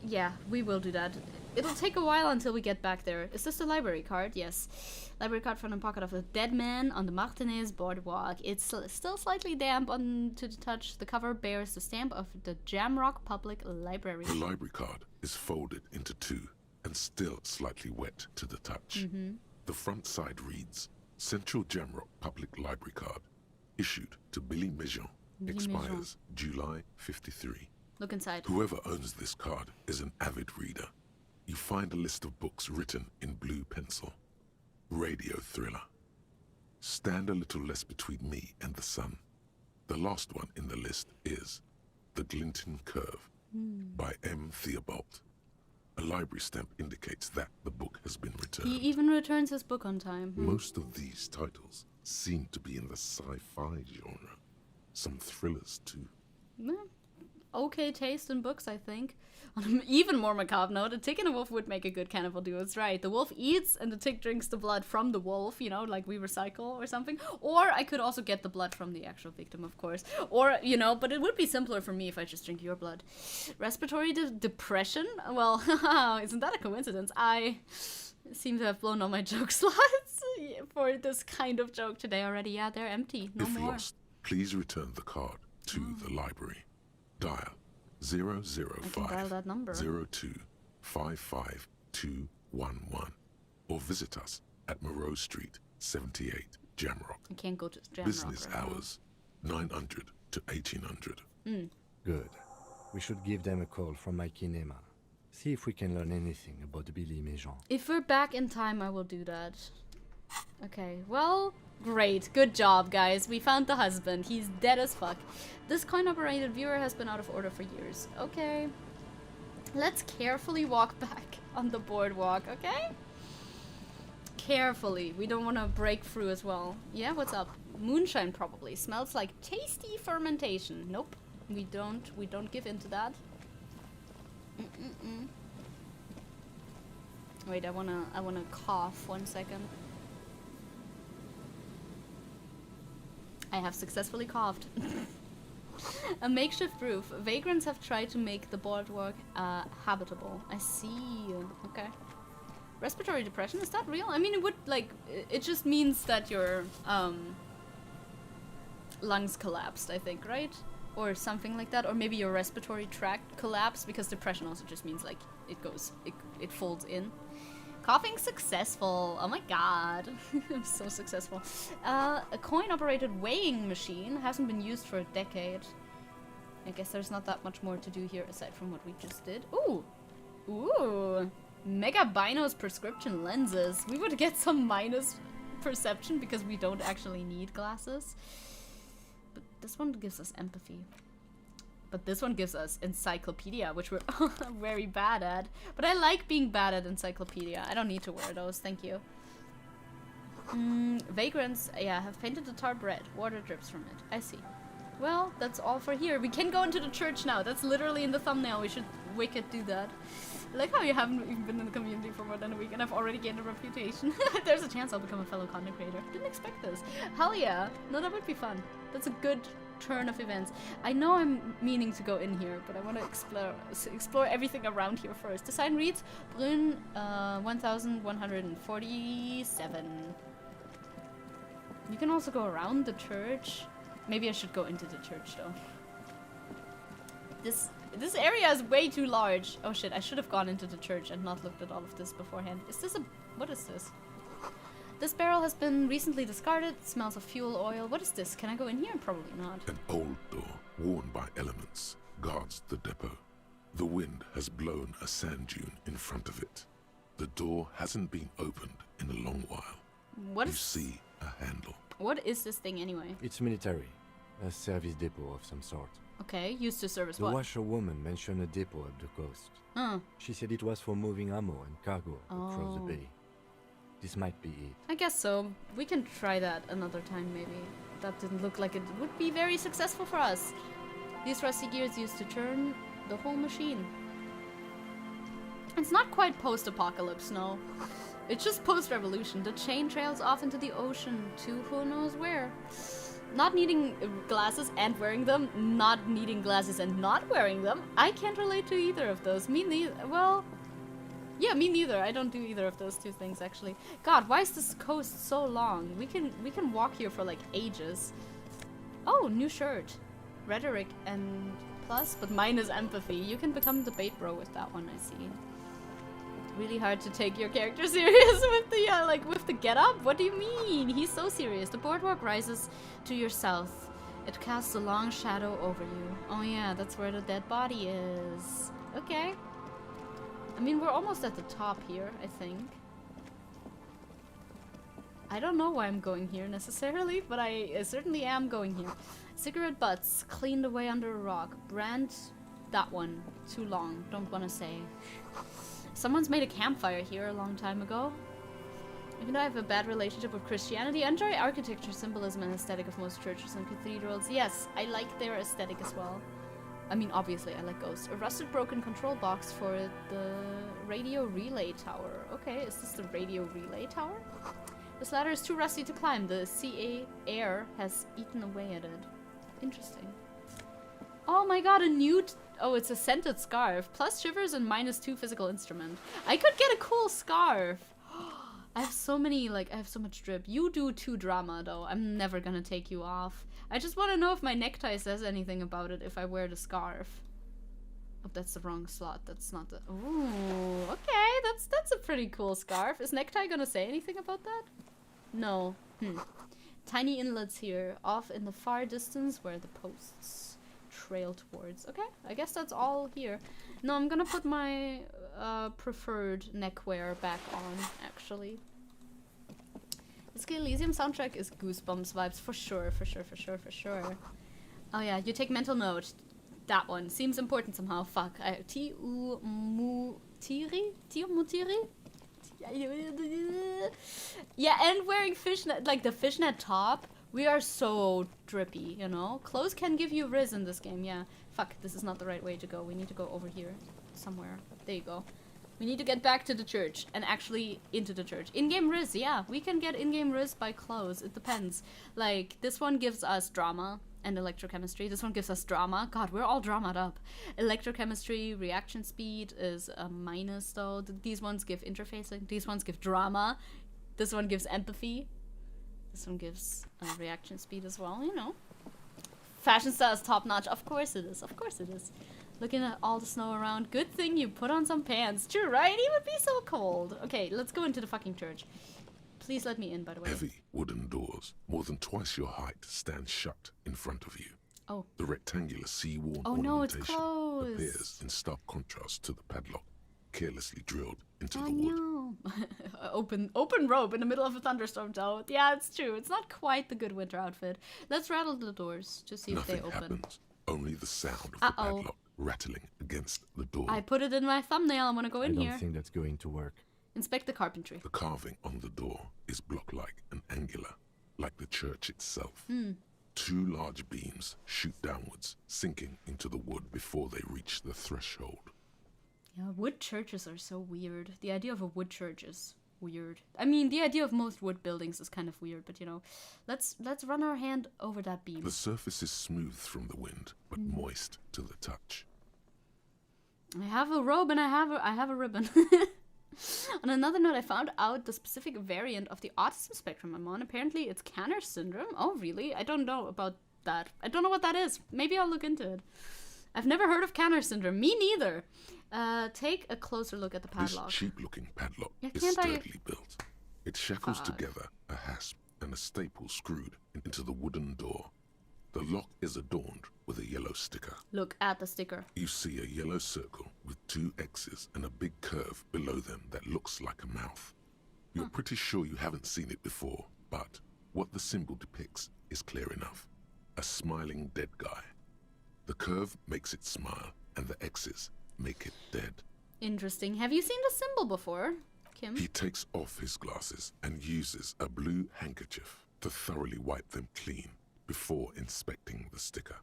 Yeah, we will do that. It'll take a while until we get back there. Is this the library card? Yes. Library card from the pocket of a dead man on the Martinez boardwalk. It's still slightly damp to the touch. The cover bears the stamp of the Jamrock Public Library. The library card is folded into two and still slightly wet to the touch. The front side reads, Central Jamrock Public Library Card, issued to Billy Mejean, expires July 53. Look inside. Whoever owns this card is an avid reader. you find a list of books written in blue pencil. Radio thriller. Stand a little less between me and the sun. The last one in the list is The Glinton Curve by M. Theobald. A library stamp indicates that the book has been returned. He even returns his book on time. Most of these titles seem to be in the sci-fi genre. Some thrillers too. Okay taste in books, I think. On an even more macabre note, a tick and a wolf would make a good cannibal duo. It's right. The wolf eats and the tick drinks the blood from the wolf, you know, like we recycle or something. Or I could also get the blood from the actual victim, of course. Or, you know, but it would be simpler for me if I just drink your blood. Respiratory depression? Well, isn't that a coincidence? I seem to have blown all my joke slots for this kind of joke today already. Yeah, they're empty. No more. If lost, please return the card to the library. Dial 005 that number. 02 55211 or visit us at Moreau Street, 78, Jamrock. I can't go to Jamrock. Business right hours, 900 to 1800. Good. We should give them a call from my kinema. See if we can learn anything about Billy Méjean. If we're back in time, I will do that. Okay, well, great. Good job, guys. We found the husband. He's dead as fuck. This coin-operated viewer has been out of order for years. Okay. Let's carefully walk back on the boardwalk, okay? Carefully. We don't want to break through as well. Yeah, what's up? Moonshine probably. Smells like tasty fermentation. Nope. We don't give into that. Wait, I wanna cough 1 second. I have successfully coughed. A makeshift roof. Vagrants have tried to make the boardwalk habitable. I see. Okay. Respiratory depression, is that real? I mean, it would, like, it just means that your lungs collapsed, I think, right? Or something like that. Or maybe your respiratory tract collapsed, because depression also just means, like, it folds in. Coughing successful. Oh my god. I'm so successful. A coin-operated weighing machine hasn't been used for a decade. I guess there's not that much more to do here aside from what we just did. Ooh. Ooh. Mega Binos prescription lenses. We would get some minus perception because we don't actually need glasses. But this one gives us empathy. But this one gives us encyclopedia, which we're very bad at. But I like being bad at encyclopedia. I don't need to wear those, thank you. Vagrants, yeah, have painted the tarp red. Water drips from it. I see. Well, that's all for here. We can go into the church now. That's literally in the thumbnail. We should wicked do that. I like how you haven't even been in the community for more than a week and I've already gained a reputation. There's a chance I'll become a fellow content creator. Didn't expect this. Hell yeah. No, that would be fun. That's a good turn of events. I know I'm meaning to go in here, but I want to explore everything around here first. The sign reads Brünn 1147. You can also go around the church. Maybe I should go into the church though. This area is way too large. Oh shit, I should have gone into the church and not looked at all of this beforehand. Is this what is this? This barrel has been recently discarded. It smells of fuel oil. What is this? Can I go in here? Probably not. An old door, worn by elements, guards the depot. The wind has blown a sand dune in front of it. The door hasn't been opened in a long while. What you is... see a handle. What is this thing anyway? It's military. A service depot of some sort. Okay, used to service the what? The washerwoman mentioned a depot at the coast. Huh. She said it was for moving ammo and cargo across the bay. This might be it. I guess so. We can try that another time, maybe. That didn't look like it would be very successful for us. These rusty gears used to turn the whole machine. It's not quite post-apocalypse, no. It's just post-revolution. The chain trails off into the ocean to who knows where. Not needing glasses and wearing them, not needing glasses and not wearing them. I can't relate to either of those. Me neither. Well, yeah, me neither. I don't do either of those two things, actually. God, why is this coast so long? We can walk here for like ages. Oh, new shirt. Rhetoric and plus, but mine is empathy. You can become the bait bro with that one, I see. Really hard to take your character serious with the with the get up. What do you mean? He's so serious. The boardwalk rises to your south. It casts a long shadow over you. Oh yeah, that's where the dead body is. Okay. I mean, we're almost at the top here, I think. I don't know why I'm going here necessarily, but I certainly am going here. Cigarette butts cleaned away under a rock. Brand, that one. Too long. Don't want to say. Someone's made a campfire here a long time ago. Even though I have a bad relationship with Christianity, I enjoy architecture, symbolism, and aesthetic of most churches and cathedrals. Yes, I like their aesthetic as well. I mean, obviously, I like ghosts. A rusted broken control box for the radio relay tower. Okay, is this the radio relay tower? This ladder is too rusty to climb. The CA air has eaten away at it. Interesting. Oh my god, a new... oh, it's a scented scarf. Plus shivers and -2 physical instrument. I could get a cool scarf. I have so many, like, I have so much drip. You do too drama, though. I'm never gonna take you off. I just want to know if my necktie says anything about it if I wear the scarf. Oh, that's the wrong slot. That's not the... ooh, okay. That's a pretty cool scarf. Is necktie gonna say anything about that? No. Tiny inlets here, off in the far distance where the posts trail towards. Okay, I guess that's all here. No, I'm gonna put my preferred neckwear back on, actually. This Elysium soundtrack is Goosebumps vibes, for sure, for sure, for sure, for sure. Oh yeah, you take mental note. That one seems important somehow. Fuck. Tiumutiri? Yeah, and wearing fishnet, like the fishnet top. We are so drippy, you know? Clothes can give you riz in this game, yeah. Fuck, this is not the right way to go. We need to go over here somewhere. There you go. We need to get back to the church and actually into the church. In-game riz, yeah. We can get in-game riz by clothes. It depends. Like, this one gives us drama and electrochemistry. This one gives us drama. God, we're all dramaed up. Electrochemistry, reaction speed is a minus, though. These ones give interfacing. These ones give drama. This one gives empathy. This one gives reaction speed as well, you know. Fashion style is top-notch. Of course it is. Of course it is. Looking at all the snow around. Good thing you put on some pants. True, right? It would be so cold. Okay, let's go into the fucking church. Please let me in, by the way. Heavy wooden doors, more than twice your height, stand shut in front of you. Oh. The rectangular sea-worn it's ornamentation closed. appears in stark contrast to the padlock, carelessly drilled into the wood. No. open rope in the middle of a thunderstorm, though. Yeah, it's true. It's not quite the good winter outfit. Let's rattle the doors to see if they open. Nothing happens. Only the sound of the padlock rattling against the door. I put it in my thumbnail. I'm gonna go in here. I don't think that's going to work. Inspect the carpentry. The carving on the door is block-like and angular, like the church itself. 2 large beams shoot downwards, sinking into the wood before they reach the threshold. Yeah, wood churches are so weird. The idea of a wood church is weird. I mean, the idea of most wood buildings is kind of weird, but you know, let's run our hand over that beam. The surface is smooth from the wind, but moist to the touch. I have a robe and I have a ribbon. On another note, I found out the specific variant of the autism spectrum I'm on. Apparently, it's Kanner syndrome. Oh, really? I don't know about that. I don't know what that is. Maybe I'll look into it. I've never heard of Kanner syndrome. Me neither. Take a closer look at the padlock. This cheap-looking padlock is sturdily built. It shackles together a hasp and a staple screwed into the wooden door. The lock is adorned with a yellow sticker. Look at the sticker. You see a yellow circle with 2 X's and a big curve below them that looks like a mouth. You're pretty sure you haven't seen it before, but what the symbol depicts is clear enough. A smiling dead guy. The curve makes it smile, and the X's make it dead. Interesting. Have you seen the symbol before, Kim? He takes off his glasses and uses a blue handkerchief to thoroughly wipe them clean before inspecting the sticker.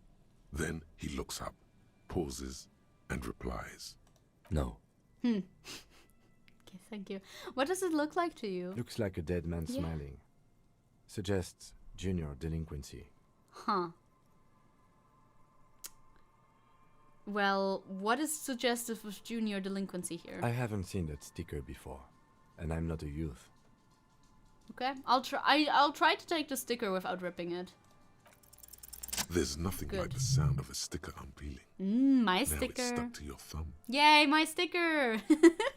Then he looks up, pauses, and replies. No. Okay, thank you. What does it look like to you? Looks like a dead man smiling. Suggests junior delinquency. Huh. Well, what is suggestive of junior delinquency here? I haven't seen that sticker before, and I'm not a youth. Okay, I'll try to take the sticker without ripping it. There's nothing like the sound of a sticker unpeeling. My now sticker. It's stuck to your thumb. Yay, my sticker!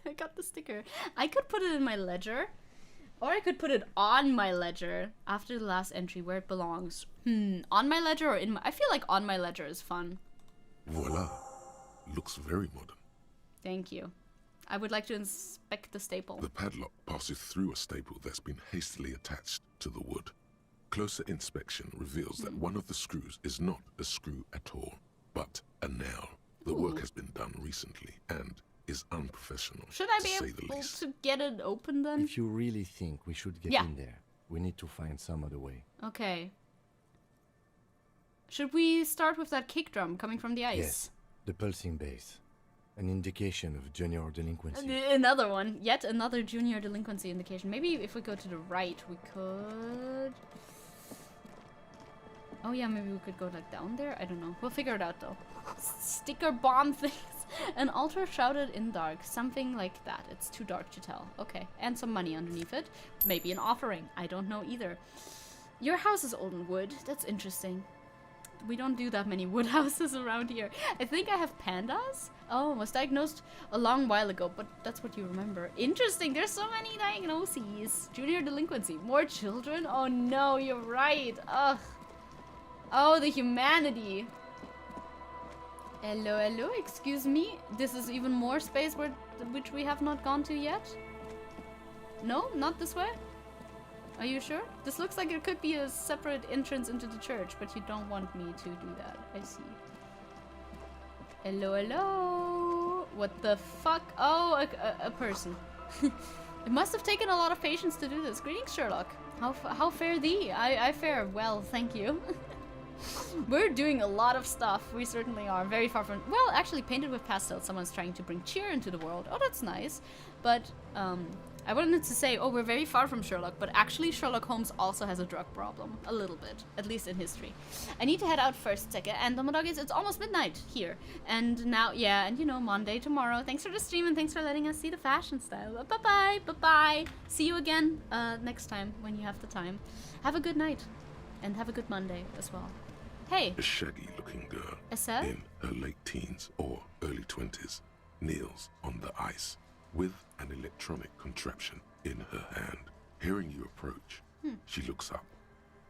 I got the sticker. I could put it in my ledger, or I could put it on my ledger after the last entry where it belongs. On my ledger or in my... I feel like on my ledger is fun. Voila. Looks very modern. Thank you. I would like to inspect the staple. The padlock passes through a staple that's been hastily attached to the wood. Closer inspection reveals that one of the screws is not a screw at all, but a nail. The work has been done recently and is unprofessional. Should I be able to get it open then? If you really think we should get in there, we need to find some other way. Okay. Should we start with that kick drum coming from the ice? Yes, the pulsing bass. An indication of junior delinquency. Another one. Yet another junior delinquency indication. Maybe if we go to the right, we could... Oh yeah, maybe we could go like down there? I don't know. We'll figure it out though. Sticker bomb things. An altar shrouded in dark. Something like that. It's too dark to tell. Okay. And some money underneath it. Maybe an offering. I don't know either. Your house is old and wood. That's interesting. We don't do that many wood houses around here. I think I have pandas. Oh, was diagnosed a long while ago, but that's what you remember. Interesting. There's so many diagnoses. Junior delinquency. More children? Oh no, you're right. Ugh. Oh, the humanity. Hello, hello. Excuse me. This is even more space which we have not gone to yet. No, not this way. Are you sure? This looks like it could be a separate entrance into the church, but you don't want me to do that. I see. Hello, hello. What the fuck? Oh, a person. It must have taken a lot of patience to do this. Greetings, Sherlock. How fare thee? I fare well, thank you. We're doing a lot of stuff. We certainly are. Very far from... Well, actually, painted with pastels. Someone's trying to bring cheer into the world. Oh, that's nice. But, I wanted to say, oh, we're very far from Sherlock, but actually Sherlock Holmes also has a drug problem. A little bit. At least in history. I need to head out first, Zecke. And Domodog, it's almost midnight here. And now, yeah, and you know, Monday tomorrow. Thanks for the stream and thanks for letting us see the fashion style. Bye-bye. Bye-bye. See you again next time when you have the time. Have a good night. And have a good Monday as well. Hey. A shaggy-looking girl Estelle? in her late teens or early 20s kneels on the ice with an electronic contraption in her hand. Hearing you approach, she looks up.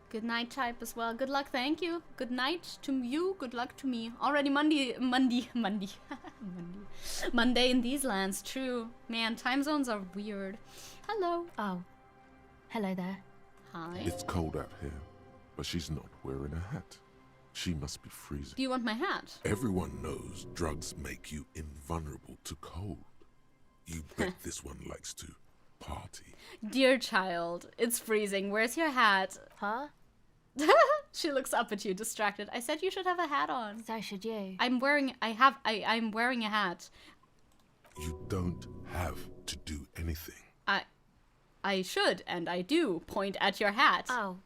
Good night type as well. Good luck, thank you. Good night to you, good luck to me. Already Monday in these lands, true. Man, time zones are weird. Hello. Oh. Hello there. Hi. It's cold out here, but she's not wearing a hat. She must be freezing. Do you want my hat? Everyone knows drugs make you invulnerable to cold. You bet this one likes to party. Dear child, it's freezing. Where's your hat? Huh? She looks up at you, distracted. I said you should have a hat on. So should you. I'm wearing a hat. You don't have to do anything. I should, and I do, point at your hat. Oh,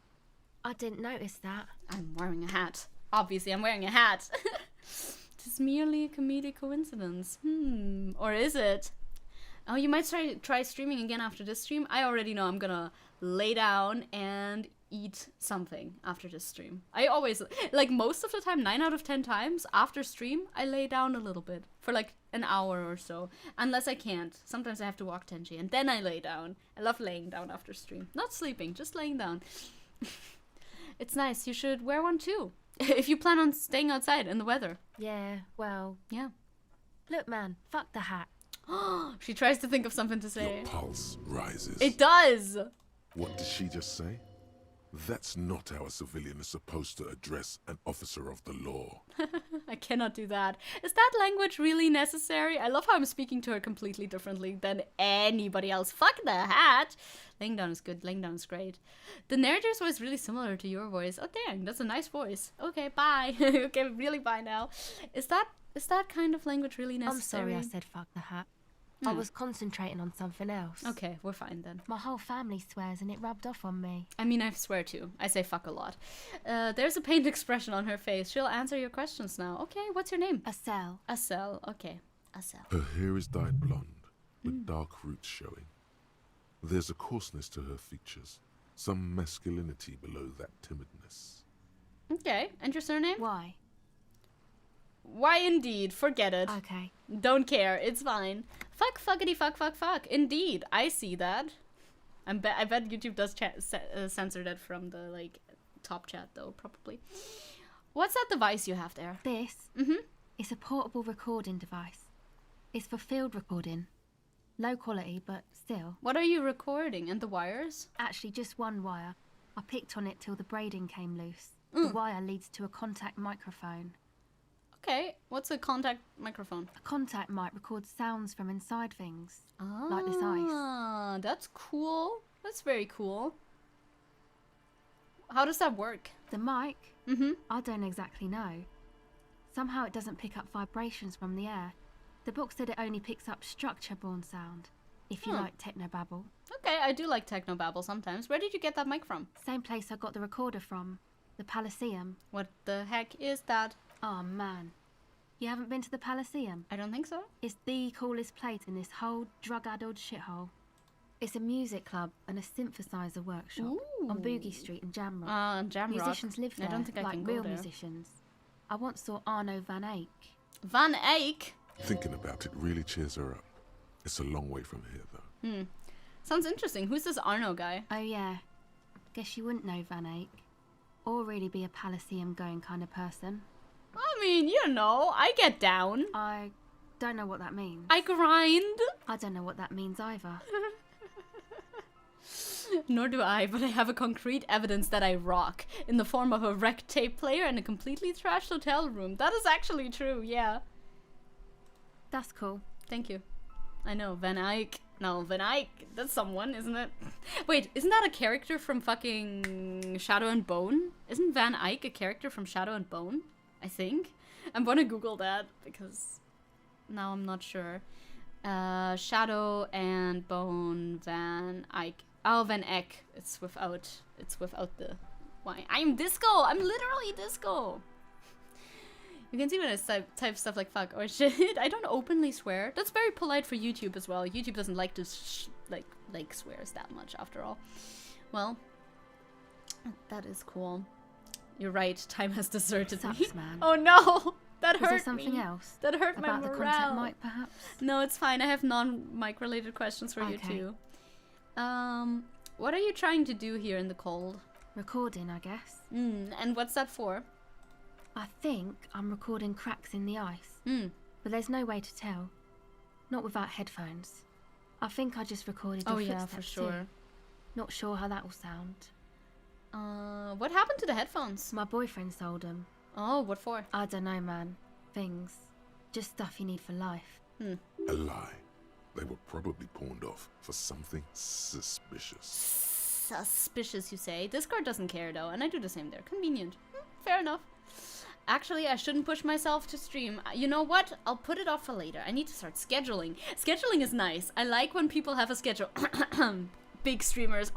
I didn't notice that. I'm wearing a hat. Obviously, I'm wearing a hat. It's merely a comedic coincidence. Or is it? Oh, you might try streaming again after this stream. I already know I'm gonna lay down and eat something after this stream. I always, like most of the time, 9 out of 10 times after stream, I lay down a little bit for like an hour or so. Unless I can't. Sometimes I have to walk Tenji and then I lay down. I love laying down after stream. Not sleeping, just laying down. It's nice. You should wear one too. If you plan on staying outside in the weather. Yeah, well. Yeah. Look, man, fuck the hat. She tries to think of something to say. Your pulse rises. It does! What did she just say? That's not how a civilian is supposed to address an officer of the law. I cannot do that. Is that language really necessary? I love how I'm speaking to her completely differently than anybody else. Fuck the hat! Laying down is good. Laying down is great. The narrator's voice is really similar to your voice. Oh, dang. That's a nice voice. Okay, bye. Okay, really bye now. Is that kind of language really necessary? I'm sorry I said fuck the hat. I was concentrating on something else. Okay, we're fine then. My whole family swears and it rubbed off on me. I mean, I swear too. I say fuck a lot. There's a pained expression on her face. She'll answer your questions now. Okay, what's your name? Estelle. Estelle, okay. Estelle. Her hair is dyed blonde, with dark roots showing. There's a coarseness to her features, some masculinity below that timidness. Okay, and your surname? Why? Why indeed, forget it. Okay. Don't care, it's fine. Fuck, fuckity, fuck, fuck, fuck. Indeed, I see that. I bet YouTube does censor that from the, like, top chat, though, probably. What's that device you have there? This? It's a portable recording device. It's for field recording. Low quality, but still. What are you recording? And the wires? Actually, just one wire. I picked on it till the braiding came loose. The wire leads to a contact microphone. Okay, what's a contact microphone? A contact mic records sounds from inside things, like this ice. Ah, that's cool. That's very cool. How does that work? The mic? I don't exactly know. Somehow it doesn't pick up vibrations from the air. The book said it only picks up structure-borne sound, if you like technobabble. Okay, I do like technobabble sometimes. Where did you get that mic from? Same place I got the recorder from, the Elysium. What the heck is that? Oh man. You haven't been to the Elysium? I don't think so. It's the coolest place in this whole drug-addled shithole. It's a music club and a synthesizer workshop on Boogie Street in Jamrock. Jamrock. Musicians live there, I don't think I like can go real there. musicians. I once saw Arno van Eyck. Van Eyck? Thinking about it really cheers her up. It's a long way from here, though. Sounds interesting. Who's this Arno guy? Oh yeah. Guess you wouldn't know Van Eyck. Or really be a Elysium going kind of person. I mean, you know, I get down. I don't know what that means. I grind. I don't know what that means either. Nor do I, but I have a concrete evidence that I rock in the form of a wrecked tape player and a completely trashed hotel room. That is actually true, yeah. That's cool. Thank you. I know, Van Eyck. No, Van Eyck, that's someone, isn't it? Wait, isn't that a character from fucking Shadow and Bone? Isn't Van Eyck a character from Shadow and Bone? I think. I'm gonna Google that because now I'm not sure. Shadow and Bone, Van Eyck. Oh, Van Eyck. It's without the Y. I'm disco. I'm literally disco. You can see when I type stuff like fuck or shit. I don't openly swear. That's very polite for YouTube as well. YouTube doesn't like to like swears that much after all. Well, that is cool. You're right. Time has deserted me. Sucks, man. Oh no, that hurt me. Is there something else? That hurt about my morale. The contact mic, perhaps? No, it's fine. I have non-mic related questions for you too. What are you trying to do here in the cold? Recording, I guess. And what's that for? I think I'm recording cracks in the ice. But there's no way to tell. Not without headphones. I think I just recorded your footsteps for sure. too. Not sure how that will sound. What happened to the headphones? My boyfriend sold them. Oh, what for? I don't know, man. Things. Just stuff you need for life. A lie. They were probably pawned off for something suspicious. Suspicious, you say? Discord doesn't care though, and I do the same there. Convenient. Fair enough. Actually, I shouldn't push myself to stream. You know what? I'll put it off for later. I need to start scheduling. Scheduling is nice. I like when people have a schedule. Big streamers,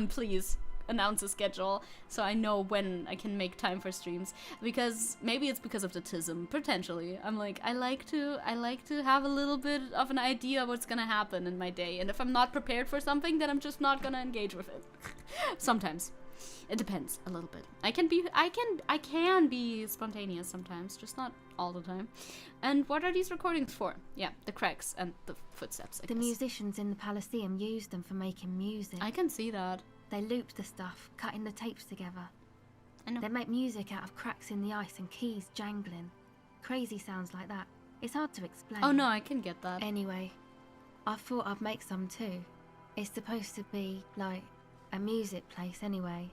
please announce a schedule so I know when I can make time for streams. Because maybe it's because of the tism, potentially. I'm like, I like to have a little bit of an idea of what's gonna happen in my day. And if I'm not prepared for something, then I'm just not gonna engage with it. Sometimes. It depends a little bit. I can be spontaneous sometimes, just not all the time. And what are these recordings for? Yeah, the cracks and the footsteps, I guess. The musicians in the Elysium used them for making music. I can see that. They looped the stuff, cutting the tapes together. I know. They make music out of cracks in the ice and keys jangling. Crazy sounds like that. It's hard to explain. Oh no, I can get that. Anyway, I thought I'd make some too. It's supposed to be, like, a music place anyway.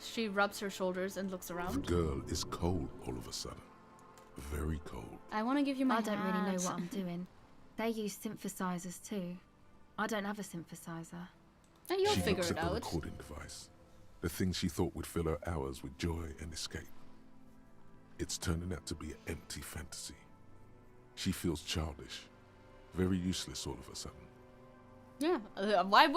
She rubs her shoulders and looks around. The girl is cold all of a sudden. Very cold. I want to give you my I don't really know hat. what I'm doing. They use synthesizers too. I don't have a synthesizer. And you'll She figure looks it at the out. recording device. The thing she thought would fill her hours with joy and escape. It's turning out to be an empty fantasy. She feels childish. Very useless all of a sudden. Yeah, why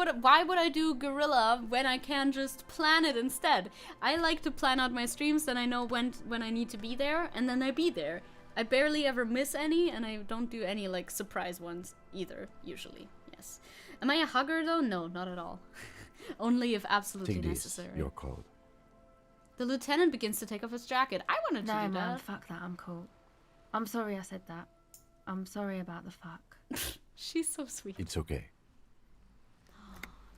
would I do Guerrilla when I can just plan it instead? I like to plan out my streams, then I know when I need to be there, and then I be there. I barely ever miss any, and I don't do any like surprise ones either, usually. Yes. Am I a hugger though? No, not at all. Only if absolutely Take this. necessary. You're cold. The lieutenant begins to take off his jacket. I wanted to No, do man, that. fuck that, I'm cool. I'm sorry I said that. I'm sorry about the fuck. She's so sweet. It's okay.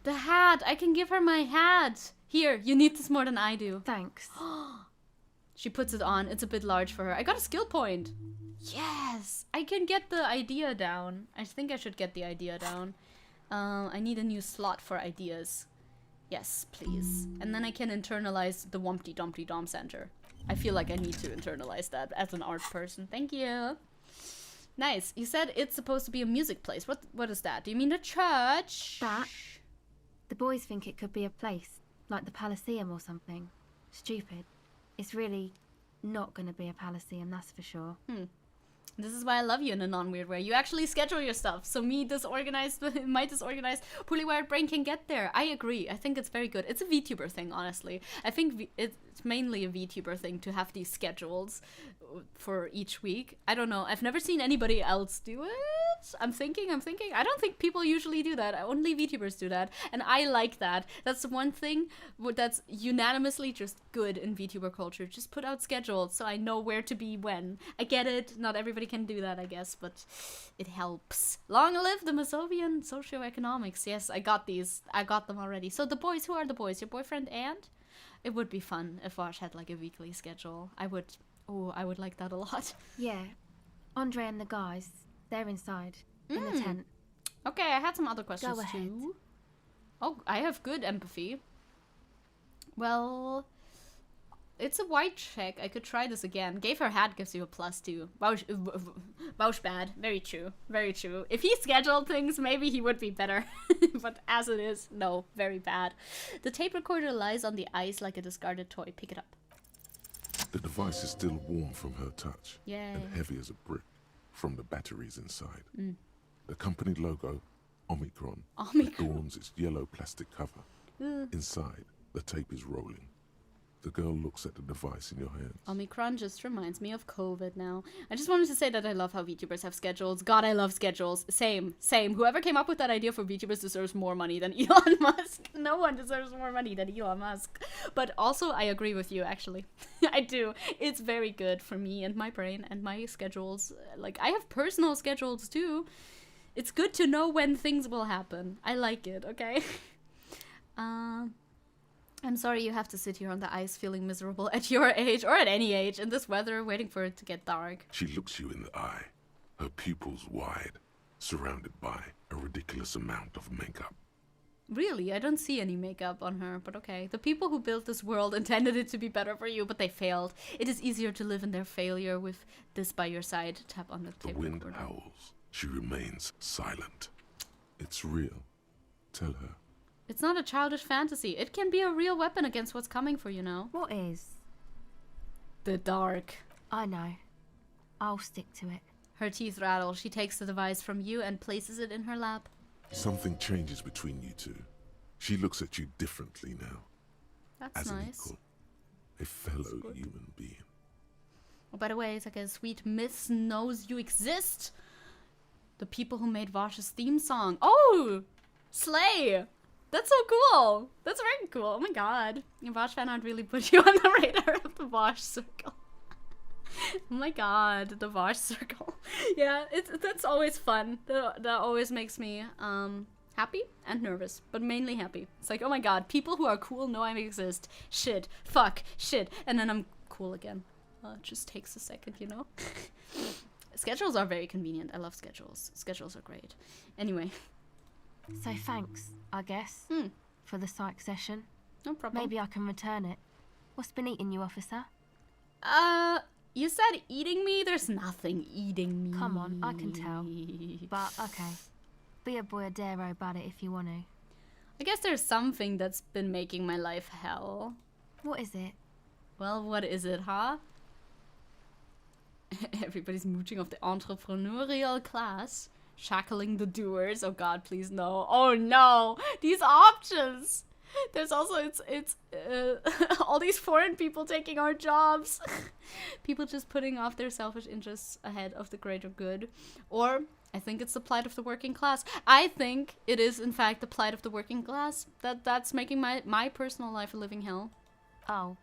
The hat! I can give her my hat! Here, you need this more than I do. Thanks. She puts it on. It's a bit large for her. I got a skill point. Yes! I can get the idea down. I think I should get the idea down. I need a new slot for ideas. Yes, please. And then I can internalize the Wumpty Dumpty Dom Center. I feel like I need to internalize that as an art person. Thank you. Nice. You said it's supposed to be a music place. What is that? Do you mean a church? That. The boys think it could be a place, like the Elysium or something. Stupid. It's really not going to be a Elysium, that's for sure. This is why I love you in a non-weird way. You actually schedule your stuff, so my disorganized, poorly wired brain can get there. I agree. I think it's very good. It's a VTuber thing, honestly. I think it's mainly a VTuber thing to have these schedules for each week. I don't know. I've never seen anybody else do it. I'm thinking. I don't think people usually do that. Only VTubers do that. And I like that. That's the one thing that's unanimously just good in VTuber culture. Just put out schedules so I know where to be when. I get it. Not everybody can do that, I guess, but it helps. Long live the Masovian socioeconomics. Yes, I got these. I got them already. So the boys, who are the boys? Your boyfriend and? It would be fun if Vosh had like a weekly schedule. I would like that a lot. Yeah. Andre and the guys, they're inside, in the tent. Okay, I had some other questions Go ahead. too. Oh, I have good empathy. Well, it's a white check. I could try this again. Gave her hat gives you a +2. Vouch bad. Very true. Very true. If he scheduled things, maybe he would be better. But as it is, no. Very bad. The tape recorder lies on the ice like a discarded toy. Pick it up. The device is still warm from her touch. Yay. And heavy as a brick from the batteries inside. The company logo, Omicron, adorns its yellow plastic cover. Inside, the tape is rolling. The girl looks at the device in your hands. Omicron just reminds me of COVID now. I just wanted to say that I love how VTubers have schedules. God, I love schedules. Same. Whoever came up with that idea for VTubers deserves more money than Elon Musk. No one deserves more money than Elon Musk. But also, I agree with you, actually. I do. It's very good for me and my brain and my schedules. Like, I have personal schedules, too. It's good to know when things will happen. I like it, okay? I'm sorry you have to sit here on the ice feeling miserable at your age, or at any age, in this weather, waiting for it to get dark. She looks you in the eye, her pupils wide, surrounded by a ridiculous amount of makeup. Really? I don't see any makeup on her, but okay. The people who built this world intended it to be better for you, but they failed. It is easier to live in their failure with this by your side. Tap on the tape recorder. The wind howls. She remains silent. It's real. Tell her. It's not a childish fantasy. It can be a real weapon against what's coming for you now. What is? The dark. I know. I'll stick to it. Her teeth rattle. She takes the device from you and places it in her lap. Something changes between you two. She looks at you differently now. That's as nice. An equal. A fellow human being. Oh, by the way, it's like a sweet miss knows you exist. The people who made Vosh's theme song. Oh! Slay! That's so cool. That's very cool. Oh my god. Your Vosh fan art really put you on the radar of the Vosh circle. Oh my god, the Vosh circle. Yeah, that's always fun. That always makes me happy and nervous, but mainly happy. It's like, oh my god, people who are cool know I exist. Shit, fuck, shit, and then I'm cool again. It just takes a second, you know? Schedules are very convenient. I love schedules. Schedules are great. Anyway. So thanks, I guess, for the psych session. No problem. Maybe I can return it. What's been eating you, officer? You said eating me? There's nothing eating me. Come on, I can tell. But, okay. Be a boyadero about it if you want to. I guess there's something that's been making my life hell. What is it? Well, what is it, huh? Everybody's mooching off the entrepreneurial class. Shackling the doers. Oh god, please no. Oh no! These options! There's also, it's all these foreign people taking our jobs. People just putting off their selfish interests ahead of the greater good. Or, I think it's the plight of the working class. I think it is, in fact, the plight of the working class. That's making my personal life a living hell. Oh.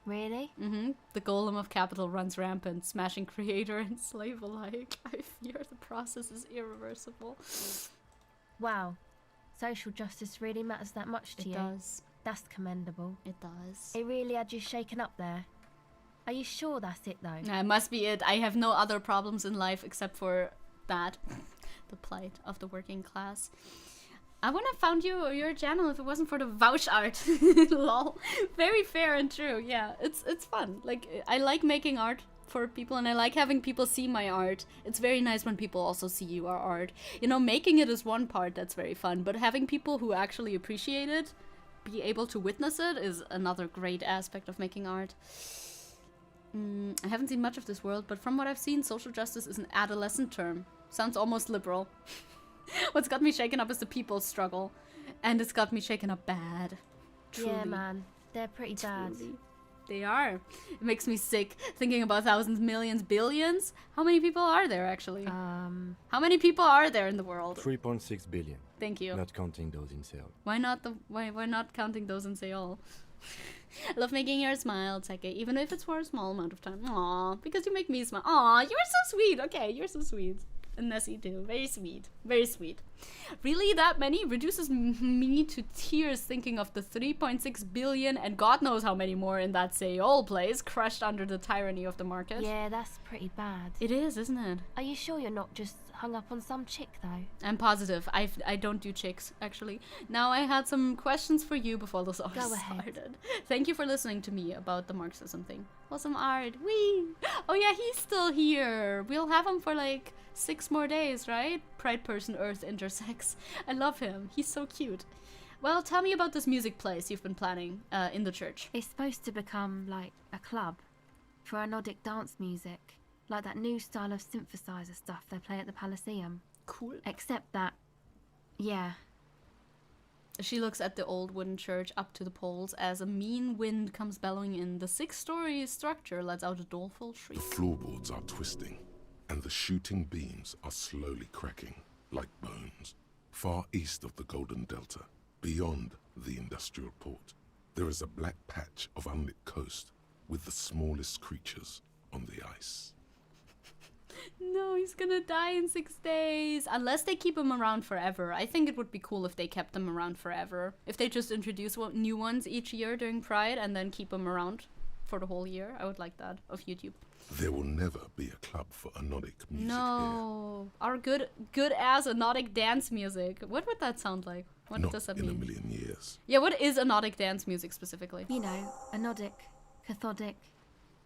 Really? Mm-hmm. The golem of capital runs rampant, smashing creator and slave alike. I fear the process is irreversible. Wow. Social justice really matters that much to you? It does. That's commendable. It does. It really had you shaken up there. Are you sure that's it, though? It must be it. I have no other problems in life except for that. The plight of the working class. I wouldn't have found your channel if it wasn't for the vouch art. Lol. Very fair and true. Yeah, it's fun. Like, I like making art for people, and I like having people see my art. It's very nice when people also see your art. You know, making it is one part that's very fun, but having people who actually appreciate it be able to witness it is another great aspect of making art. I haven't seen much of this world, but from what I've seen, social justice is an adolescent term. Sounds almost liberal. What's got me shaken up is the people's struggle. And it's got me shaken up bad. Truly. Yeah, man. They're pretty bad. They are. It makes me sick thinking about thousands, millions, billions. How many people are there, actually? How many people are there in the world? 3.6 billion. Thank you. Not counting those in Seoul. Why not counting those in Seoul? I love making your smile, Zecke, even if it's for a small amount of time. Aww, because you make me smile. Aww, you're so sweet. Okay, you're so sweet. And Nessie too. Very sweet. Very sweet. Really, that many reduces me to tears thinking of the 3.6 billion and God knows how many more in that Seoul place crushed under the tyranny of the market. Yeah, that's pretty bad. It is, isn't it? Are you sure you're not just hung up on some chick, though? I'm positive. I don't do chicks, actually. Now, I had some questions for you before this all started. Thank you for listening to me about the Marxism thing. Awesome art. Whee! Oh yeah, he's still here. We'll have him for like 6 more days, right? Pride person Earth intersex. I love him. He's so cute. Well, tell me about this music place you've been planning in the church. It's supposed to become like a club for Nordic dance music. Like that new style of synthesizer stuff they play at the Elysium. Cool. Except that, yeah. She looks at the old wooden church up to the poles as a mean wind comes bellowing in. The 6-story structure lets out a doleful shriek. The floorboards are twisting, and the shooting beams are slowly cracking, like bones. Far east of the Golden Delta, beyond the industrial port, there is a black patch of unlit coast with the smallest creatures on the ice. No, he's gonna die in 6 days. Unless they keep him around forever. I think it would be cool if they kept them around forever. If they just introduce new ones each year during Pride and then keep them around for the whole year. I would like that of YouTube. There will never be a club for anodic music No. Our good-ass anodic dance music. What would that sound like? What does that mean? Not in a million years. Yeah, what is anodic dance music specifically? You know, anodic, cathodic,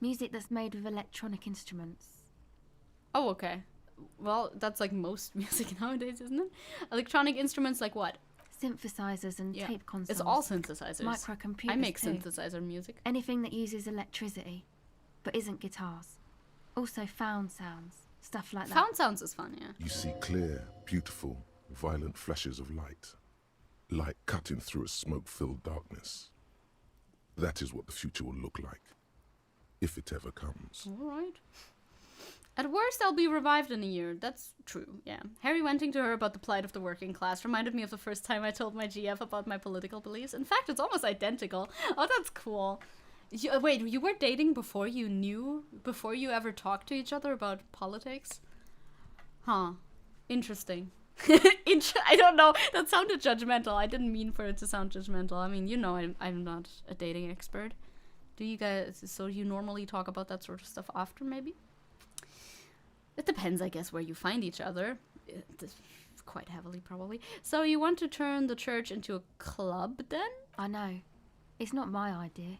music that's made with electronic instruments. Oh, okay. Well, that's like most music nowadays, isn't it? Electronic instruments like what? Synthesizers and tape consoles. It's all synthesizers. Microcomputers I make too. synthesizer music. Anything that uses electricity, but isn't guitars. Also found sounds, stuff like that. Found sounds is fun, yeah. You see clear, beautiful, violent flashes of light. Light cutting through a smoke-filled darkness. That is what the future will look like. If it ever comes. All right. At worst, I'll be revived in a year. That's true, yeah. Harry venting to her about the plight of the working class reminded me of the first time I told my GF about my political beliefs. In fact, it's almost identical. Oh, that's cool. Wait, you were dating before you ever talked to each other about politics? Huh. Interesting. I don't know. That sounded judgmental. I didn't mean for it to sound judgmental. I mean, you know I'm not a dating expert. Do you guys... So you normally talk about that sort of stuff after, maybe? It depends, I guess, where you find each other. Quite heavily, probably. So you want to turn the church into a club, then? I know. It's not my idea.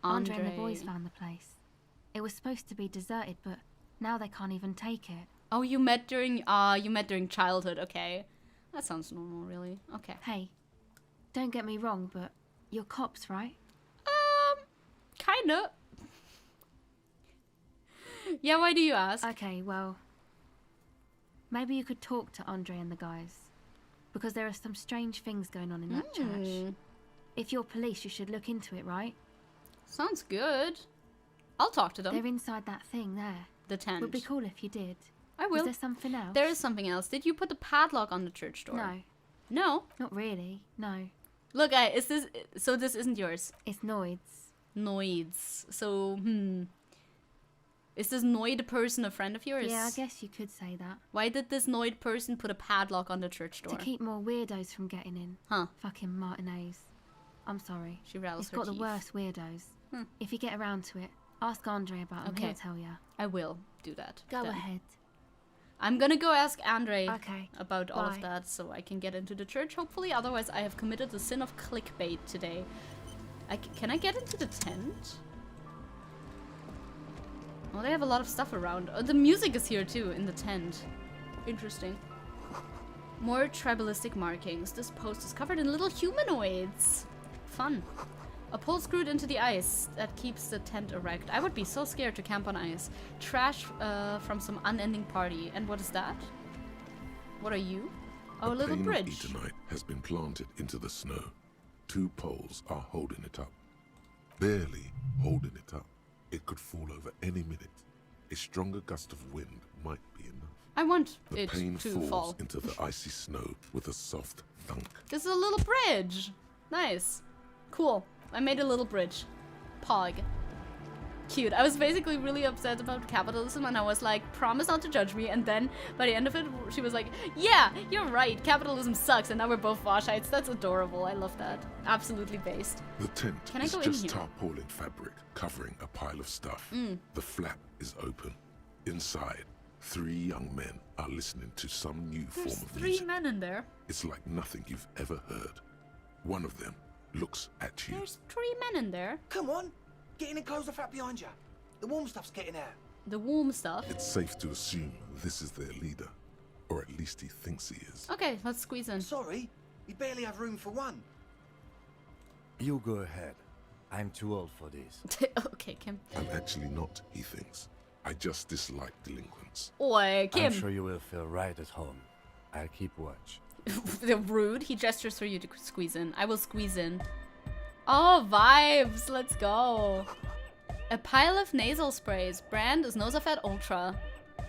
Andre and the boys found the place. It was supposed to be deserted, but now they can't even take it. Oh, you met during childhood, okay. That sounds normal, really. Okay. Hey, don't get me wrong, but you're cops, right? Kinda. Yeah, why do you ask? Okay, well, maybe you could talk to Andre and the guys. Because there are some strange things going on in that church. If you're police, you should look into it, right? Sounds good. I'll talk to them. They're inside that thing there. The tent. Would be cool if you did. I will. Is there something else? There is something else. Did you put the padlock on the church door? No. No? Not really, no. Look, so this isn't yours? It's Noid's. Noid's. So, is this Noid person a friend of yours? Yeah, I guess you could say that. Why did this Noid person put a padlock on the church door? To keep more weirdos from getting in. Huh. Fucking Martinez. I'm sorry. She rattles It's her got teeth. the worst weirdos. If you get around to it, Ask Andre about him. Okay. He'll tell you. I will do that. Go then. ahead. I'm gonna go ask Andre Okay. about all of Bye. that so I can get into the church, hopefully. Otherwise, I have committed the sin of clickbait today. Can I get into the tent? Oh, they have a lot of stuff around. Oh, the music is here too, in the tent. Interesting. More tribalistic markings. This post is covered in little humanoids. Fun. A pole screwed into the ice that keeps the tent erect. I would be so scared to camp on ice. Trash from some unending party. And what is that? What are you? Oh, a little pane bridge. of Etonite has been planted into the snow. 2 poles are holding it up. Barely holding it up. It could fall over any minute. A stronger gust of wind might be enough. I want The it pane to falls fall. into the icy snow with a soft thunk. This is a little bridge. Nice. Cool. I made a little bridge. Pog. Cute. I was basically really upset about capitalism and I was like, promise not to judge me. And then by the end of it, she was like, yeah, you're right. Capitalism sucks. And now we're both Washites. That's adorable. I love that. Absolutely based. The tent Can I is go in just here? tarpaulin fabric covering a pile of stuff. The flap is open. Inside, 3 young men are listening to some new There's form of 3 music. men in there. It's like nothing you've ever heard. One of them looks at you. There's 3 men in there. Come on, get in and close the flap behind you. The warm stuff's getting out. The warm stuff. It's safe to assume this is their leader. Or at least he thinks he is. Okay, let's squeeze in. Sorry, we barely have room for one. You go ahead. I'm too old for this. Okay, Kim. I'm actually not, he thinks. I just dislike delinquents. Oi, Kim. I'm sure you will feel right at home. I'll keep watch. The rude. He gestures for you to squeeze in. I will squeeze in. Oh, vibes. Let's go. A pile of nasal sprays. Brand is Nosafed Ultra.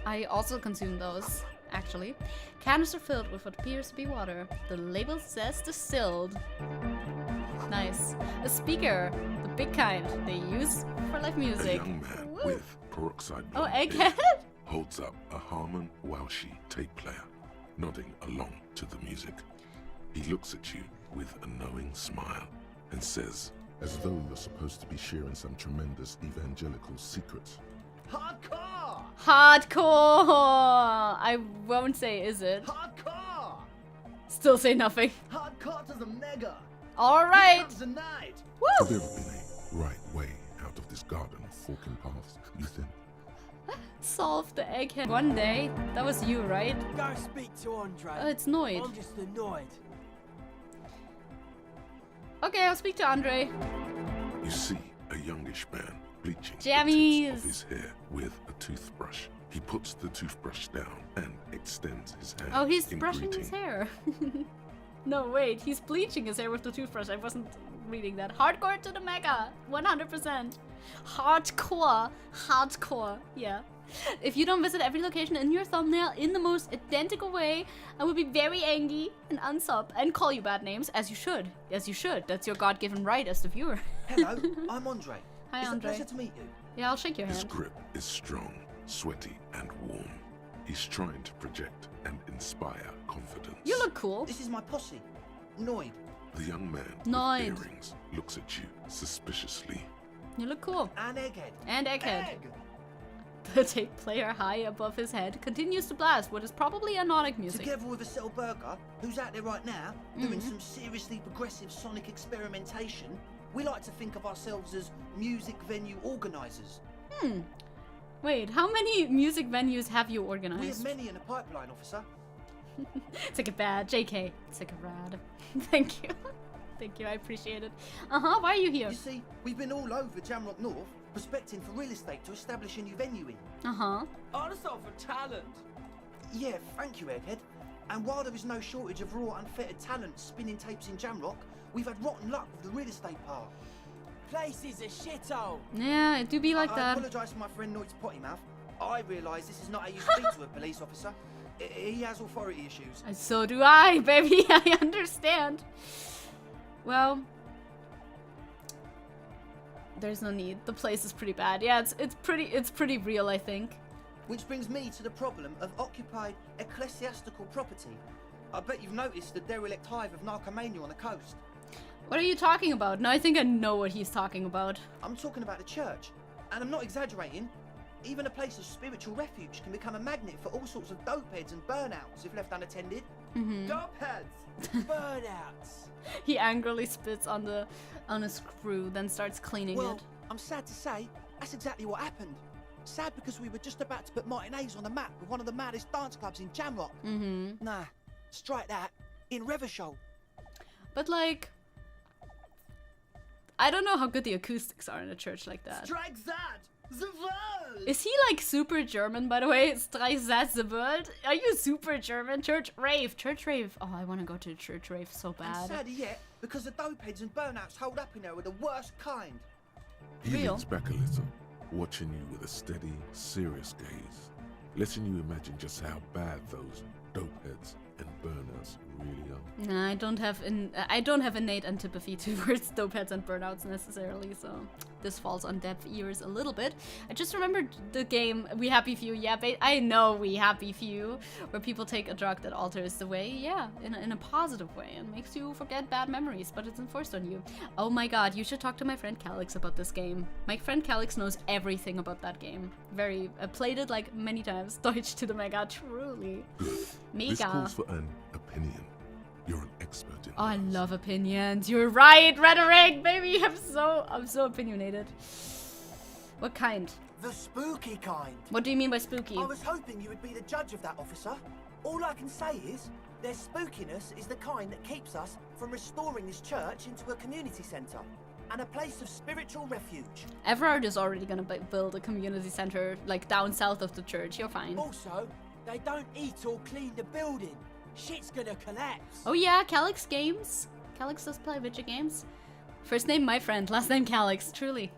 I also consume those, actually. Canister filled with what appears to be water. The label says distilled. Nice. A speaker. The big kind they use for live A music. young man with peroxide Oh, blonde egghead? hair holds up a Harman Welshi tape player, nodding along to the music. He looks at you with a knowing smile and says, as though you're supposed to be sharing some tremendous evangelical secrets. Hardcore! Hardcore! I won't say is it. Hardcore! Still say nothing. Hardcore to the mega! All right. Comes the night! Could there have been a right way out of this garden of forking paths, you think? Solve the egghead. One day. That was you, right? Go speak to Andre. Oh, it's Noid. I'm just annoyed. Okay, I'll speak to Andre. You see a youngish man bleaching Jammies. the tips of his hair with a toothbrush. He puts the toothbrush down and extends his hand. Oh, he's in brushing greeting. his hair. No, wait. He's bleaching his hair with the toothbrush. I wasn't reading that. Hardcore to the mega. 100%. Hardcore. Hardcore. Yeah. If you don't visit every location in your thumbnail in the most identical way, I will be very angry and unsub and call you bad names, as you should. As you should. That's your God-given right as the viewer. Hello, I'm Andre. Hi, It's Andre. a pleasure to meet you. Yeah, I'll shake your His hand. grip is strong, sweaty, and warm. He's trying to project and inspire confidence. You look cool. This is my posse, Noid. The young man Noid. with earrings looks at you suspiciously. You look cool. And Egghead. And Egghead. Egg! The tape player high above his head continues to blast what is probably anodic music. Together with a Cell Burger, who's out there right now, doing some seriously progressive sonic experimentation, we like to think of ourselves as music venue organisers. Wait, how many music venues have you We have organized? many in the pipeline, officer. It's like a bad JK. It's like a rad. Thank you. Thank you, I appreciate it. Why are you here? You see, we've been all over Jamrock North, prospecting for real estate to establish a new venue in. Also for talent. Yeah, thank you, Egghead. And while there is no shortage of raw, unfettered talent spinning tapes in Jamrock, we've had rotten luck with the real estate part. Place is a shithole. Yeah, it do be like I that. apologise for my friend Noid's potty mouth. I realise this is not how you speak to a police officer. He has authority issues. And so do I, baby. I understand. Well, there's no need. The place is pretty bad. Yeah, it's pretty real, I think. Which brings me to the problem of occupied ecclesiastical property. I bet you've noticed the derelict hive of narcomania on the coast. What are you talking about? No, I think I know what he's talking about. I'm talking about the church. And I'm not exaggerating. Even a place of spiritual refuge can become a magnet for all sorts of dopeheads and burnouts if left unattended. Dopeheads! Burnouts! He angrily spits on a screw, then starts cleaning Well, it. I'm sad to say, that's exactly what happened. Sad because we were just about to put Martinez on the map with one of the maddest dance clubs in Jamrock. Nah, strike that. In Revachol. But like, I don't know how good the acoustics are in a church like that. Strike that! The world! Is he like super German, by the way? Strike that the world? Are you super German? Church rave. Oh, I want to go to a church rave so bad. And sadder yet, because the dopeheads and burnouts holed up in there were the worst kind. He leans back a little, watching you with a steady, serious gaze, letting you imagine just how bad those dopeheads and burnouts really are. Nah, I don't have innate antipathy towards dopeheads and burnouts necessarily, so this falls on deaf ears a little bit. I just remembered the game We Happy Few. Yeah, I know We Happy Few, where people take a drug that alters the way, yeah, in a positive way and makes you forget bad memories, but it's enforced on you. Oh my god, you should talk to my friend Calix about this game. My friend Calix knows everything about that game. Played it like many times. Deutsch to the Mega, truly. Mega. This calls for an opinion. You're an expert in I love opinions. You're right, rhetoric, baby. I'm so opinionated. What kind? The spooky kind. What do you mean by spooky? I was hoping you would be the judge of that, officer. All I can say is, their spookiness is the kind that keeps us from restoring this church into a community centre and a place of spiritual refuge. Evrart is already gonna build a community centre like down south of the church. You're fine. Also, they don't eat or clean the building. Shit's gonna collapse. Oh yeah, Calix Games. Calix does play video games. First name my friend, last name Calix, truly.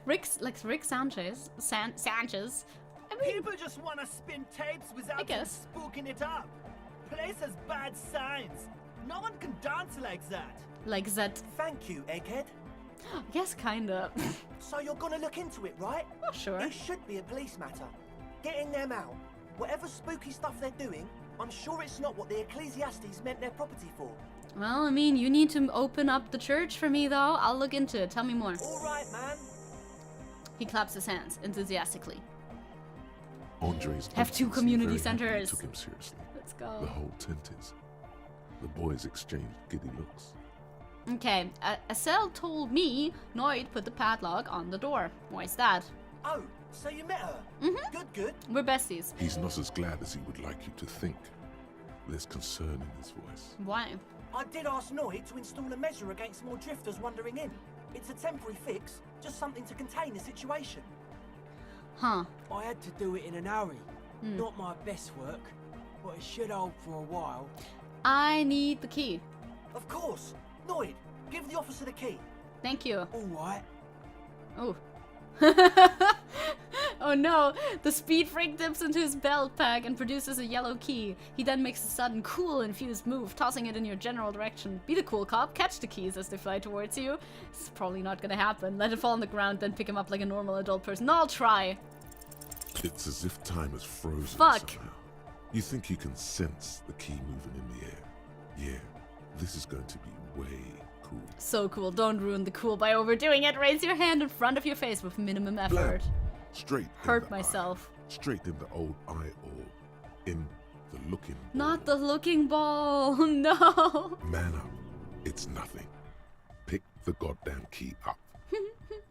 Rick Sanchez. Sanchez. I mean, people just want to spin tapes without spooking it up. Place has bad signs. No one can dance like that. Like that. Thank you, Egghead. I guess kinda. So you're gonna look into it, right? Oh, sure. It should be a police matter. Getting them out. Whatever spooky stuff they're doing, I'm sure it's not what the Ecclesiastes meant their property for. Well, I mean, you need to open up the church for me, though. I'll look into it. Tell me more. All right, man. He claps his hands enthusiastically. Andre's have two community centers. Took him seriously. Let's go. The whole tent is. The boys exchanged giddy looks. Okay, Acel told me Noid put the padlock on the door. Why's that? Oh, so you met her? Good. We're besties. He's not as glad as he would like you to think. There's concern in his voice. Why? I did ask Noid to install a measure against more drifters wandering in. It's a temporary fix, just something to contain the situation. Huh. I had to do it in an hurry. Not my best work, but it should hold for a while. I need the key. Of course. Noid, give the officer the key. Thank you. All right. Oh. Oh no, the speed freak dips into his belt pack and produces a yellow key. He then makes a sudden cool infused move, tossing it in your general direction. Be the cool cop, catch the keys as they fly towards you. This is probably not gonna happen. Let it fall on the ground, then pick him up like a normal adult person. I'll try. It's as if time is frozen Fuck. somehow. You think you can sense the key moving in the air. Yeah, this is going to be way cool. So cool. Don't ruin the cool by overdoing it. Raise your hand in front of your face with minimum effort. Straight. Hurt myself. Straight in the old eye hole. In the looking ball. Not the looking ball. No. Man up. It's nothing. Pick the goddamn key up.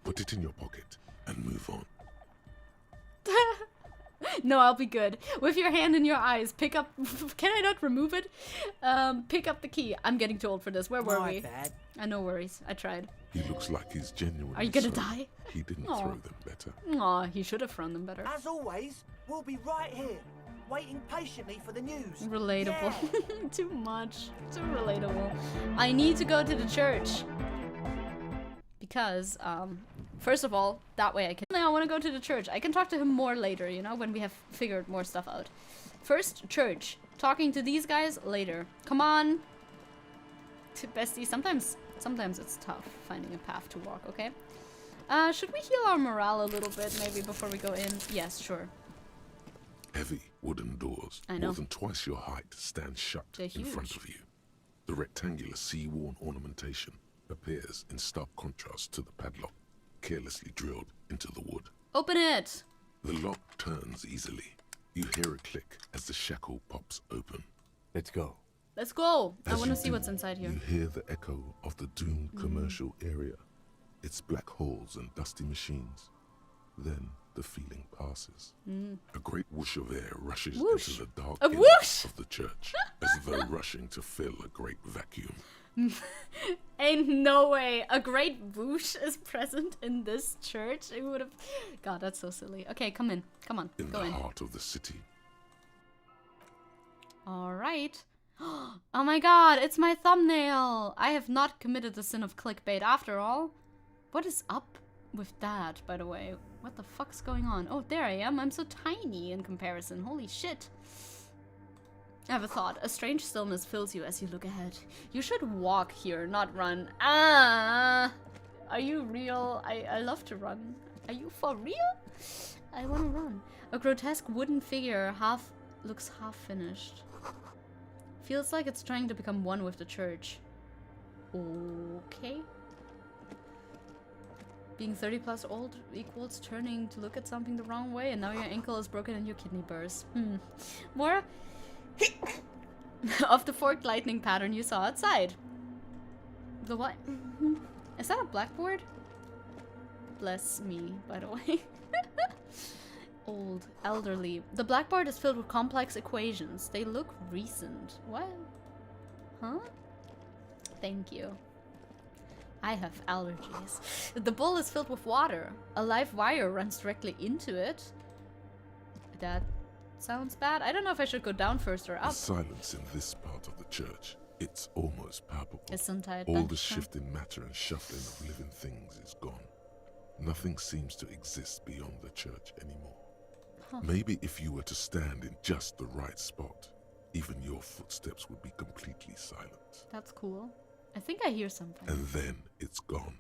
Put it in your pocket and move on. No, I'll be good. With your hand in your eyes, pick up... Can I not remove it? Pick up the key. I'm getting too old for this. Where were we? Bad. No worries. I tried. He looks like he's genuinely Are you gonna sorry. die? He didn't Aw. throw them better. Aw, he should have thrown them better. As always, we'll be right here, waiting patiently for the news. Relatable. Yeah. Too much. Too relatable. I need to go to the church. Because, first of all, that way I want to go to the church. I can talk to him more later, you know, when we have figured more stuff out. First, church. Talking to these guys later. Come on. To bestie. Sometimes it's tough finding a path to walk, okay? Should we heal our morale a little bit, maybe, before we go in? Yes, sure. Heavy wooden doors, I know. more than twice your height, stand shut They're in front huge. of you. The rectangular sea-worn ornamentation appears in stark contrast to the padlock. carelessly drilled into the wood. Open it! The lock turns easily. You hear a click as the shackle pops open. Let's go. Let's go! I As want to you see do, what's inside here. You hear the echo of the doomed commercial area. Its black holes and dusty machines. Then the feeling passes. A great whoosh of air rushes into the dark inlet of the church, as though rushing to fill a great vacuum. Ain't no way a great whoosh is present in this church. It would have... God, that's so silly. Okay, come in. Come on, In go the in. heart of the city. Alright. Oh my god, it's my thumbnail! I have not committed the sin of clickbait after all. What is up with that, by the way? What the fuck's going on? Oh, there I am. I'm so tiny in comparison. Holy shit. I have a thought. A strange stillness fills you as you look ahead. You should walk here, not run. Ah! Are you real? I love to run. Are you for real? I want to run. A grotesque wooden figure looks half finished. Feels like it's trying to become one with the church. Okay. Being 30 plus old equals turning to look at something the wrong way, and now your ankle is broken and your kidney bursts. More of the forked lightning pattern you saw outside. The what? Is that a blackboard? Bless me, by the way. Old, elderly. The blackboard is filled with complex equations. They look recent. What? Huh? Thank you. I have allergies. The bowl is filled with water. A live wire runs directly into it. That sounds bad. I don't know if I should go down first or up. The silence in this part of the church, it's almost palpable. Isn't All the shifting matter and shuffling of living things is gone. Nothing seems to exist beyond the church anymore. Huh. Maybe if you were to stand in just the right spot, even your footsteps would be completely silent. That's cool. I think I hear something. And then it's gone.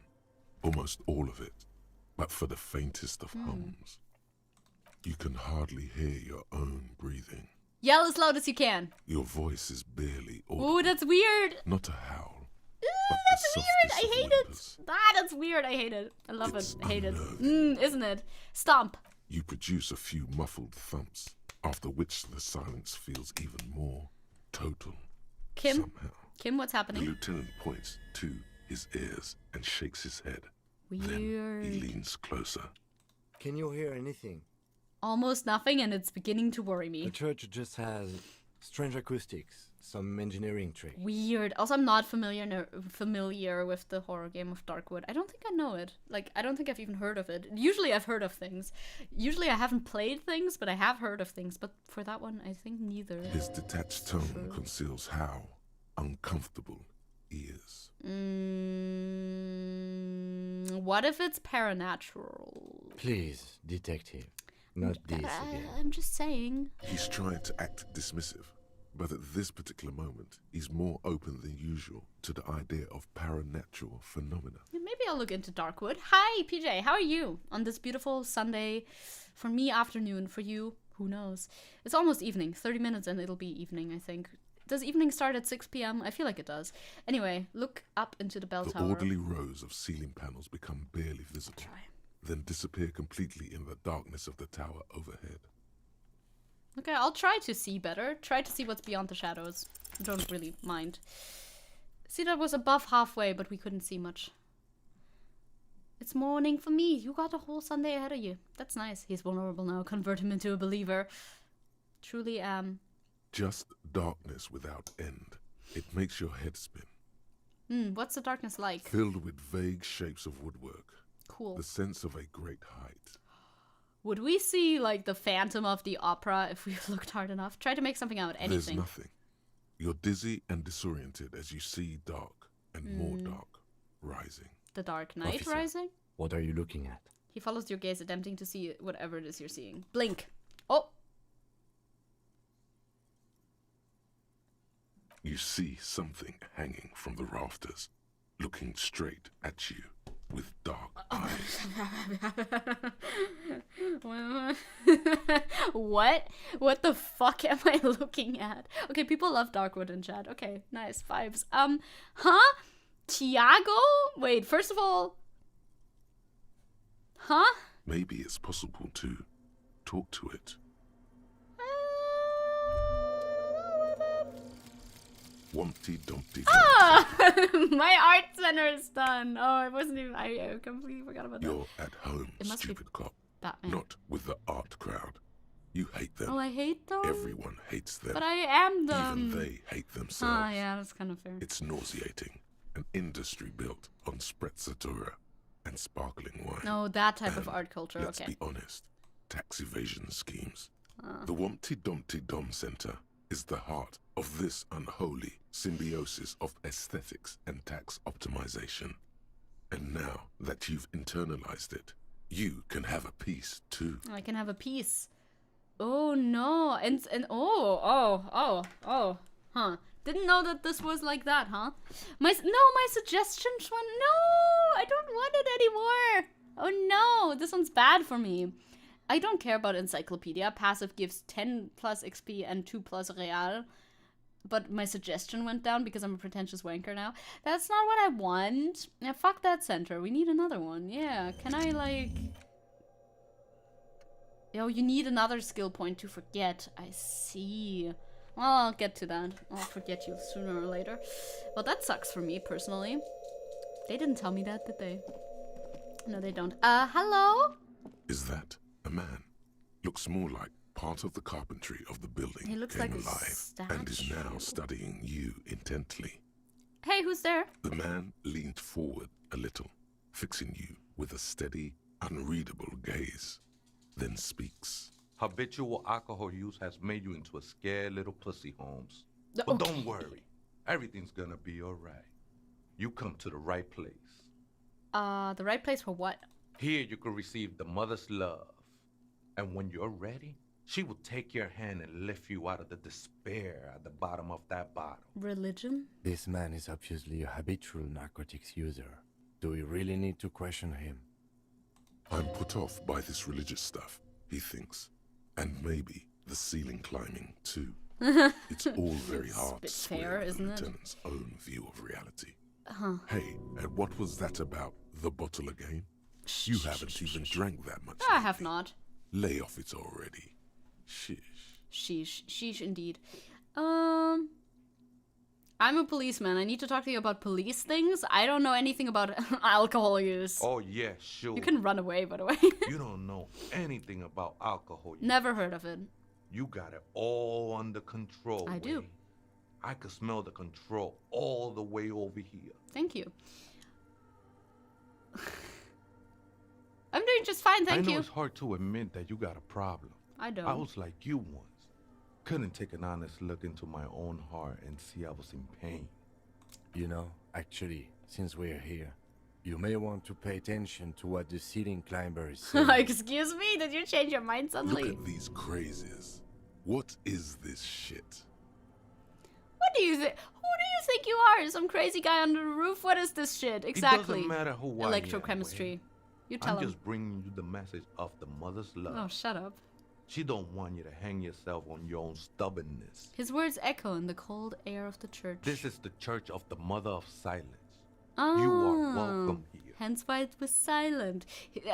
Almost all of it. But for the faintest of hums. You can hardly hear your own breathing. Yell as loud as you can. Your voice is barely audible. Ooh, that's weird. Not a howl. That's weird. I hate it. Ah, that's weird. I hate it. I love it. I hate it. Isn't it? Stomp. You produce a few muffled thumps, after which the silence feels even more total. Kim? Somehow. Kim, what's happening? The lieutenant points to his ears and shakes his head. Weird. Then he leans closer. Can you hear anything? Almost nothing, and it's beginning to worry me. The church just has strange acoustics, some engineering tricks. Weird. Also, I'm not familiar with the horror game of Darkwood. I don't think I know it. Like, I don't think I've even heard of it. Usually I've heard of things. Usually I haven't played things, but I have heard of things. But for that one, I think neither. His detached tone conceals how uncomfortable he is. What if it's paranatural? Please, detective. Not this again. I'm just saying. He's trying to act dismissive, but at this particular moment, he's more open than usual to the idea of paranatural phenomena. Maybe I'll look into Darkwood. Hi, PJ. How are you on this beautiful Sunday? For me, afternoon. For you, who knows? It's almost evening. 30 minutes and it'll be evening, I think. Does evening start at 6 p.m.? I feel like it does. Anyway, look up into the bell tower. The orderly rows of ceiling panels become barely visible, then disappear completely in the darkness of the tower overhead. Okay, I'll try to see better. Try to see what's beyond the shadows. I don't really mind. See, that was above halfway, but we couldn't see much. It's morning for me. You got a whole Sunday ahead of you. That's nice. He's vulnerable now. Convert him into a believer. Truly am. Just darkness without end. It makes your head spin. What's the darkness like? Filled with vague shapes of woodwork. Cool. The sense of a great height. Would we see, like, the Phantom of the Opera if we looked hard enough? Try to make something out, anything. There's nothing. You're dizzy and disoriented as you see dark and more dark rising. The Dark Knight Officer, rising? What are you looking at? He follows your gaze, attempting to see whatever it is you're seeing. Blink. Oh! You see something hanging from the rafters, looking straight at you with dark eyes. What? What the fuck am I looking at? Okay, people love Darkwood in chat. Okay, nice vibes. Huh? Tiago? Wait, first of all, Huh? Maybe it's possible to talk to it. Wumpty Dumpty. Ah! My art center is done. Oh, I wasn't even. I completely forgot about that. You're at home, It must stupid cop. Batman. Not with the art crowd. You hate them. Oh, I hate them? Everyone hates them. But I am them. Even they hate themselves. Ah, yeah, that's kind of fair. It's nauseating. An industry built on sprezzatura and sparkling wine. No, that type of And art culture, let's okay. be honest, tax evasion schemes. The Wumpty Dumpty Dom Center is the heart of this unholy symbiosis of aesthetics and tax optimization. And now that you've internalized it, you can have a piece too. I can have a piece. Oh no, and huh? Didn't know that this was like that, huh? My suggestions one. No, I don't want it anymore. Oh no, this one's bad for me. I don't care about encyclopedia. Passive gives 10 plus XP and 2 plus real. But my suggestion went down because I'm a pretentious wanker now. That's not what I want. Yeah, fuck that center. We need another one. Yeah, can I like... Yo, you need another skill point to forget. I see. Well, I'll get to that. I'll forget you sooner or later. Well, that sucks for me, personally. They didn't tell me that, did they? No, they don't. Hello? Is that a man? Looks more like part of the carpentry of the building He looks came like a alive and is now studying you intently. Hey, who's there? The man leaned forward a little, fixing you with a steady, unreadable gaze, then speaks. Habitual alcohol use has made you into a scared little pussy, Holmes. But don't worry. Everything's gonna be alright. You come to the right place. The right place for what? Here you can receive the mother's love. And when you're ready, she will take your hand and lift you out of the despair at the bottom of that bottle. Religion? This man is obviously a habitual narcotics user. Do we really need to question him? I'm put off by this religious stuff, he thinks. And maybe the ceiling climbing, too. It's all very hard to square with the lieutenant's own view of reality. Hey, and what was that about the bottle again? You haven't even drank that much. I have not. Lay off it already. Sheesh. Sheesh indeed. I'm a policeman. I need to talk to you about police things. I don't know anything about alcohol use. Oh, yeah, sure. You can run away, by the way. You don't know anything about alcohol use. Never heard of it. You got it all under control. I do. I could smell the control all the way over here. Thank you. I'm doing just fine, thank you. I know it's hard to admit that you got a problem. I don't. I was like you once. Couldn't take an honest look into my own heart and see I was in pain. You know, actually, since we're here, you may want to pay attention to what the ceiling climber is saying. Excuse me? Did you change your mind suddenly? Look at these crazies. What is this shit? What do you think? Who do you think you are? Some crazy guy under the roof? What is this shit? Exactly. It doesn't matter who I am. Electrochemistry. You tell him. I'm just bringing you the message of the mother's love. Oh, shut up. She don't want you to hang yourself on your own stubbornness. His words echo in the cold air of the church. This is the church of the Mother of Silence. Ah, you are welcome here. Hence why it was silent.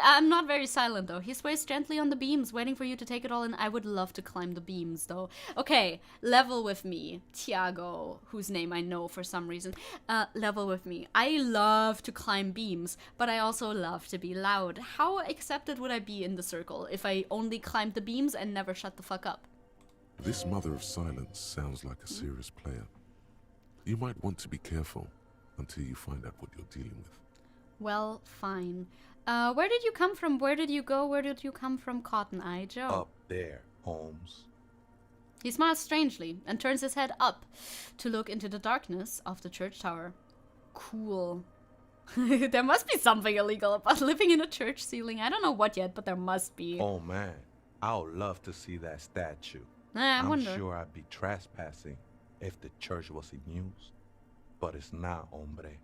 I'm not very silent, though. He sways gently on the beams, waiting for you to take it all in. I would love to climb the beams, though. Okay, level with me. Tiago, whose name I know for some reason. Level with me. I love to climb beams, but I also love to be loud. How accepted would I be in the circle if I only climbed the beams and never shut the fuck up? This Mother of Silence sounds like a serious player. You might want to be careful until you find out what you're dealing with. Well, fine. Where did you come from? Where did you go? Where did you come from, Cotton Eye Joe? Up there, Holmes. He smiles strangely and turns his head up to look into the darkness of the church tower. Cool. There must be something illegal about living in a church ceiling. I don't know what yet, but there must be. Oh, man. I would love to see that statue. I I'm wonder. sure I'd be trespassing if the church was in use. But it's not, hombre.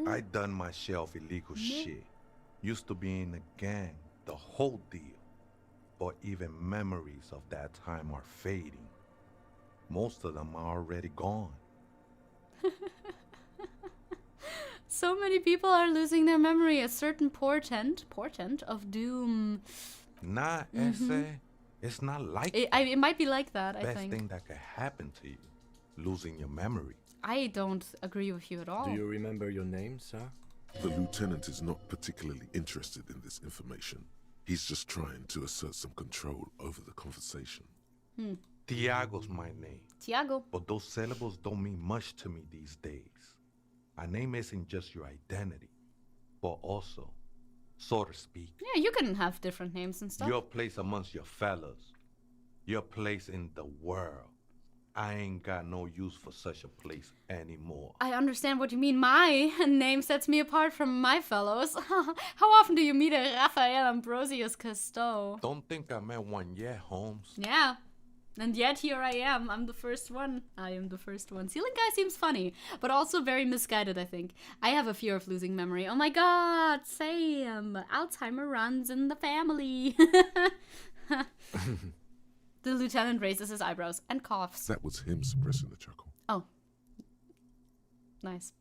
I done my share of illegal shit. Used to be in a gang, the whole deal. But even memories of that time are fading. Most of them are already gone. So many people are losing their memory. A certain portent of doom. Nah, Ese, it's not like that. It might be like that, I think. Best thing that could happen to you, losing your memory. I don't agree with you at all. Do you remember your name, sir? The lieutenant is not particularly interested in this information. He's just trying to assert some control over the conversation. Tiago's my name. Tiago. But those syllables don't mean much to me these days. A name isn't just your identity, but also, so to speak, Yeah, you can have different names and stuff. your place amongst your fellows. Your place in the world. I ain't got no use for such a place anymore. I understand what you mean. My name sets me apart from my fellows. How often do you meet a Raphael Ambrosius Cousteau? Don't think I met one yet, Holmes. Yeah. And yet here I am. I'm the first one. I am the first one. Ceiling guy seems funny, but also very misguided, I think. I have a fear of losing memory. Oh my god, Sam. Alzheimer runs in the family. The lieutenant raises his eyebrows and coughs. That was him suppressing the chuckle. Oh. Nice.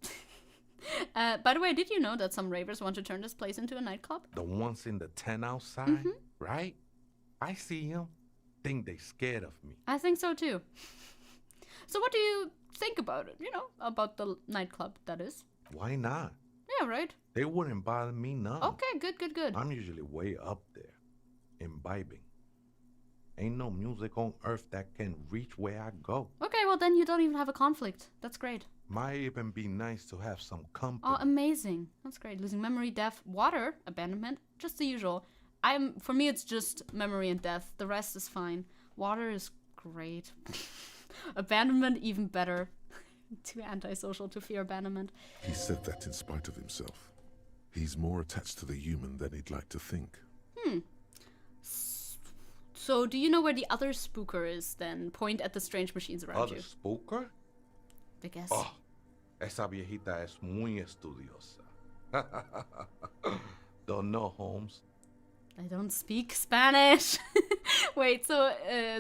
By the way, did you know that some ravers want to turn this place into a nightclub? The ones in the tent outside, right? I see them. Think they scared of me. I think so too. So what do you think about it? You know, about the nightclub, that is. Why not? Yeah, right. They wouldn't bother me none. Okay, good. I'm usually way up there, imbibing. Ain't no music on earth that can reach where I go. Okay, well then you don't even have a conflict. That's great. Might even be nice to have some company. Oh, amazing. That's great. Losing memory, death, water, abandonment, just the usual. For me, it's just memory and death. The rest is fine. Water is great. Abandonment, even better. Too antisocial to fear abandonment. He said that in spite of himself. He's more attached to the human than he'd like to think. So, do you know where the other spooker is, then? Point at the strange machines around you. Other spooker? I guess. Oh, esa viejita es muy estudiosa. Don't know, Holmes. I don't speak Spanish. Wait, so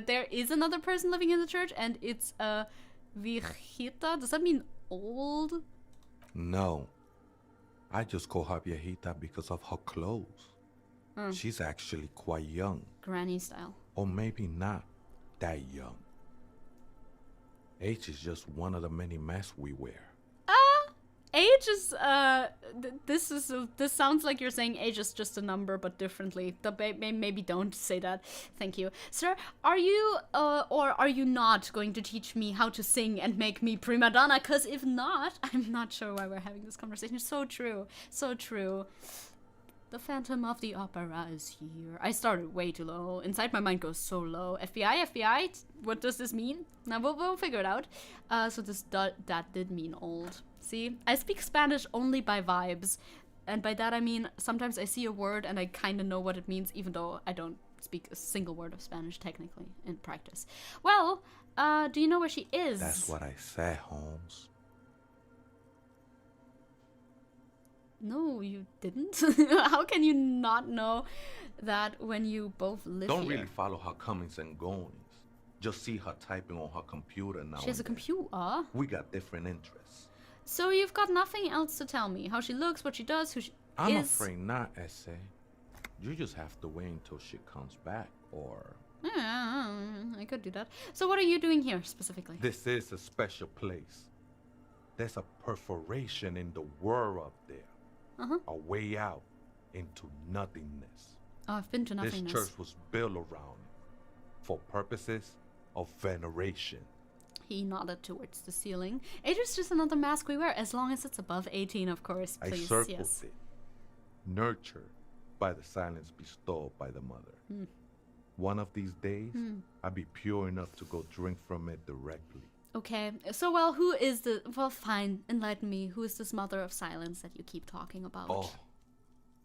there is another person living in the church, and it's a viejita? Does that mean old? No. I just call her viejita because of her clothes. She's actually quite young. Granny style. Or maybe not that young. Age is just one of the many masks we wear. Age is, this sounds like you're saying age is just a number, but differently. Maybe don't say that. Thank you. Sir, are you, or are you not going to teach me how to sing and make me prima donna? Because if not, I'm not sure why we're having this conversation. So true. So true. The Phantom of the Opera is here. I started way too low. Inside my mind goes so low. FBI? What does this mean? Now we'll figure it out. So that did mean old. See? I speak Spanish only by vibes. And by that I mean sometimes I see a word and I kind of know what it means, even though I don't speak a single word of Spanish technically in practice. Well, do you know where she is? That's what I said, Holmes. No, you didn't. How can you not know that when you both live Don't here? really follow her comings and goings. Just see her typing on her computer now. She has a computer. We got different interests. So you've got nothing else to tell me? How she looks, what she does, who she I'm is? afraid not, Essay. You just have to wait until she comes back, or... Yeah, I could do that. So what are you doing here, specifically? This is a special place. There's a perforation in the world up there. A way out into nothingness. Oh, I've been to nothingness. This church was built around it for purposes of veneration. He nodded towards the ceiling. Age is just another mask we wear, as long as it's above 18, of course, please. I circled yes. it. Nurtured by the silence bestowed by the mother. One of these days, I'll be pure enough to go drink from it directly. Okay, so well, who is the... Well, fine, enlighten me. Who is this mother of silence that you keep talking about? Oh,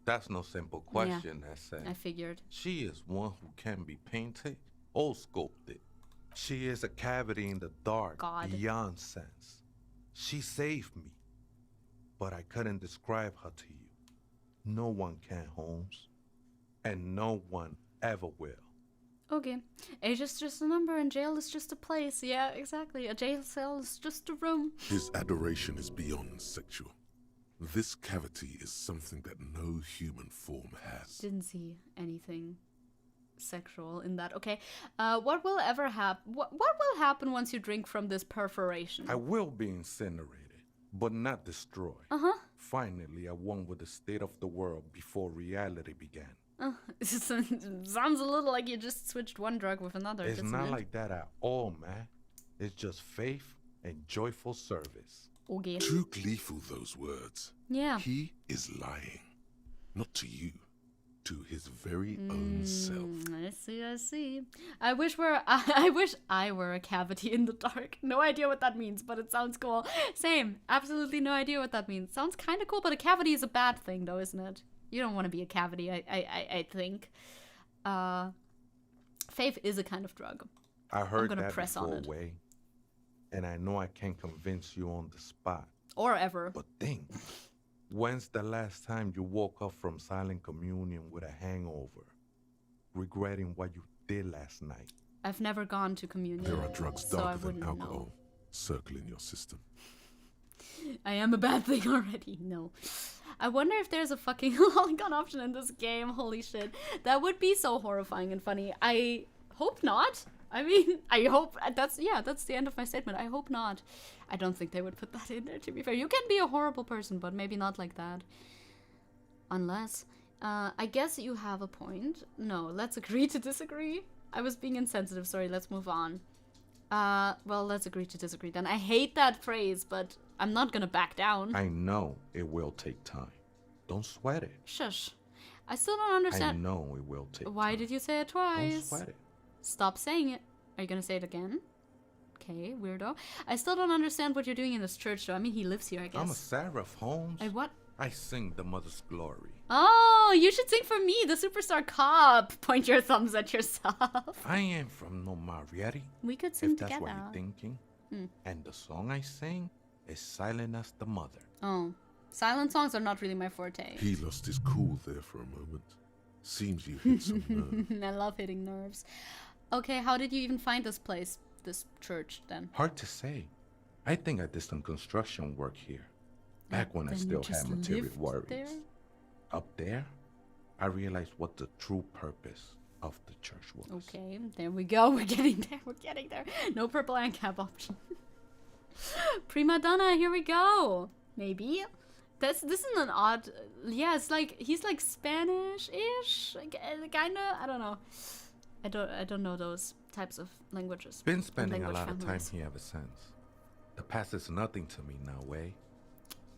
that's no simple question, Essay. I figured. She is one who can be painted or sculpted. She is a cavity in the dark, beyond sense. She saved me, but I couldn't describe her to you. No one can, Holmes, and no one ever will. Okay. Age is just a number and jail is just a place. Yeah, exactly. A jail cell is just a room. His adoration is beyond sexual. This cavity is something that no human form has. Didn't see anything sexual in that. Okay. What will ever happen? What will happen once you drink from this perforation? I will be incinerated, but not destroyed. Finally, I won with the state of the world before reality began. Sounds a little like you just switched one drug with another. It's not like that at all, man. It's just faith and joyful service. Okay. Too gleeful, those words. Yeah. He is lying. Not to you. To his very own self. I see. I wish I were a cavity in the dark. No idea what that means, but it sounds cool. Same. Absolutely no idea what that means. Sounds kind of cool, but a cavity is a bad thing, though, isn't it? You don't want to be a cavity, I think. Faith is a kind of drug. I heard I'm gonna that press on it. way, and I know I can't convince you on the spot. Or ever. But think, when's the last time you woke up from silent communion with a hangover, regretting what you did last night? I've never gone to communion. There are drugs so darker than know. alcohol circling your system. I am a bad thing already. No. I wonder if there's a fucking lolicon option in this game. Holy shit. That would be so horrifying and funny. I hope not. I mean, I hope that's the end of my statement. I hope not. I don't think they would put that in there, to be fair. You can be a horrible person, but maybe not like that. Unless, I guess you have a point. No, let's agree to disagree. I was being insensitive. Sorry, let's move on. Well, let's agree to disagree then. I hate that phrase, but I'm not gonna back down. I know it will take time. Don't sweat it. Shush. I still don't understand. I know it will take Why time. did you say it twice? Don't sweat it. Stop saying it. Are you gonna say it again? Okay, weirdo. I still don't understand what you're doing in this church, though. I mean, he lives here, I guess. I'm a seraph, Holmes. What? I sing the mother's glory. Oh, you should sing for me, the superstar cop. Point your thumbs at yourself. I ain't from no Marietti. We could sing if that's together. what you're thinking. And the song I sing is Silent as the Mother. Oh, silent songs are not really my forte. He lost his cool there for a moment. Seems you hit some nerve. I love hitting nerves. Okay, how did you even find this place, this church, then? Hard to say. I think I did some construction work here. Back when I still had material worries. There? Up there, I realized what the true purpose of the church was. Okay, there we go. We're getting there. We're getting there. No purple ANCAP option. Prima donna, here we go. Maybe. This isn't an odd. Yeah, it's like he's like Spanish-ish, kinda. I don't know. I don't know those types of languages. Been spending a lot of time here ever since. The past is nothing to me now, Way.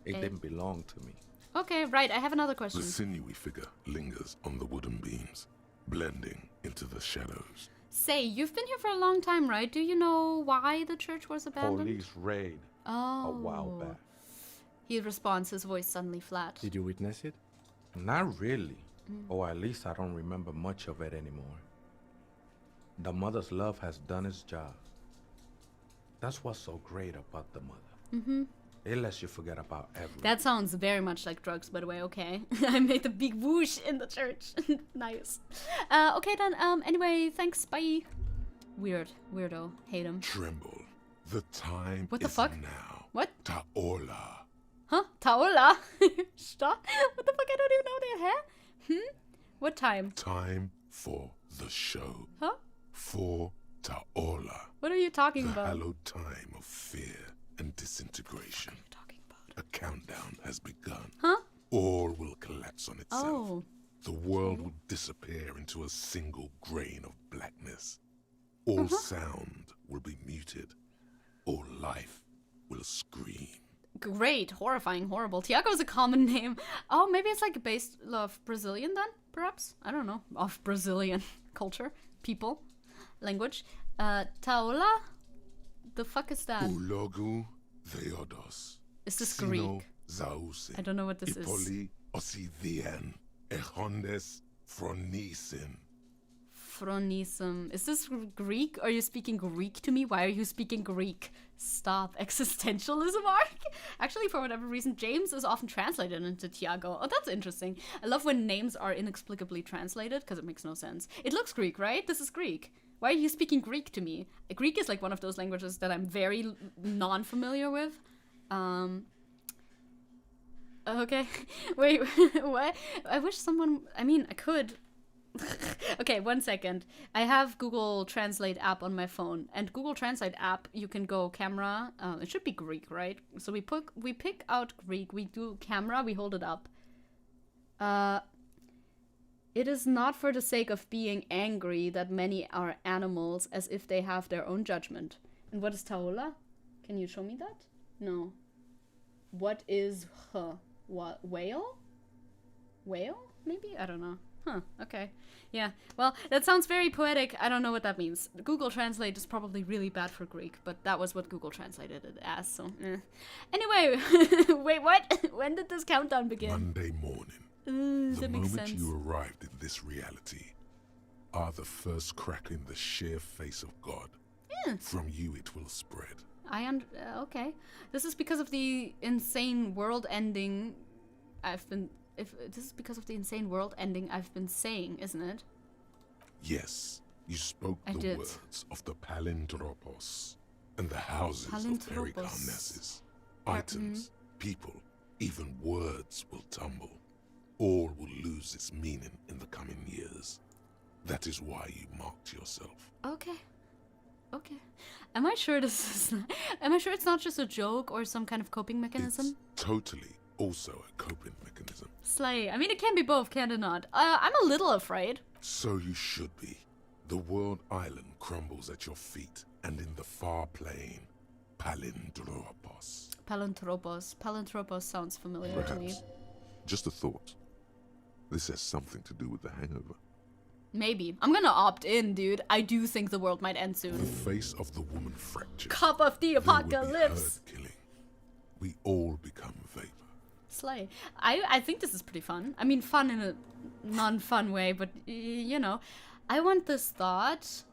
It didn't belong to me. Okay, right. I have another question. The sinewy figure lingers on the wooden beams, blending into the shadows. Say, you've been here for a long time, right? Do you know why the church was abandoned? Police raid a while back. He responds, his voice suddenly flat. Did you witness it? Not really. Or at least I don't remember much of it anymore. The mother's love has done its job. That's what's so great about the mother. It lets you forget about everything. That sounds very much like drugs, by the way. Okay. I made a big whoosh in the church. Nice. Okay then, anyway, thanks, bye. Weirdo. Hate him. Tremble. The time what the is fuck? now. What? Taola. Huh? Taola? Stop. What the fuck? I don't even know that, huh? What time? Time for the show. Huh? For Taola. What are you talking the about? hallowed time of fear and disintegration. What are you talking about? A countdown has begun. Huh? All will collapse on itself. Oh. The world will disappear into a single grain of blackness. All sound will be muted. All life will scream. Great, horrifying, horrible. Tiago's a common name. Oh, maybe it's like based off Brazilian then, perhaps? I don't know. Of Brazilian culture, people, language. Taola? The fuck is that? Ulogu theodos. Is this Greek? Zause. I don't know what this is. Ipoli osidian. Echondes fronisin. Phronism. Is this Greek? Are you speaking Greek to me? Why are you speaking Greek? Stop. Existentialism arc? Actually, for whatever reason, James is often translated into Tiago. Oh, that's interesting. I love when names are inexplicably translated, because it makes no sense. It looks Greek, right? This is Greek. Why are you speaking Greek to me? Greek is like one of those languages that I'm very non-familiar with. Okay. Wait, what? I wish someone... I mean, I could... Okay, 1 second. I have Google Translate app on my phone. And Google Translate app, you can go camera. It should be Greek, right? So we pick out Greek. We do camera. We hold it up. It is not for the sake of being angry that many are animals, as if they have their own judgment. And what is taola? Can you show me that? No. What is what? Whale? Whale? Maybe? I don't know. Huh, okay. Yeah, well, that sounds very poetic. I don't know what that means. Google Translate is probably really bad for Greek, but that was what Google translated it as, so Anyway, wait, what? When did this countdown begin? Monday morning. That makes sense. The moment you arrived in this reality are the first crack in the sheer face of God. Yeah. From you it will spread. Okay. This is because of the insane world ending this is because of the insane world ending I've been saying, isn't it? Yes, you spoke the words of the palindropos and the houses of Eric Arnesses. Items, people, even words will tumble. All will lose its meaning in the coming years. That is why you marked yourself. Okay. Am I sure it's not just a joke or some kind of coping mechanism? It's totally also a coping mechanism. Slay. I mean, it can be both, can it not? I'm a little afraid. So you should be. The world island crumbles at your feet, and in the far plain, palindropos. Palindropos sounds familiar to me. Just a thought. This has something to do with the hangover. Maybe. I'm gonna opt in, dude. I do think the world might end soon. The face of the woman fractured. Cup of the apocalypse. Killing. We all become vapor. Slay. I think this is pretty fun. I mean, fun in a non-fun way, but, you know. I want this thought...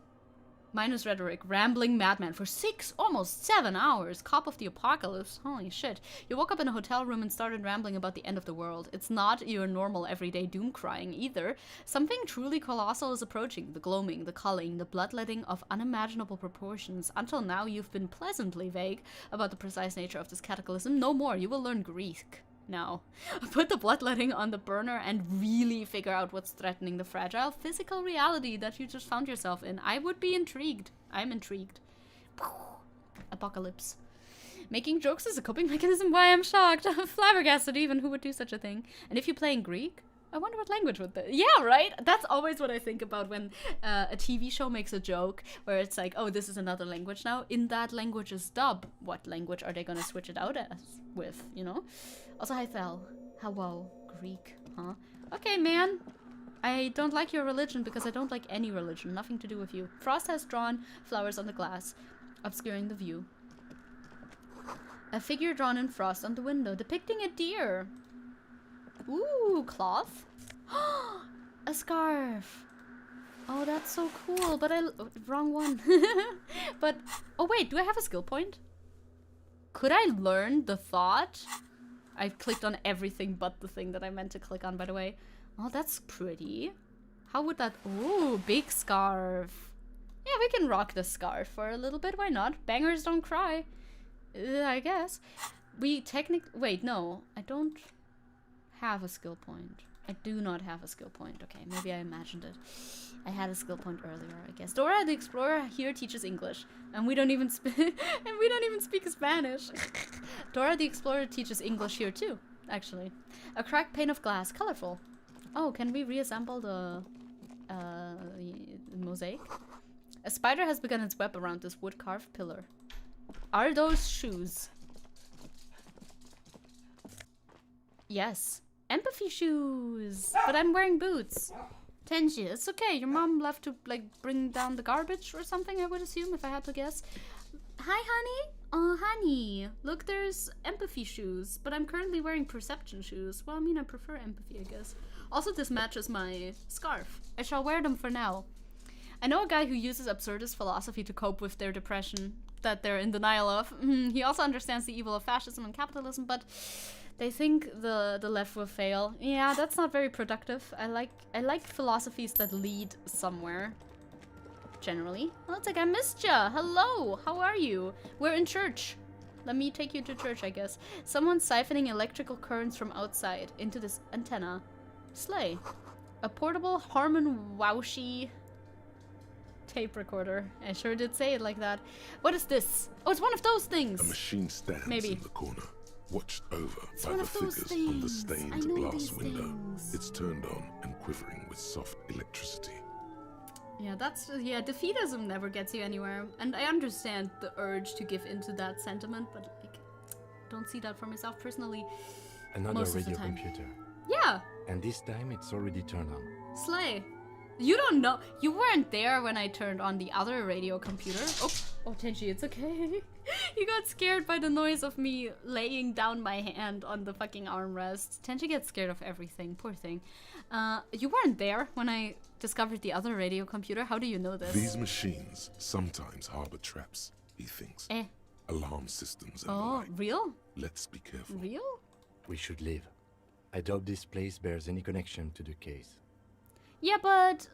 Minus rhetoric. Rambling madman for 6, almost 7 hours. Cop of the apocalypse. Holy shit. You woke up in a hotel room and started rambling about the end of the world. It's not your normal everyday doom crying either. Something truly colossal is approaching. The gloaming, the culling, the bloodletting of unimaginable proportions. Until now, you've been pleasantly vague about the precise nature of this cataclysm. No more. You will learn Greek. Now, put the bloodletting on the burner and really figure out what's threatening the fragile physical reality that you just found yourself in. I would be intrigued. I'm intrigued. Apocalypse. Making jokes is a coping mechanism? Why, I'm shocked. I'm flabbergasted even. Who would do such a thing? And if you play in Greek, I wonder what language would that... Yeah, right? That's always what I think about when a TV show makes a joke where it's like, oh, this is another language now. In that language's dub, what language are they gonna switch it out with, you know? Also, hi, Thel. Hello. Greek, huh? Okay, man. I don't like your religion because I don't like any religion. Nothing to do with you. Frost has drawn flowers on the glass, obscuring the view. A figure drawn in frost on the window, depicting a deer. Ooh, cloth? A scarf. Oh, that's so cool. But wrong one. But, oh wait, do I have a skill point? Could I learn the thought? I've clicked on everything but the thing that I meant to click on, by the way. Oh, that's pretty. How would that... Ooh, big scarf. Yeah, we can rock the scarf for a little bit. Why not? Bangers don't cry. I guess. We technically... Wait, no. I don't have a skill point. I do not have a skill point. Okay, maybe I imagined it. I had a skill point earlier, I guess. Dora the Explorer here teaches English, and we don't even speak Spanish. Dora the Explorer teaches English here too, actually. A cracked pane of glass, colorful. Oh, can we reassemble the mosaic? A spider has begun its web around this wood-carved pillar. Are those shoes? Yes. Empathy shoes! But I'm wearing boots. Tenji, it's okay. Your mom left to, like, bring down the garbage or something, I would assume, if I had to guess. Hi, honey. Oh, honey. Look, there's empathy shoes, but I'm currently wearing perception shoes. Well, I mean, I prefer empathy, I guess. Also, this matches my scarf. I shall wear them for now. I know a guy who uses absurdist philosophy to cope with their depression that they're in denial of. He also understands the evil of fascism and capitalism, but they think the left will fail. Yeah, that's not very productive. I like philosophies that lead somewhere. Generally. Oh, it's like I missed ya. Hello. How are you? We're in church. let me take you to church, I guess. Someone's siphoning electrical currents from outside into this antenna. Slay. A portable Harman Waushi tape recorder. I sure did say it like that. What is this? Oh, it's one of those things. A machine stands Maybe. in the corner, watched over It's by one the of those figures on the things. I stained know glass these window. things. It's turned on and quivering with soft electricity. Yeah, defeatism never gets you anywhere. And I understand the urge to give into that sentiment, but like, don't see that for myself personally. Another most of the radio time. computer. Yeah, And this time it's already turned on. slay. You don't know. You weren't there when I turned on the other radio computer. Oh, Tenchi, it's okay. You got scared by the noise of me laying down my hand on the fucking armrest. Tenchi gets scared of everything. Poor thing. You weren't there when I discovered the other radio computer. How do you know this? These machines sometimes harbor traps, he thinks. Alarm systems and the Oh, like. real? Let's be careful. Real? We should leave. I doubt this place bears any connection to the case. Yeah, but...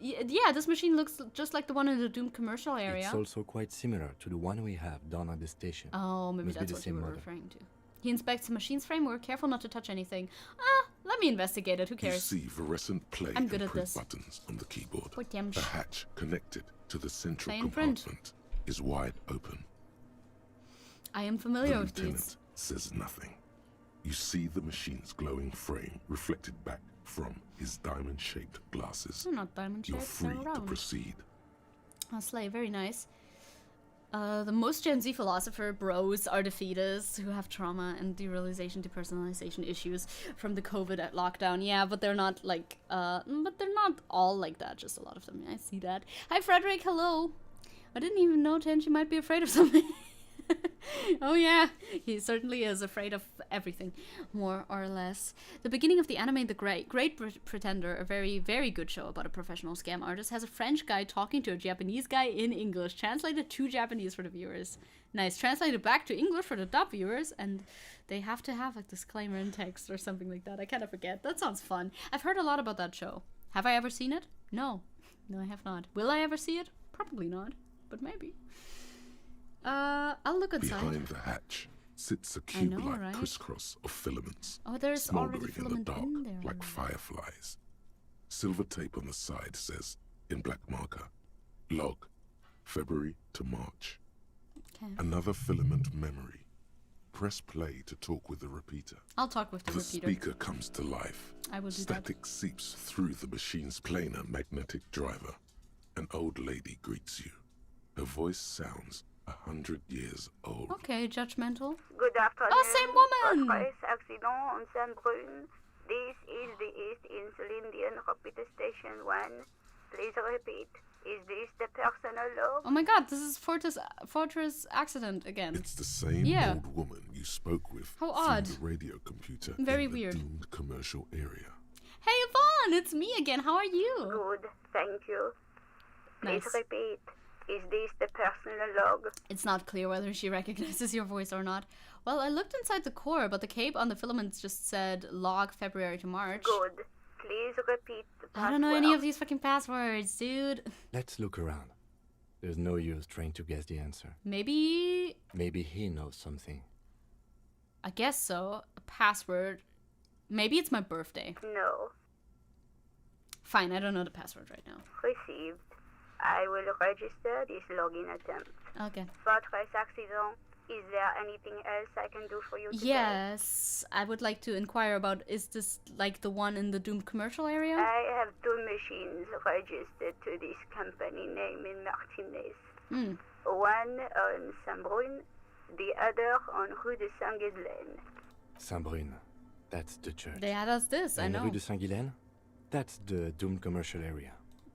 Yeah, this machine looks just like the one in the Doom commercial area. It's also quite similar to the one we have down at the station. Oh, maybe Must be that's the what you same were model. referring to. He inspects the machine's framework, careful not to touch anything. Let me investigate it, who You cares? see fluorescent play I'm good and at print this. buttons on the keyboard. Poor Temsh. The hatch connected to the central Play and print. compartment is wide open. I am familiar The with these. lieutenant says nothing. You see the machine's glowing frame reflected back from his diamond-shaped glasses. They're not diamond You're shaped, free they're to round. proceed. Slay, very nice. The most Gen Z philosopher bros are defeatists who have trauma and derealization, depersonalization issues from the COVID lockdown. Yeah, but they're not like, but they're not all like that, just a lot of them. I see that. Hi, Frederick, hello. I didn't even know Tenchi might be afraid of something. Oh yeah, he certainly is afraid of everything, more or less. The beginning of the anime The Great Pretender, a very, very good show about a professional scam artist, has a French guy talking to a Japanese guy in English, translated to Japanese for the viewers. Nice, translated back to English for the dub viewers, and they have to have a disclaimer in text or something like that. I kind of forget. That sounds fun. I've heard a lot about that show. Have I ever seen it? No. No, I have not. Will I ever see it? Probably not, but maybe. I'll look inside. Behind the hatch sits a cube-like right? crisscross of filaments, Oh, there's already smoldering in the filament dark in there. like fireflies. Silver tape on the side says, in black marker, log, February to March. Okay. Another filament memory. Press play to talk with the repeater. I'll talk with the The repeater. speaker comes to life. I will do Static seeps through the machine's planar magnetic driver. An old lady greets you. Her voice sounds 100 years old. Okay, judgmental. Good afternoon. Oh, same woman! Race accident on Saint-Brun. This is the East Insulindian Repeater Station 1. Please repeat. Is this the personal log? Oh my god, this is Fortress Accident again. It's the same old woman you spoke with How through odd. the radio computer Very in the weird. doomed commercial area. Hey Yvonne, it's me again. How are you? Good, thank you. Please Nice. repeat. Is this the personal log? It's not clear whether she recognizes your voice or not. Well, I looked inside the core, but the cape on the filaments just said log February to March. Good. Please repeat the password. I don't know any of these fucking passwords, dude. Let's look around. There's no use trying to guess the answer. Maybe... Maybe he knows something. I guess so. A password. Maybe it's my birthday. No. Fine, I don't know the password right now. Received. I will register this login attempt. Okay. Fortress accident. Is there anything else I can do for you today? Yes, I would like to inquire about, is this like the one in the doomed commercial area? I have 2 machines registered to this company name in Martinez. One on Saint-Brun, the other on Rue de Saint-Ghislaine. Saint-Brun. That's the church. They had us this, I And know. Rue de Saint-Ghislaine? That's the doomed commercial area.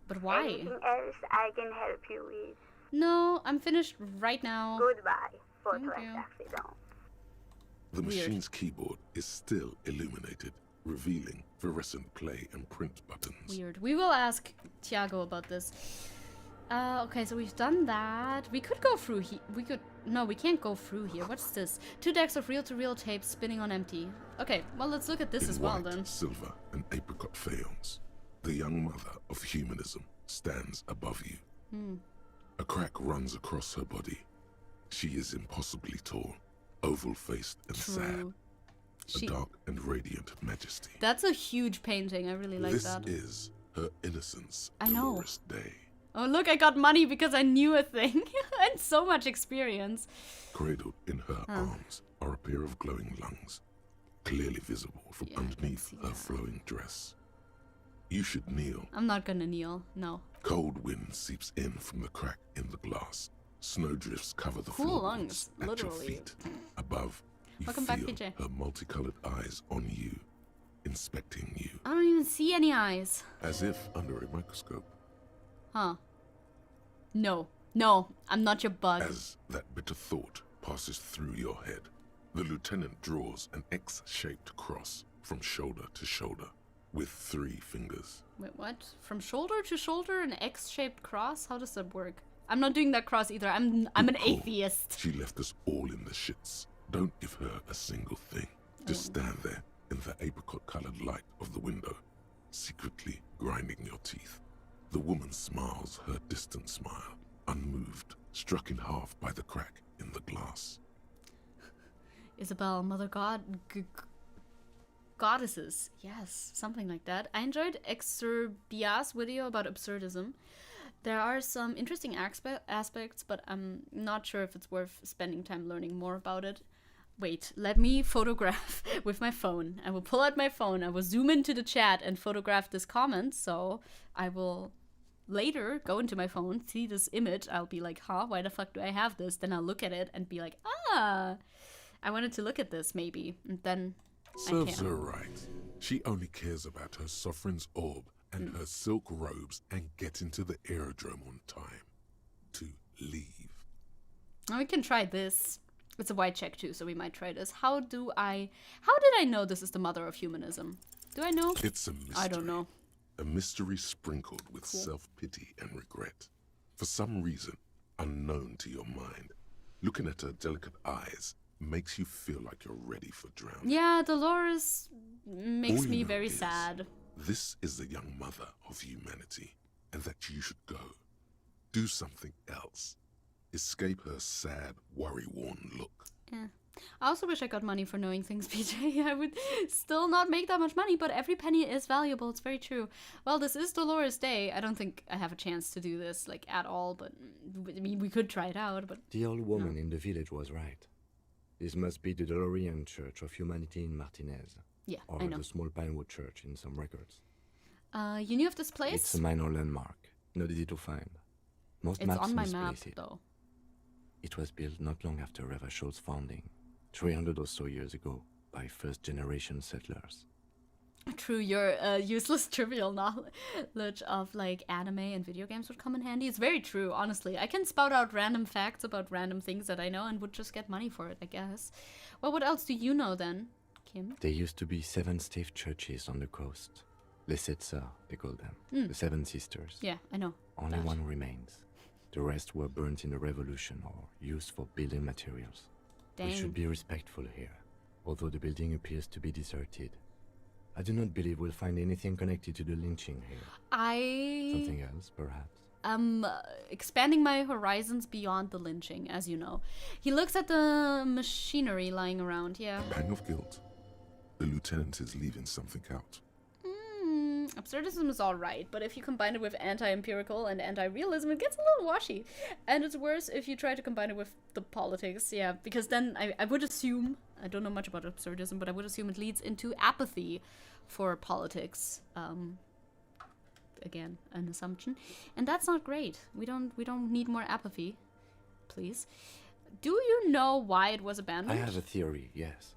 But why? Anything else I can help you with? No, I'm finished right now. Goodbye, Thank Fortress you. accident. The Weird. machine's keyboard is still illuminated, revealing fluorescent play and print buttons. Weird. We will ask Tiago about this. Okay, so we've done that. We could go through here. No, we can't go through here. What's this? 2 decks of reel-to-reel tape spinning on empty. Okay, well, let's look at this In as well white, then. silver, and apricot faience, the young mother of humanism stands above you. A crack runs across her body. She is impossibly tall, oval-faced and sad. She... A dark and radiant majesty. That's a huge painting. I really like that. This is her innocence, I know. Dolores Day. Oh, look, I got money because I knew a thing. And so much experience. Cradled in her arms are a pair of glowing lungs, clearly visible from underneath her flowing dress. You should kneel. I'm not gonna kneel, no. Cold wind seeps in from the crack in the glass. Snowdrifts cover the cool floorboards lungs, at your literally. feet. Above, you Welcome feel back, PJ. her multicolored eyes on you, inspecting you. I don't even see any eyes. As if under a microscope. Huh. No. No, I'm not your bug. As that bitter thought passes through your head, the lieutenant draws an X-shaped cross from shoulder to shoulder with 3 fingers. Wait, what? From shoulder to shoulder, an X-shaped cross? How does that work? I'm not doing that cross either. I'm an atheist. She left us all in the shits. Don't give her a single thing. Just stand there in the apricot-colored light of the window, secretly grinding your teeth. The woman smiles her distant smile, unmoved, struck in half by the crack in the glass. Isabel, Mother God... Goddesses. Yes, something like that. I enjoyed Exurbia's video about absurdism. There are some interesting aspects, but I'm not sure if it's worth spending time learning more about it. Wait, let me photograph with my phone. I will pull out my phone, I will zoom into the chat and photograph this comment, so I will later go into my phone, see this image, I'll be like, huh, why the fuck do I have this? Then I'll look at it and be like, ah, I wanted to look at this maybe, and then Serves her right. She only cares about her sovereign's orb and her silk robes and getting to the aerodrome on time to leave. Oh, we can try this. It's a white check too, so we might try this. How did I know this is the mother of humanism? Do I know? It's a mystery. I don't know. A mystery sprinkled with self-pity and regret. For some reason, unknown to your mind, looking at her delicate eyes makes you feel like you're ready for drowning. Yeah, Dolores makes All you me know very is sad. This is the young mother of humanity, and that you should go. Do something else. Escape her sad, worry-worn look. Yeah. I also wish I got money for knowing things, PJ. I would still not make that much money, but every penny is valuable. It's very true. Well, this is Dolores Day. I don't think I have a chance to do this, like, at all, but I mean, we could try it out, but... The old woman in the village was right. This must be the Dolorian Church of Humanity in Martinez. Yeah, or I know. the small Pinewood Church in some records. You knew of this place? It's a minor landmark, not easy to find. Most It's maps on my misplace map, it. though. It was built not long after Revachol's founding, 300 or so years ago, by first-generation settlers. True, your useless trivial knowledge of, like, anime and video games would come in handy. It's very true, honestly. I can spout out random facts about random things that I know and would just get money for it, I guess. Well, what else do you know, then, Kim? There used to be 7 stave churches on the coast. Les Sept Sœurs, they call them. The 7 Sisters. Yeah, I know. Only one remains. The rest were burnt in the revolution or used for building materials. Dang. We should be respectful here, although the building appears to be deserted. I do not believe we'll find anything connected to the lynching here. Something else, perhaps? Expanding my horizons beyond the lynching, as you know. He looks at the machinery lying around, yeah. A pang of guilt. The lieutenant is leaving something out. Absurdism is alright, but if you combine it with anti-empirical and anti-realism, it gets a little washy. And it's worse if you try to combine it with the politics, yeah, because then I would assume, I don't know much about absurdism, but I would assume it leads into apathy for politics. Again, an assumption. And that's not great. We don't need more apathy, please. Do you know why it was abandoned? I have a theory, yes.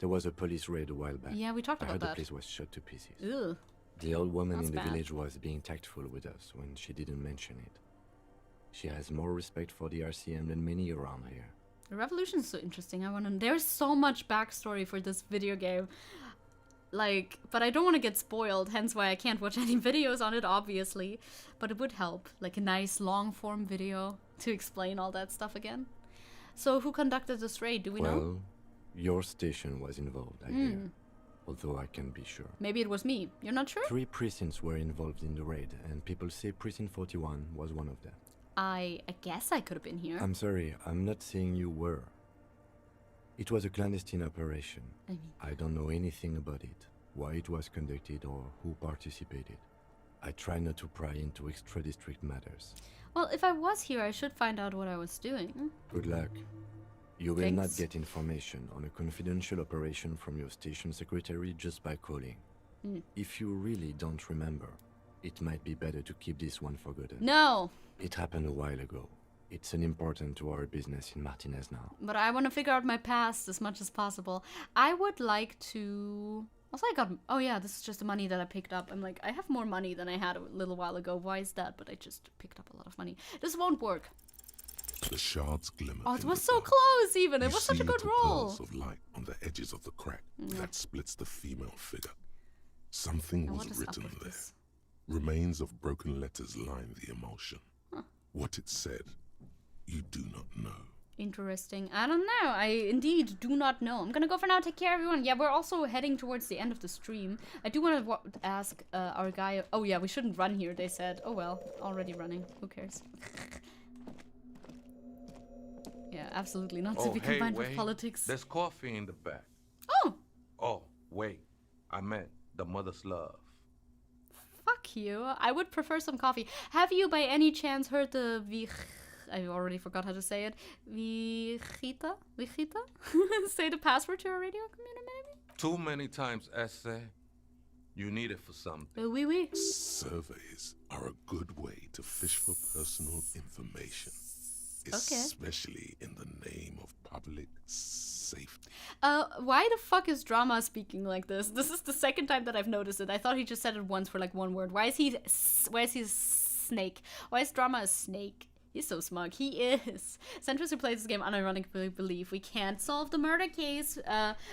There was a police raid a while back. Yeah, we talked I about heard that. the place was shot to pieces. Ugh. The old woman That's in the bad. village was being tactful with us when she didn't mention it. She has more respect for the RCM than many around here. The revolution is so interesting. There's so much backstory for this video game. Like, but I don't want to get spoiled, hence why I can't watch any videos on it, obviously. But it would help, like a nice long-form video to explain all that stuff again. So who conducted this raid, do we know? Well, your station was involved, I hear. Although I can't be sure. Maybe it was me. You're not sure? 3 precincts were involved in the raid, and people say Precinct 41 was one of them. I guess I could have been here. I'm sorry, I'm not saying you were. It was a clandestine operation. I don't know anything about it, why it was conducted or who participated. I try not to pry into extra-district matters. Well, if I was here, I should find out what I was doing. Good luck. You will Thanks. not get information on a confidential operation from your station secretary just by calling. If you really don't remember, it might be better to keep this one forgotten. No! It happened a while ago. It's unimportant to our business in Martinez now. But I want to figure out my past as much as possible. I would like to... Also, I got... Oh yeah, this is just the money that I picked up. I'm like, I have more money than I had a little while ago. Why is that? But I just picked up a lot of money. This won't work. The shards glimmer. Oh, it was so close even. It was such a good roll. Pearls of light on the edges of the crack that splits the female figure. Something was written there. Remains of broken letters line the emotion. What it said, you do not know. Interesting. I don't know. I indeed do not know. I'm gonna go for now. Take care, everyone. Yeah, we're also heading towards the end of the stream. I do want to ask our guy... Oh yeah, we shouldn't run here, they said. Oh well, already running. Who cares? Yeah, absolutely not to be combined with politics. There's coffee in the back. Oh! Oh, wait. I meant the mother's love. Fuck you. I would prefer some coffee. Have you by any chance heard the I already forgot how to say it. Vigita? Say the password to our radio community, maybe? Too many times, essay. You need it for something. Oui, oui. Surveys are a good way to fish for personal information. Especially in the name of public safety. Why the fuck is Drama speaking like this? This is the second time that I've noticed it. I thought he just said it once for like one word. Why is he a snake? Why is Drama a snake? He's so smug. He is. Centrist who plays this game unironically believe we can't solve the murder case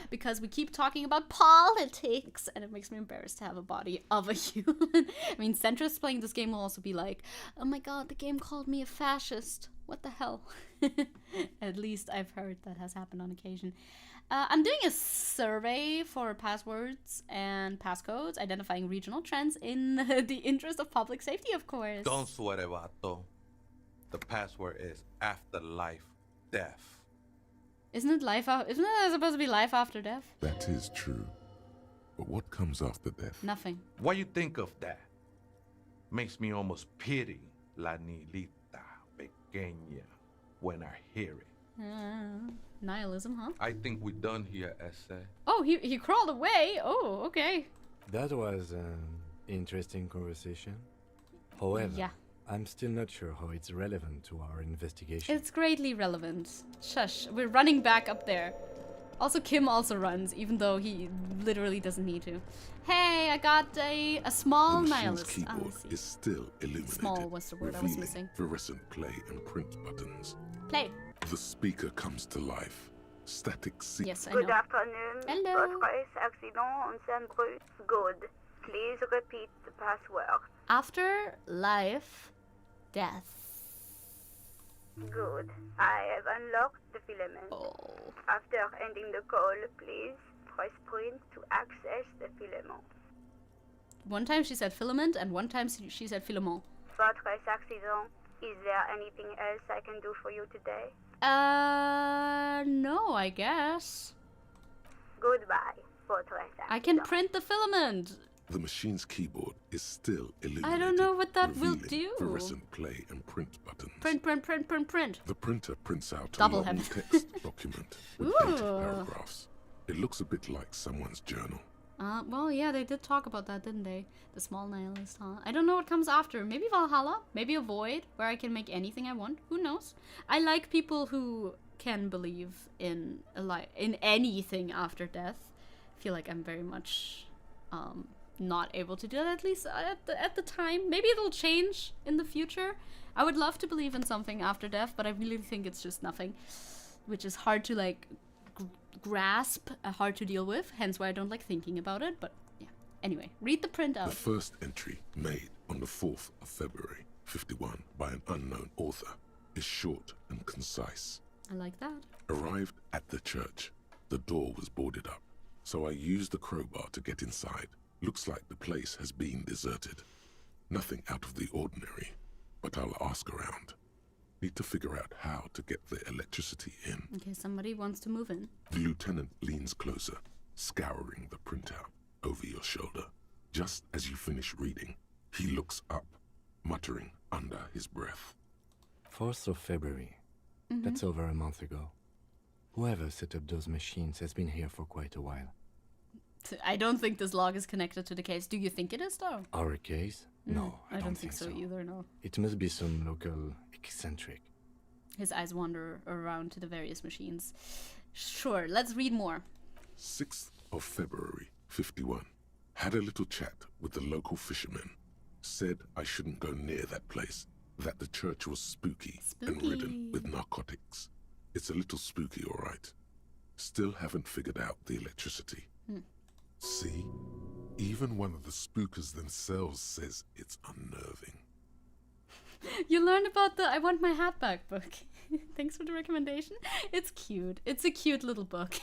because we keep talking about politics, and it makes me embarrassed to have a body of a human. I mean, Centrists playing this game will also be like, oh my god, the game called me a fascist. What the hell? At least I've heard that has happened on occasion. I'm doing a survey for passwords and passcodes, identifying regional trends in the interest of public safety, of course. Don't sweat it, vato. The password is afterlife death. Isn't it supposed to be life after death? That is true. But what comes after death? Nothing. What you think of that? Makes me almost pity La Nilita Pequeña when I hear it. Nihilism, huh? I think we're done here, essay. Oh, he crawled away. Oh, okay. That was an interesting conversation. However, yeah. I'm still not sure how it's relevant to our investigation. It's greatly relevant. Shush, we're running back up there. Also, Kim also runs, even though he literally doesn't need to. Hey, I got a small nihilist. The machine's keyboard is still illuminated. Small was the word I was missing. Fluorescent play and print buttons. Play. The speaker comes to life. Static Yes, I know. Good afternoon. Hello. Votre accident en Saint-Bruce. Good. Please repeat the password. After life, death. Good. I have unlocked the filament. Oh. After ending the call, please press print to access the filament. One time she said filament, and one time she said filament. Votre accident. Is there anything else I can do for you today? No, I guess. Goodbye, votre accident. I can print the filament. The machine's keyboard is still illuminated. I don't know what that will do. Fluorescent play and print buttons. Print. The printer prints out Double a long hem. text document with Ooh. dated paragraphs. It looks a bit like someone's journal. Well, yeah, they did talk about that, didn't they? The small nihilist, huh? I don't know what comes after. Maybe Valhalla? Maybe a void where I can make anything I want? Who knows? I like people who can believe in anything after death. I feel like I'm very much not able to do that, at least at the time. Maybe it'll change in the future. I would love to believe in something after death, but I really think it's just nothing, which is hard to like grasp, hard to deal with, hence why I don't like thinking about it. But yeah, anyway, read the printout. The first entry, made on the 4th of February 51 by an unknown author, is short and concise. I like that. Arrived at the church. The door was boarded up, so I used the crowbar to get inside. Looks like the place has been deserted. Nothing out of the ordinary, but I'll ask around. Need to figure out how to get the electricity in. Okay, somebody wants to move in. The lieutenant leans closer, scouring the printout over your shoulder. Just as you finish reading, he looks up, muttering under his breath. 4th of February. That's over a month ago. Whoever set up those machines has been here for quite a while. I don't think this log is connected to the case. Do you think it is, though? Our case? No, I don't think so either, no. It must be some local eccentric. His eyes wander around to the various machines. Sure, let's read more. 6th of February, 51. Had a little chat with the local fishermen. Said I shouldn't go near that place, that the church was spooky. And ridden with narcotics. It's a little spooky, all right. Still haven't figured out the electricity. See? Even one of the spookers themselves says it's unnerving. You learned about the I Want My Hat Back book. Thanks for the recommendation. It's cute. It's a cute little book.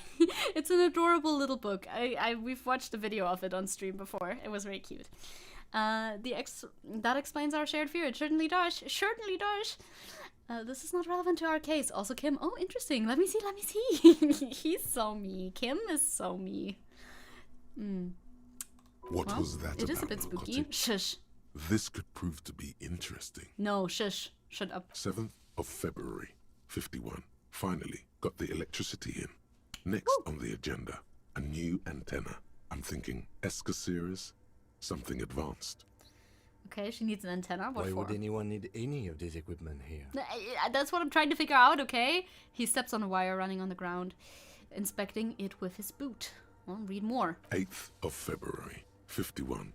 It's an adorable little book. We've watched a video of it on stream before. It was very cute. That explains our shared fear. It certainly does. Certainly does. This is not relevant to our case. Also, Kim. Oh, interesting. Let me see. He's so me. Kim is so me. What was that about? It is a bit spooky. Shush. This could prove to be interesting. No, shush. Shut up. 7th of February, 51. Finally got the electricity in. Next on the agenda, a new antenna. I'm thinking ESCA series, something advanced. Okay, she needs an antenna. What Why for? would anyone need any of this equipment here? That's what I'm trying to figure out, okay? He steps on a wire running on the ground, inspecting it with his boot. Well, read more. 8th of February, 51.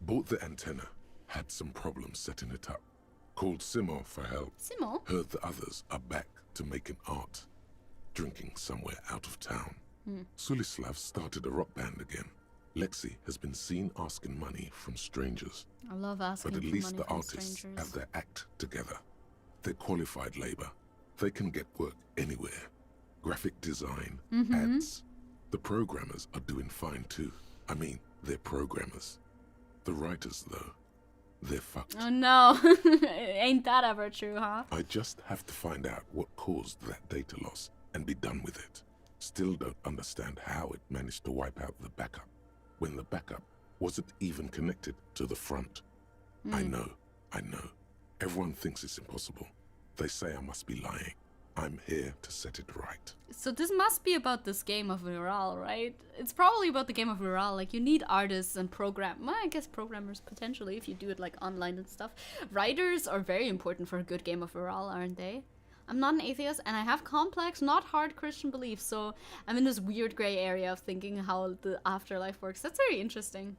Bought the antenna. Had some problems setting it up. Called Simo for help. Simo? Heard the others are back to making art. Drinking somewhere out of town. Sulislav started a rock band again. Lexi has been seen asking money from strangers. I love asking But at for least money the from artists strangers. have their act together. They're qualified labor. They can get work anywhere. Graphic design, ads. The programmers are doing fine too. I mean, they're programmers. The writers, though, they're fucked. Oh no. Ain't that ever true, huh? I just have to find out what caused that data loss and be done with it. Still don't understand how it managed to wipe out the backup when the backup wasn't even connected to the front. I know. Everyone thinks it's impossible. They say I must be lying. I'm here to set it right. So this must be about this game of Viral, right? It's probably about the game of Viral. Like, you need artists and well, I guess programmers potentially, if you do it like online and stuff. Writers are very important for a good game of Viral, aren't they? I'm not an atheist, and I have complex, not hard Christian beliefs, so I'm in this weird gray area of thinking how the afterlife works. That's very interesting.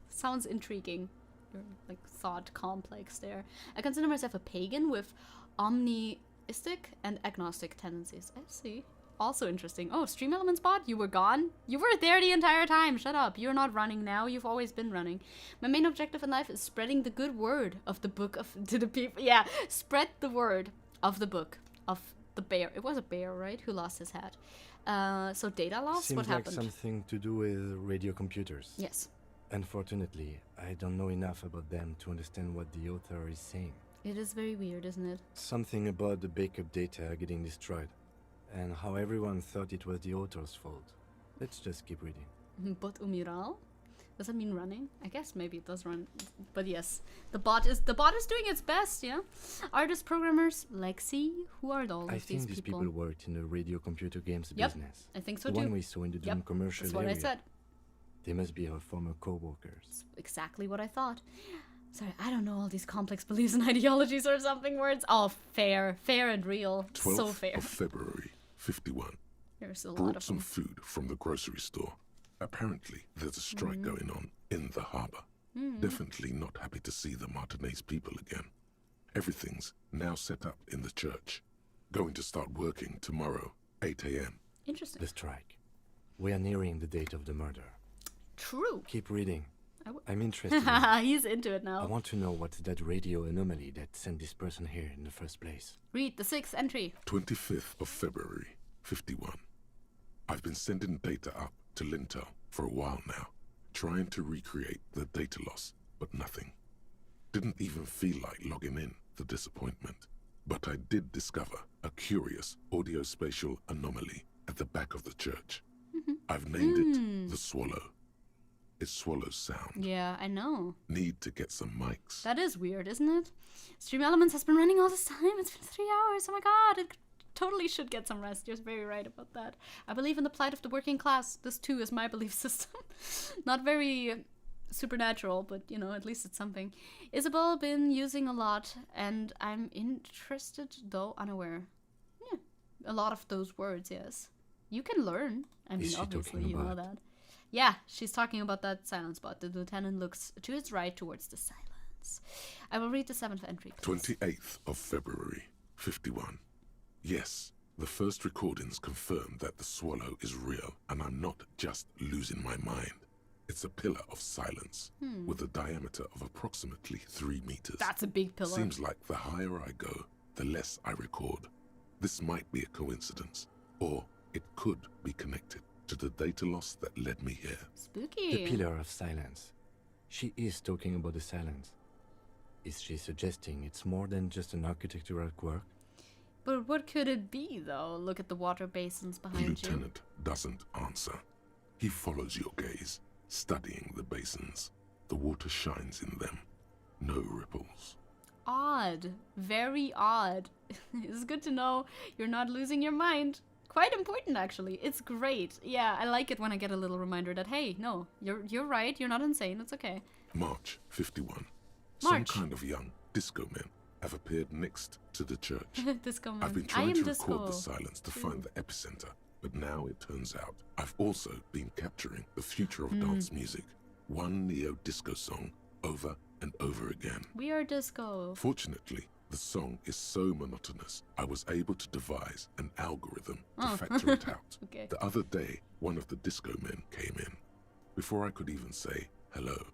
Sounds intriguing. Your, like, thought complex there. I consider myself a pagan with omniistic and agnostic tendencies. I see. Also interesting. Oh, StreamElements bot, you were gone? You were there the entire time. Shut up. You're not running now. You've always been running. My main objective in life is spreading the good word of the book to the people. Yeah, spread the word of the book of the bear. It was a bear, right? Who lost his hat. So data loss? Seems what like happened? something to do with radio computers. Yes. Unfortunately, I don't know enough about them to understand what the author is saying. It is very weird, isn't it? Something about the backup data getting destroyed, and how everyone thought it was the author's fault. Let's just keep reading. Bot umiral? Does that mean running? I guess maybe it does run, but yes, the bot is doing its best. Yeah, artists, programmers, Lexi, who are all of I these think these people worked in the radio computer games business. I think so the too. one we saw in the Doom commercial That's what area. I said. They must be our former co-workers. That's exactly what I thought. Sorry, I don't know all these complex beliefs and ideologies or something words. Oh, fair and real. 12th So fair. of February, 51. There's a lot Brought of some them. food from the grocery store. Apparently, there's a strike going on in the harbor. Definitely not happy to see the Martinez people again. Everything's now set up in the church. Going to start working tomorrow, 8 a.m. Interesting. The strike. We are nearing the date of the murder. True. Keep reading. I'm interested. He's into it now. I want to know what's that radio anomaly that sent this person here in the first place. Read the 6th entry. 25th of February, 51. I've been sending data up to Lintel for a while now, trying to recreate the data loss, but nothing. Didn't even feel like logging in, the disappointment. But I did discover a curious audio-spatial anomaly at the back of the church. I've named it the Swallow. It swallows sound. Yeah, I know. Need to get some mics. That is weird, isn't it? StreamElements has been running all this time. It's been 3 hours. Oh my god, it totally should get some rest. You're very right about that. I believe in the plight of the working class. This too is my belief system. Not very supernatural, but you know, at least it's something. Isabel been using a lot, and I'm interested, though unaware. Yeah, a lot of those words, yes. You can learn. I mean, obviously, you know that. Yeah, she's talking about that silence bot. The lieutenant looks to his right towards the silence. I will read the 7th entry, please. 28th of February, 51. Yes, the first recordings confirm that the Swallow is real, and I'm not just losing my mind. It's a pillar of silence with a diameter of approximately 3 meters. That's a big pillar. Seems like the higher I go, the less I record. This might be a coincidence, or it could be connected to the data loss that led me here. Spooky. The pillar of silence. She is talking about the silence. Is she suggesting it's more than just an architectural quirk? But what could it be, though? Look at the water basins behind you. The lieutenant doesn't answer. He follows your gaze, studying the basins. The water shines in them. No ripples. Odd. Very odd. It's good to know you're not losing your mind. Quite important, actually. It's great. Yeah, I like it when I get a little reminder that, hey, no, you're right. You're not insane. It's okay. March 51. March. Some kind of young disco men have appeared next to the church. Disco men. I've been trying to record the silence to find the epicenter, but now it turns out I've also been capturing the future of dance music. One neo-disco song over and over again. We are disco. Fortunately, the song is so monotonous, I was able to devise an algorithm to factor it out. Okay. The other day, one of the disco men came in. Before I could even say hello,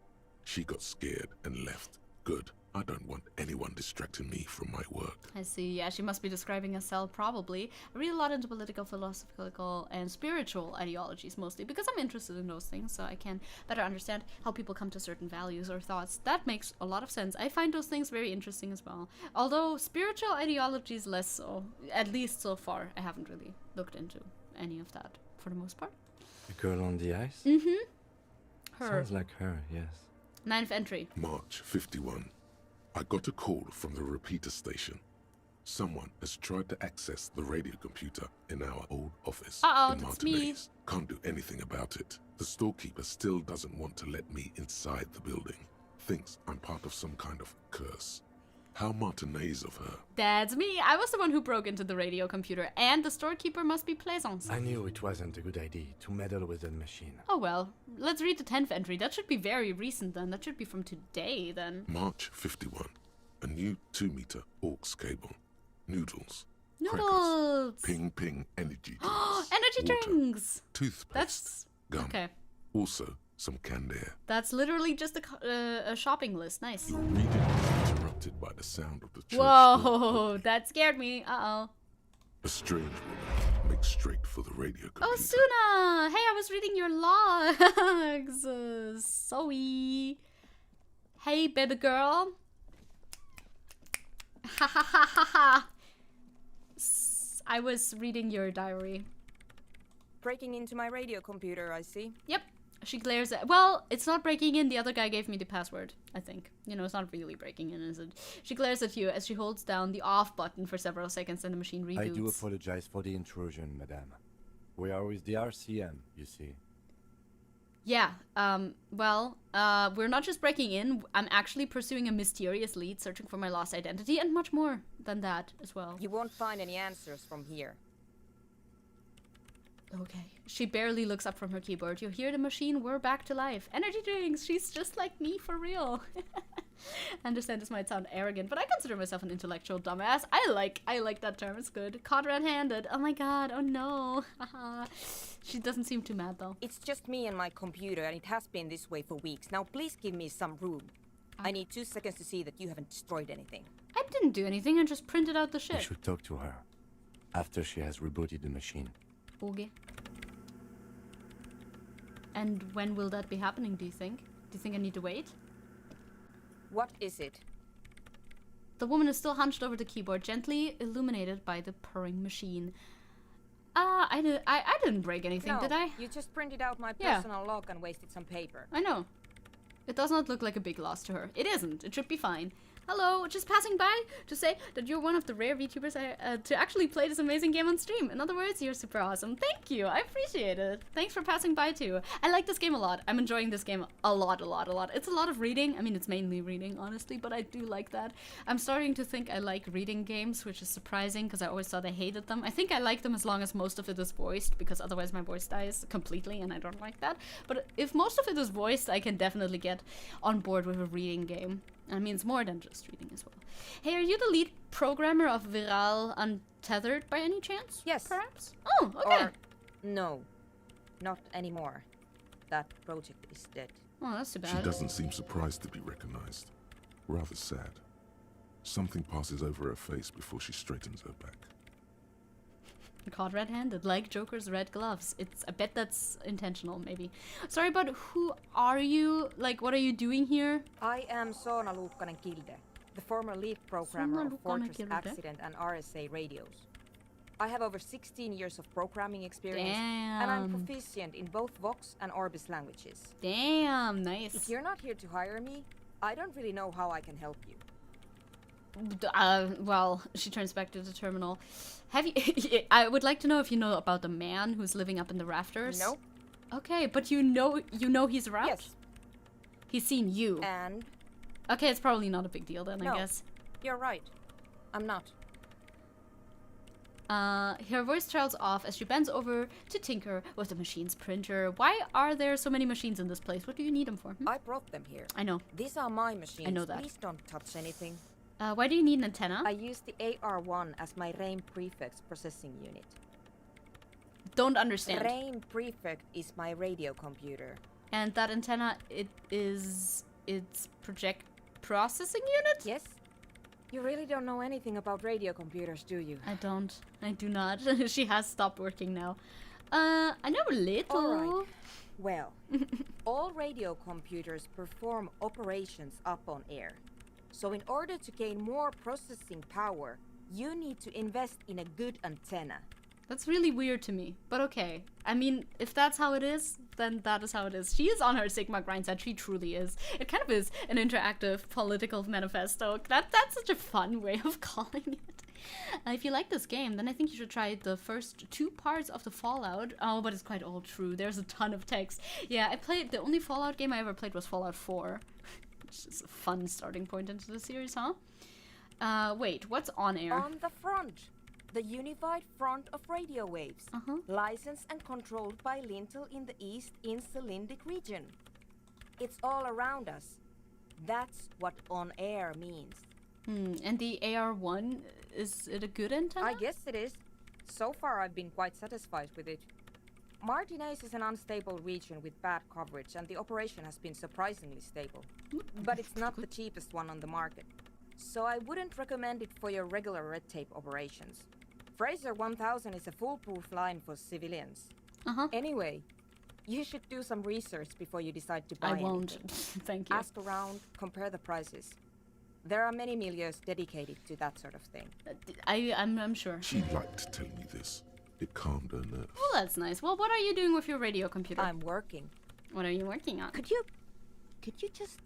she got scared and left. Good. I don't want anyone distracting me from my work. I see. Yeah, she must be describing a cell, probably. I read a lot into political, philosophical, and spiritual ideologies, mostly, because I'm interested in those things, so I can better understand how people come to certain values or thoughts. That makes a lot of sense. I find those things very interesting as well. Although spiritual ideologies less so. At least so far, I haven't really looked into any of that, for the most part. The girl on the ice? Mm-hmm. Her. Sounds like her, yes. 9th entry. March 51. I got a call from the repeater station. Someone has tried to access the radio computer in our old office in that's me. Martinez. Can't do anything about it. The storekeeper still doesn't want to let me inside the building. Thinks I'm part of some kind of curse. How Martinez of her. That's me. I was the one who broke into the radio computer, and the storekeeper must be Plaisance. I knew it wasn't a good idea to meddle with the machine. Oh well, let's read the 10th entry. That should be very recent then. That should be from today then. March 51. A new 2-meter aux cable. Noodles. Noodles! Crackers, ping energy drinks. Energy water, drinks! Toothpaste. Gum. Okay. Also, some canned air. That's literally just a shopping list. Nice. Your reading is interrupted by the sound of the church. Whoa, that scared me. Uh-oh. A strange woman makes straight for the radio computer. Oh, Suna! Hey, I was reading your logs. Sorry. Hey, baby girl. Ha ha ha ha ha. I was reading your diary. Breaking into my radio computer, I see. Yep. She glares at... Well, it's not breaking in. The other guy gave me the password, I think. You know, it's not really breaking in, is it? She glares at you as she holds down the off button for several seconds and the machine reboots. I do apologize for the intrusion, madame. We are with the RCM, you see. Yeah, well, we're not just breaking in. I'm actually pursuing a mysterious lead, searching for my lost identity, and much more than that as well. You won't find any answers from here. Okay. She barely looks up from her keyboard. You hear the machine whir back to life. Energy drinks! She's just like me, for real. I understand this might sound arrogant, but I consider myself an intellectual dumbass. I like that term. It's good. Caught red-handed. Oh my god. Oh no. She doesn't seem too mad, though. It's just me and my computer, and it has been this way for weeks. Now please give me some room. I need 2 seconds to see that you haven't destroyed anything. I didn't do anything. I just printed out the shit. We should talk to her after she has rebooted the machine. Okay. And when will that be happening, do you think? Do you think I need to wait? What is it? The woman is still hunched over the keyboard, gently illuminated by the purring machine. I didn't break anything, did I? You just printed out my personal log and wasted some paper. I know. It does not look like a big loss to her. It isn't. It should be fine. Hello, just passing by to say that you're one of the rare VTubers to actually play this amazing game on stream. In other words, you're super awesome. Thank you. I appreciate it. Thanks for passing by too. I like this game a lot. I'm enjoying this game a lot. It's a lot of reading. I mean, it's mainly reading, honestly, but I do like that. I'm starting to think I like reading games, which is surprising because I always thought I hated them. I think I like them as long as most of it is voiced, because otherwise my voice dies completely and I don't like that. But if most of it is voiced, I can definitely get on board with a reading game. I mean, it's more than just reading as well. Hey, are you the lead programmer of Viral Untethered by any chance? Yes. Perhaps? Oh, okay. Or, no, not anymore. That project is dead. Oh, that's too bad. She doesn't seem surprised to be recognized. Rather sad. Something passes over her face before she straightens her back. Caught red-handed, like Joker's red gloves. I bet that's intentional, maybe. Sorry, but who are you? Like, what are you doing here? I am Soona Luukkanen-Kilde, the former lead programmer of Fortress Accident and RSA radios. I have over 16 years of programming experience, and I'm proficient in both Vox and Orbis languages. Damn, nice. If you're not here to hire me, I don't really know how I can help you. Well, she turns back to the terminal. Have you... I would like to know if you know about the man who's living up in the rafters. No. Okay, but you know he's around? Yes. He's seen you. And? Okay, it's probably not a big deal then, I guess. You're right. I'm not. Her voice trails off as she bends over to tinker with the machine's printer. Why are there so many machines in this place? What do you need them for? I brought them here. I know. These are my machines. I know that. Please don't touch anything. Why do you need an antenna? I use the AR1 as my RAIM prefix processing unit. Don't understand. RAIM prefix is my radio computer. And that antenna, it's project processing unit? Yes. You really don't know anything about radio computers, do you? I don't. I do not. She has stopped working now. I know a little. All right. Well, all radio computers perform operations up on air. So in order to gain more processing power, you need to invest in a good antenna. That's really weird to me, but okay. I mean, if that's how it is, then that is how it is. She is on her Sigma grind set, she truly is. It kind of is an interactive political manifesto. That's such a fun way of calling it. If you like this game, then I think you should try the first 2 parts of the Fallout. Oh, but it's quite all true. There's a ton of text. Yeah, the only Fallout game I ever played was Fallout 4. Which is a fun starting point into the series, huh? Wait, what's on air? On the front. The unified front of radio waves. Licensed and controlled by Lintel in the East Insulindic region. It's all around us. That's what on air means. And the AR1, is it a good antenna? I guess it is. So far I've been quite satisfied with it. Martinez is an unstable region with bad coverage, and the operation has been surprisingly stable. But it's not the cheapest one on the market. So I wouldn't recommend it for your regular red tape operations. Fraser 1000 is a foolproof line for civilians. Anyway, you should do some research before you decide to buy I won't. Thank you. Ask around, compare the prices. There are many milieux dedicated to that sort of thing. I'm sure. She liked telling me this. It calmed her nerves. Well, that's nice. Well, what are you doing with your radio computer? I'm working. What are you working on? Could you just...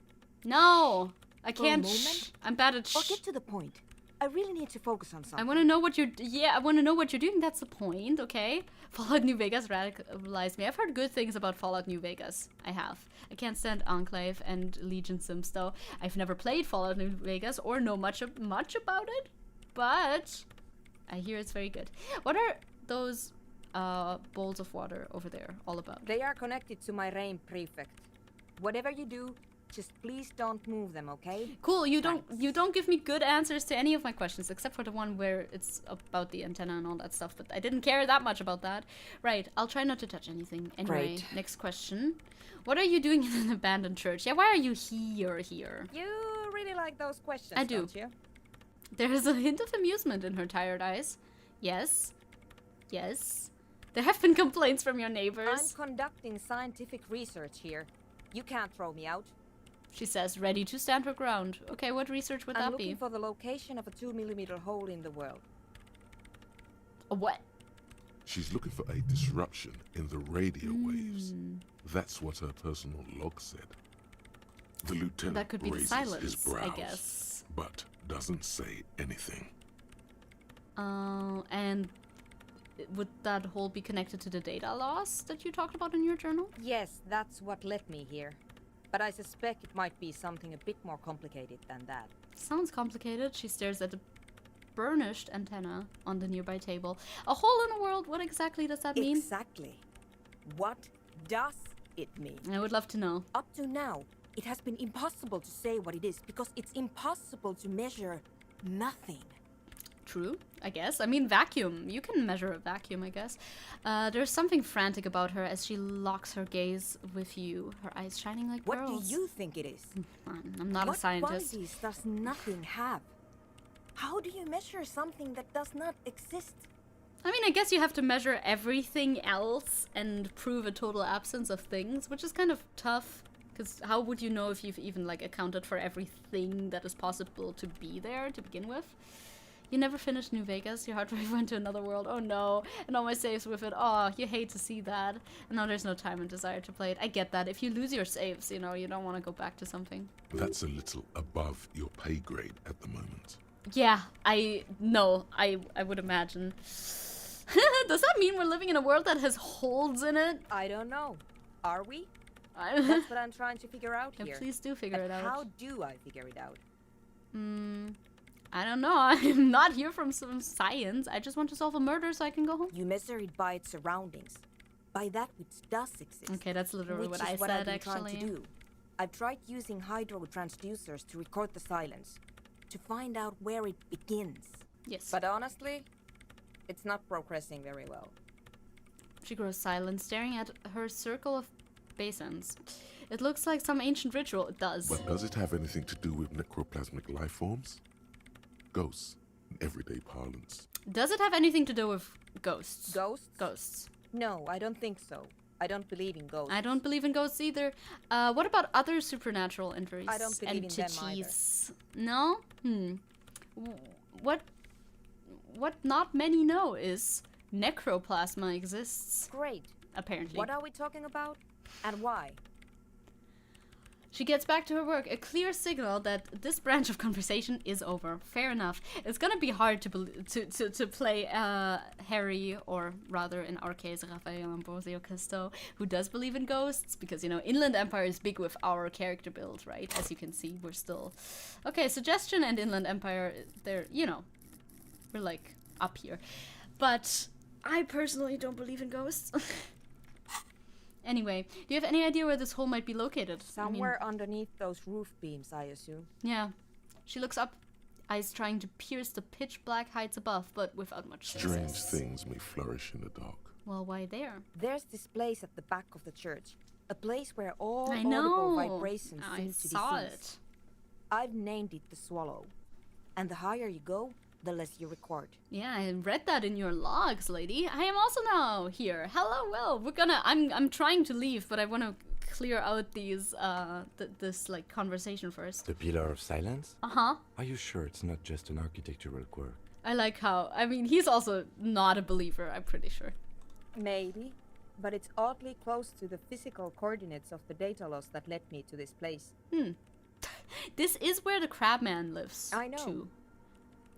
No! I can't. For a moment? I'm bad at Or get to the point. I really need to focus on something. I want to know what you're... Yeah, I want to know what you're doing. That's the point, okay? Fallout New Vegas radicalized me. I've heard good things about Fallout New Vegas. I have. I can't stand Enclave and Legion Sims, though. I've never played Fallout New Vegas or know much about it. But I hear it's very good. What are those bowls of water over there all about? They are connected to my RAIM prefect. Whatever you do, just please don't move them, okay? Cool. You don't give me good answers to any of my questions except for the one where it's about the antenna and all that stuff, but I didn't care that much about that. Right. I'll try not to touch anything. Anyway, Great. Next question. What are you doing in an abandoned church? Yeah, why are you here? You really like those questions, I do. Don't you? There is a hint of amusement in her tired eyes. Yes. Yes. There have been complaints from your neighbors. I'm conducting scientific research here. You can't throw me out. She says, ready to stand her ground. Okay, what research would I'm that be? looking for the location of a 2mm hole in the world. A what? She's looking for a disruption in the radio waves. That's what her personal log said. The lieutenant That could be the raises silence, his brows, I guess. but doesn't say anything. And would that hole be connected to the data loss that you talked about in your journal? Yes, that's what led me here. But I suspect it might be something a bit more complicated than that. Sounds complicated. She stares at the burnished antenna on the nearby table. A hole in the world, what exactly does that mean? Exactly. What does it mean? I would love to know. Up to now, it has been impossible to say what it is because it's impossible to measure nothing. True, I guess. I mean, vacuum. You can measure a vacuum, I guess. There's something frantic about her as she locks her gaze with you, her eyes shining like pearls. What do you think it is? I'm not a scientist. What qualities does nothing have? How do you measure something that does not exist? I mean, I guess you have to measure everything else and prove a total absence of things, which is kind of tough. Because how would you know if you've even, like, accounted for everything that is possible to be there to begin with? You never finished New Vegas, your hard drive went to another world, oh no, and all my saves with it, oh, you hate to see that. And now there's no time and desire to play it. I get that. If you lose your saves, you know, you don't want to go back to something. That's a little above your pay grade at the moment. Yeah, I would imagine. Does that mean we're living in a world that has holes in it? I don't know. Are we? That's what I'm trying to figure out here. Please do figure it out. How do I figure it out? I don't know. I'm not here from some science. I just want to solve a murder so I can go home. You measure it by its surroundings, by that which does exist. Okay, that's literally what I said, I've been actually. Trying to do. I've tried using hydro transducers to record the silence, to find out where it begins. Yes. But honestly, it's not progressing very well. She grows silent, staring at her circle of basins. It looks like some ancient ritual. It does. But does it have anything to do with necroplasmic life forms? Ghosts, in everyday parlance. Does it have anything to do with ghosts? Ghosts? Ghosts. No, I don't think so. I don't believe in ghosts. I don't believe in ghosts either. What about other supernatural entities? I don't believe in them either. No? What not many know is necroplasma exists. Great. Apparently. What are we talking about? And why? She gets back to her work, a clear signal that this branch of conversation is over. Fair enough. It's gonna be hard to play Harry, or rather in our case, Raphael Ambrosio Casto, who does believe in ghosts, because, you know, Inland Empire is big with our character build, right? As you can see, we're still... Okay, Suggestion and Inland Empire, they're, you know, we're like up here. But I personally don't believe in ghosts. Anyway, do you have any idea where this hole might be located? Somewhere underneath those roof beams, I assume. Yeah. She looks up, eyes trying to pierce the pitch black heights above, but without much success. Strange things may flourish in the dark. Well, why there? There's this place at the back of the church. A place where all I audible know. vibrations I seem to saw cease. it. I've named it the Swallow. And the higher you go, the less you record. Yeah, I read that in your logs, lady. I am also now here. Hello, Will. We're gonna... I'm trying to leave, but I want to clear out these, this, like, conversation first. The Pillar of Silence? Uh-huh. Are you sure it's not just an architectural quirk? I like how... I mean, he's also not a believer, I'm pretty sure. Maybe. But it's oddly close to the physical coordinates of the data loss that led me to this place. This is where the Crabman lives, I know. too.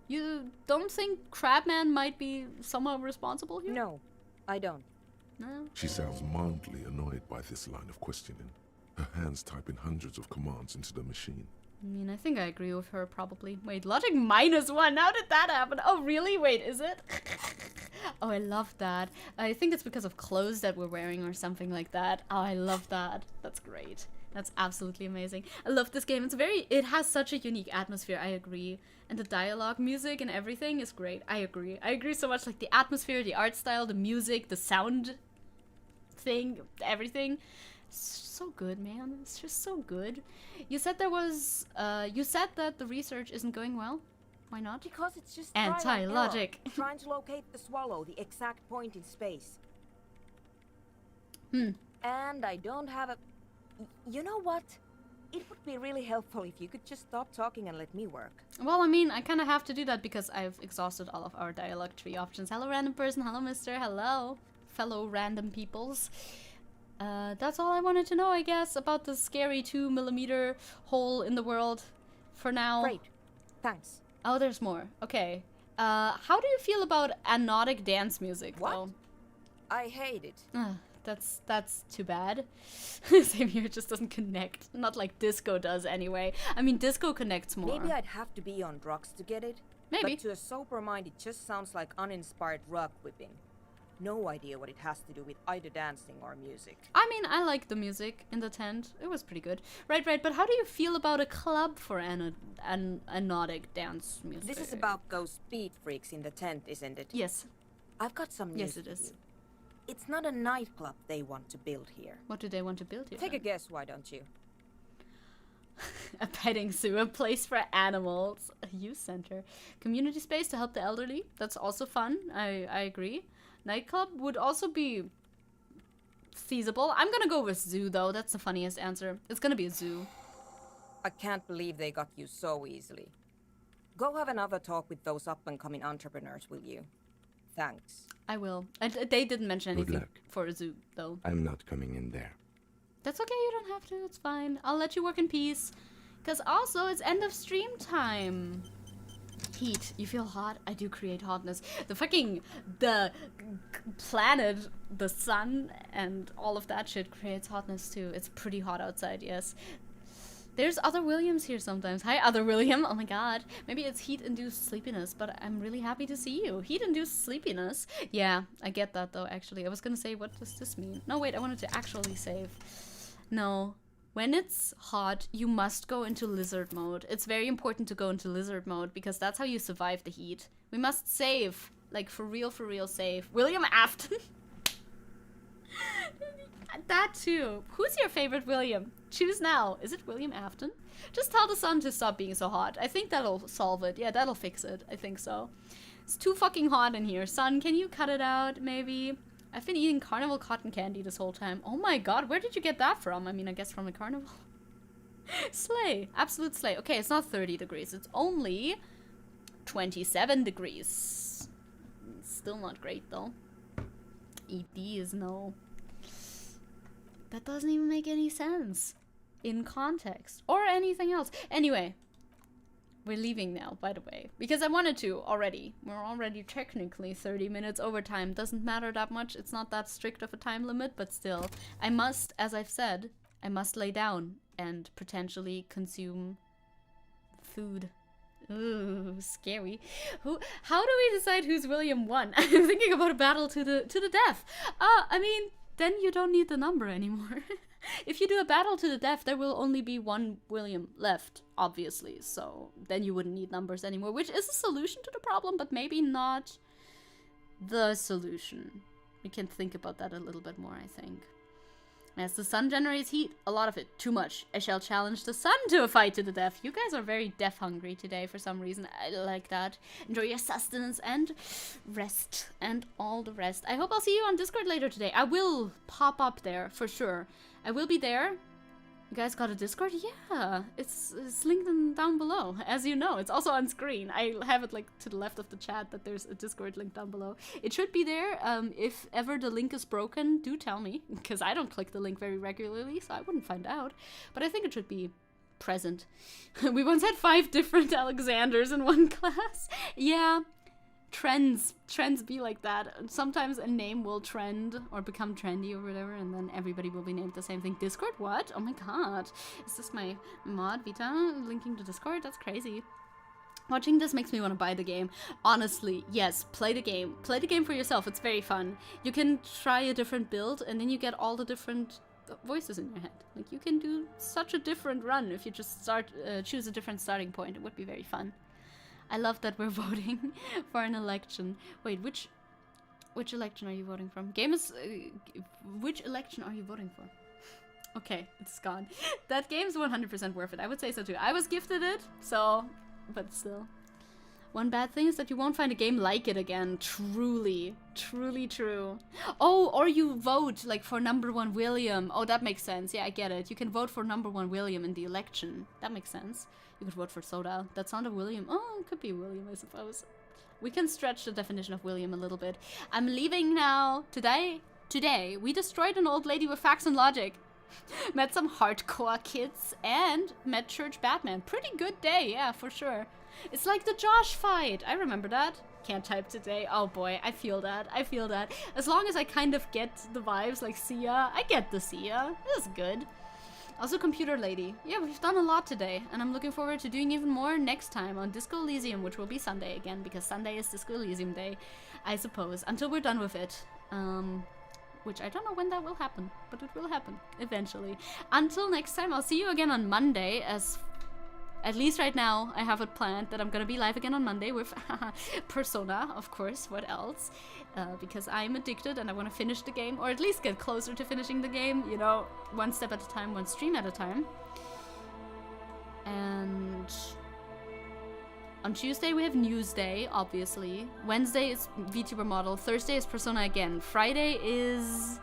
You don't think Crabman might be someone responsible here? No, I don't. No? She sounds mildly annoyed by this line of questioning, her hands typing hundreds of commands into the machine. I mean, I think I agree with her, probably. Wait, logic -1. How did that happen? Oh, really? Wait, is it? Oh, I love that. I think it's because of clothes that we're wearing or something like that. Oh, I love that. That's great. That's absolutely amazing. I love this game. It has such a unique atmosphere, I agree. And the dialogue, music, and everything is great. I agree. I agree so much. Like the atmosphere, the art style, the music, the sound thing, everything. It's so good, man. It's just so good. You said there was, you said that the research isn't going well. Why not? Because it's just anti-logic. Trying to locate the Swallow, the exact point in space. And I don't have a... You know what? It would be really helpful if you could just stop talking and let me work. Well, I mean, I kind of have to do that because I've exhausted all of our dialogue tree options. Hello, random person. Hello, mister. Hello, fellow random peoples. That's all I wanted to know, I guess, about the scary 2mm hole in the world for now. Great. Thanks. Oh, there's more. Okay. How do you feel about anodic dance music, what? though? I hate it. That's too bad. Same here, it just doesn't connect. Not like disco does anyway. I mean, disco connects more. Maybe I'd have to be on drugs to get it. Maybe. But to a sober mind, it just sounds like uninspired rug whipping. No idea what it has to do with either dancing or music. I mean, I like the music in the tent. It was pretty good. Right, but how do you feel about a club for anodic dance music? This is about those speed freaks in the tent, isn't it? Yes. I've got some news. Yes, it for is. you. It's not a nightclub they want to build here. What do they want to build here? Take a guess, why don't you? A petting zoo, a place for animals, a youth center, community space to help the elderly. That's also fun. I agree. Nightclub would also be feasible. I'm gonna go with zoo, though. That's the funniest answer. It's gonna be a zoo. I can't believe they got you so easily. Go have another talk with those up-and-coming entrepreneurs, will you? Thanks. I will. They didn't mention Good anything luck. for a zoo, though. I'm not coming in there. That's okay, you don't have to. It's fine. I'll let you work in peace. Because also, it's end of stream time. Heat. You feel hot? I do create hotness. The planet, the sun, and all of that shit creates hotness too. It's pretty hot outside, yes. There's other Williams here sometimes. Hi, other William. Oh my god. Maybe it's heat-induced sleepiness, but I'm really happy to see you. Heat-induced sleepiness? Yeah, I get that though, actually. I was gonna say, what does this mean? No, wait, I wanted to actually save. No. When it's hot, you must go into lizard mode. It's very important to go into lizard mode because that's how you survive the heat. We must save. Like, for real save. William Afton. That too. Who's your favorite William? Choose now. Is it William Afton? Just tell the sun to stop being so hot. I think that'll solve it. Yeah, that'll fix it. I think so. It's too fucking hot in here. Sun, can you cut it out, maybe? I've been eating carnival cotton candy this whole time. Oh my god, where did you get that from? I mean, I guess from the carnival. Slay. Absolute slay. Okay, it's not 30 degrees. It's only 27 degrees. Still not great, though. ED is no. That doesn't even make any sense in context or anything else. Anyway, we're leaving now, by the way, because I wanted to already. We're already technically 30 minutes overtime. Doesn't matter that much. It's not that strict of a time limit, but still, I must, as I've said, I must lay down and potentially consume food. Ooh, scary. How do we decide who's William 1? I'm thinking about a battle to the death. I mean, then you don't need the number anymore. If you do a battle to the death, there will only be one William left, obviously. So then you wouldn't need numbers anymore, which is a solution to the problem, but maybe not the solution. We can think about that a little bit more, I think. As the sun generates heat, a lot of it, too much. I shall challenge the sun to a fight to the death. You guys are very death hungry today for some reason. I like that. Enjoy your sustenance and rest and all the rest. I hope I'll see you on Discord later today. I will pop up there for sure. I will be there. You guys got a Discord? Yeah, it's linked down below. As you know, it's also on screen. I have it like to the left of the chat that there's a Discord link down below. It should be there. If ever the link is broken, do tell me, because I don't click the link very regularly, so I wouldn't find out. But I think it should be present. We once had 5 different Alexanders in one class. Yeah. Trends be like that. Sometimes a name will trend or become trendy or whatever, and then everybody will be named the same thing. Discord? What? Oh my god. Is this my mod Vita linking to Discord? That's crazy. Watching this makes me want to buy the game. Honestly, yes, play the game. Play the game for yourself. It's very fun. You can try a different build, and then you get all the different voices in your head. Like, you can do such a different run if you just choose a different starting point. It would be very fun. I love that we're voting for an election. Wait, which election are you voting from? Game is... which election are you voting for? Okay, it's gone. That game's 100% worth it. I would say so too. I was gifted it, so... But still. One bad thing is that you won't find a game like it again. Truly. Truly true. Oh, or you vote, like, for #1 William. Oh, that makes sense. Yeah, I get it. You can vote for #1 William in the election. That makes sense. You could vote for Soda. That's not a William. Oh, it could be William, I suppose. We can stretch the definition of William a little bit. I'm leaving now. Today, we destroyed an old lady with facts and logic. Met some hardcore kids and met Church Batman. Pretty good day, yeah, for sure. It's like the Josh fight. I remember that. Can't type today. Oh boy, I feel that. I feel that. As long as I kind of get the vibes like Sia. I get the Sia. This is good. Also Computer Lady. Yeah, we've done a lot today. And I'm looking forward to doing even more next time on Disco Elysium, which will be Sunday again, because Sunday is Disco Elysium Day, I suppose. Until we're done with it. Which I don't know when that will happen, but it will happen eventually. Until next time, I'll see you again on Monday, as at least right now I have it planned that I'm gonna be live again on Monday with Persona, of course. What else? Because I'm addicted and I want to finish the game, or at least get closer to finishing the game, you know, one step at a time, one stream at a time. And on Tuesday we have Newsday, obviously. Wednesday is VTuber model. Thursday is Persona again. Friday is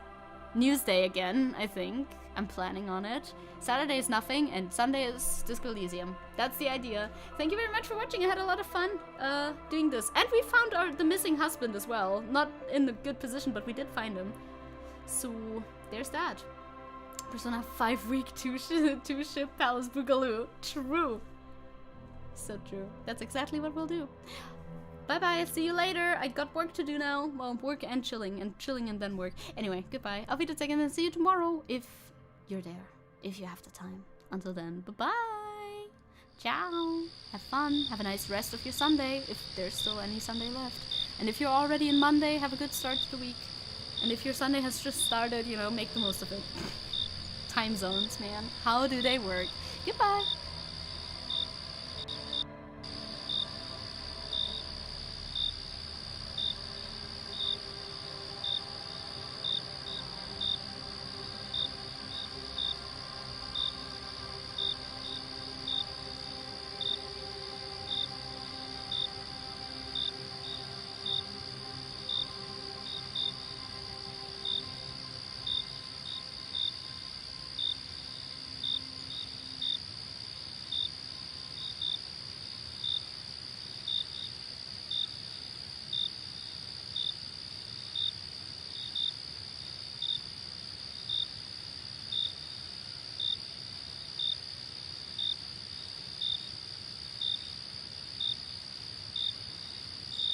Newsday again, I think. I'm planning on it. Saturday is nothing, and Sunday is Disco Elysium. That's the idea. Thank you very much for watching. I had a lot of fun doing this. And we found the missing husband as well. Not in a good position, but we did find him. So, there's that. Persona 5 week 2-ship Palace Boogaloo. True. So true. That's exactly what we'll do. Bye-bye. See you later. I got work to do now. Well, work and chilling and then work. Anyway, goodbye. Auf Wiedersehen and see you tomorrow if you're there. If you have the time. Until then, bye-bye. Ciao. Have fun. Have a nice rest of your Sunday, if there's still any Sunday left. And if you're already in Monday, have a good start to the week. And if your Sunday has just started, you know, make the most of it. Time zones, man. How do they work? Goodbye.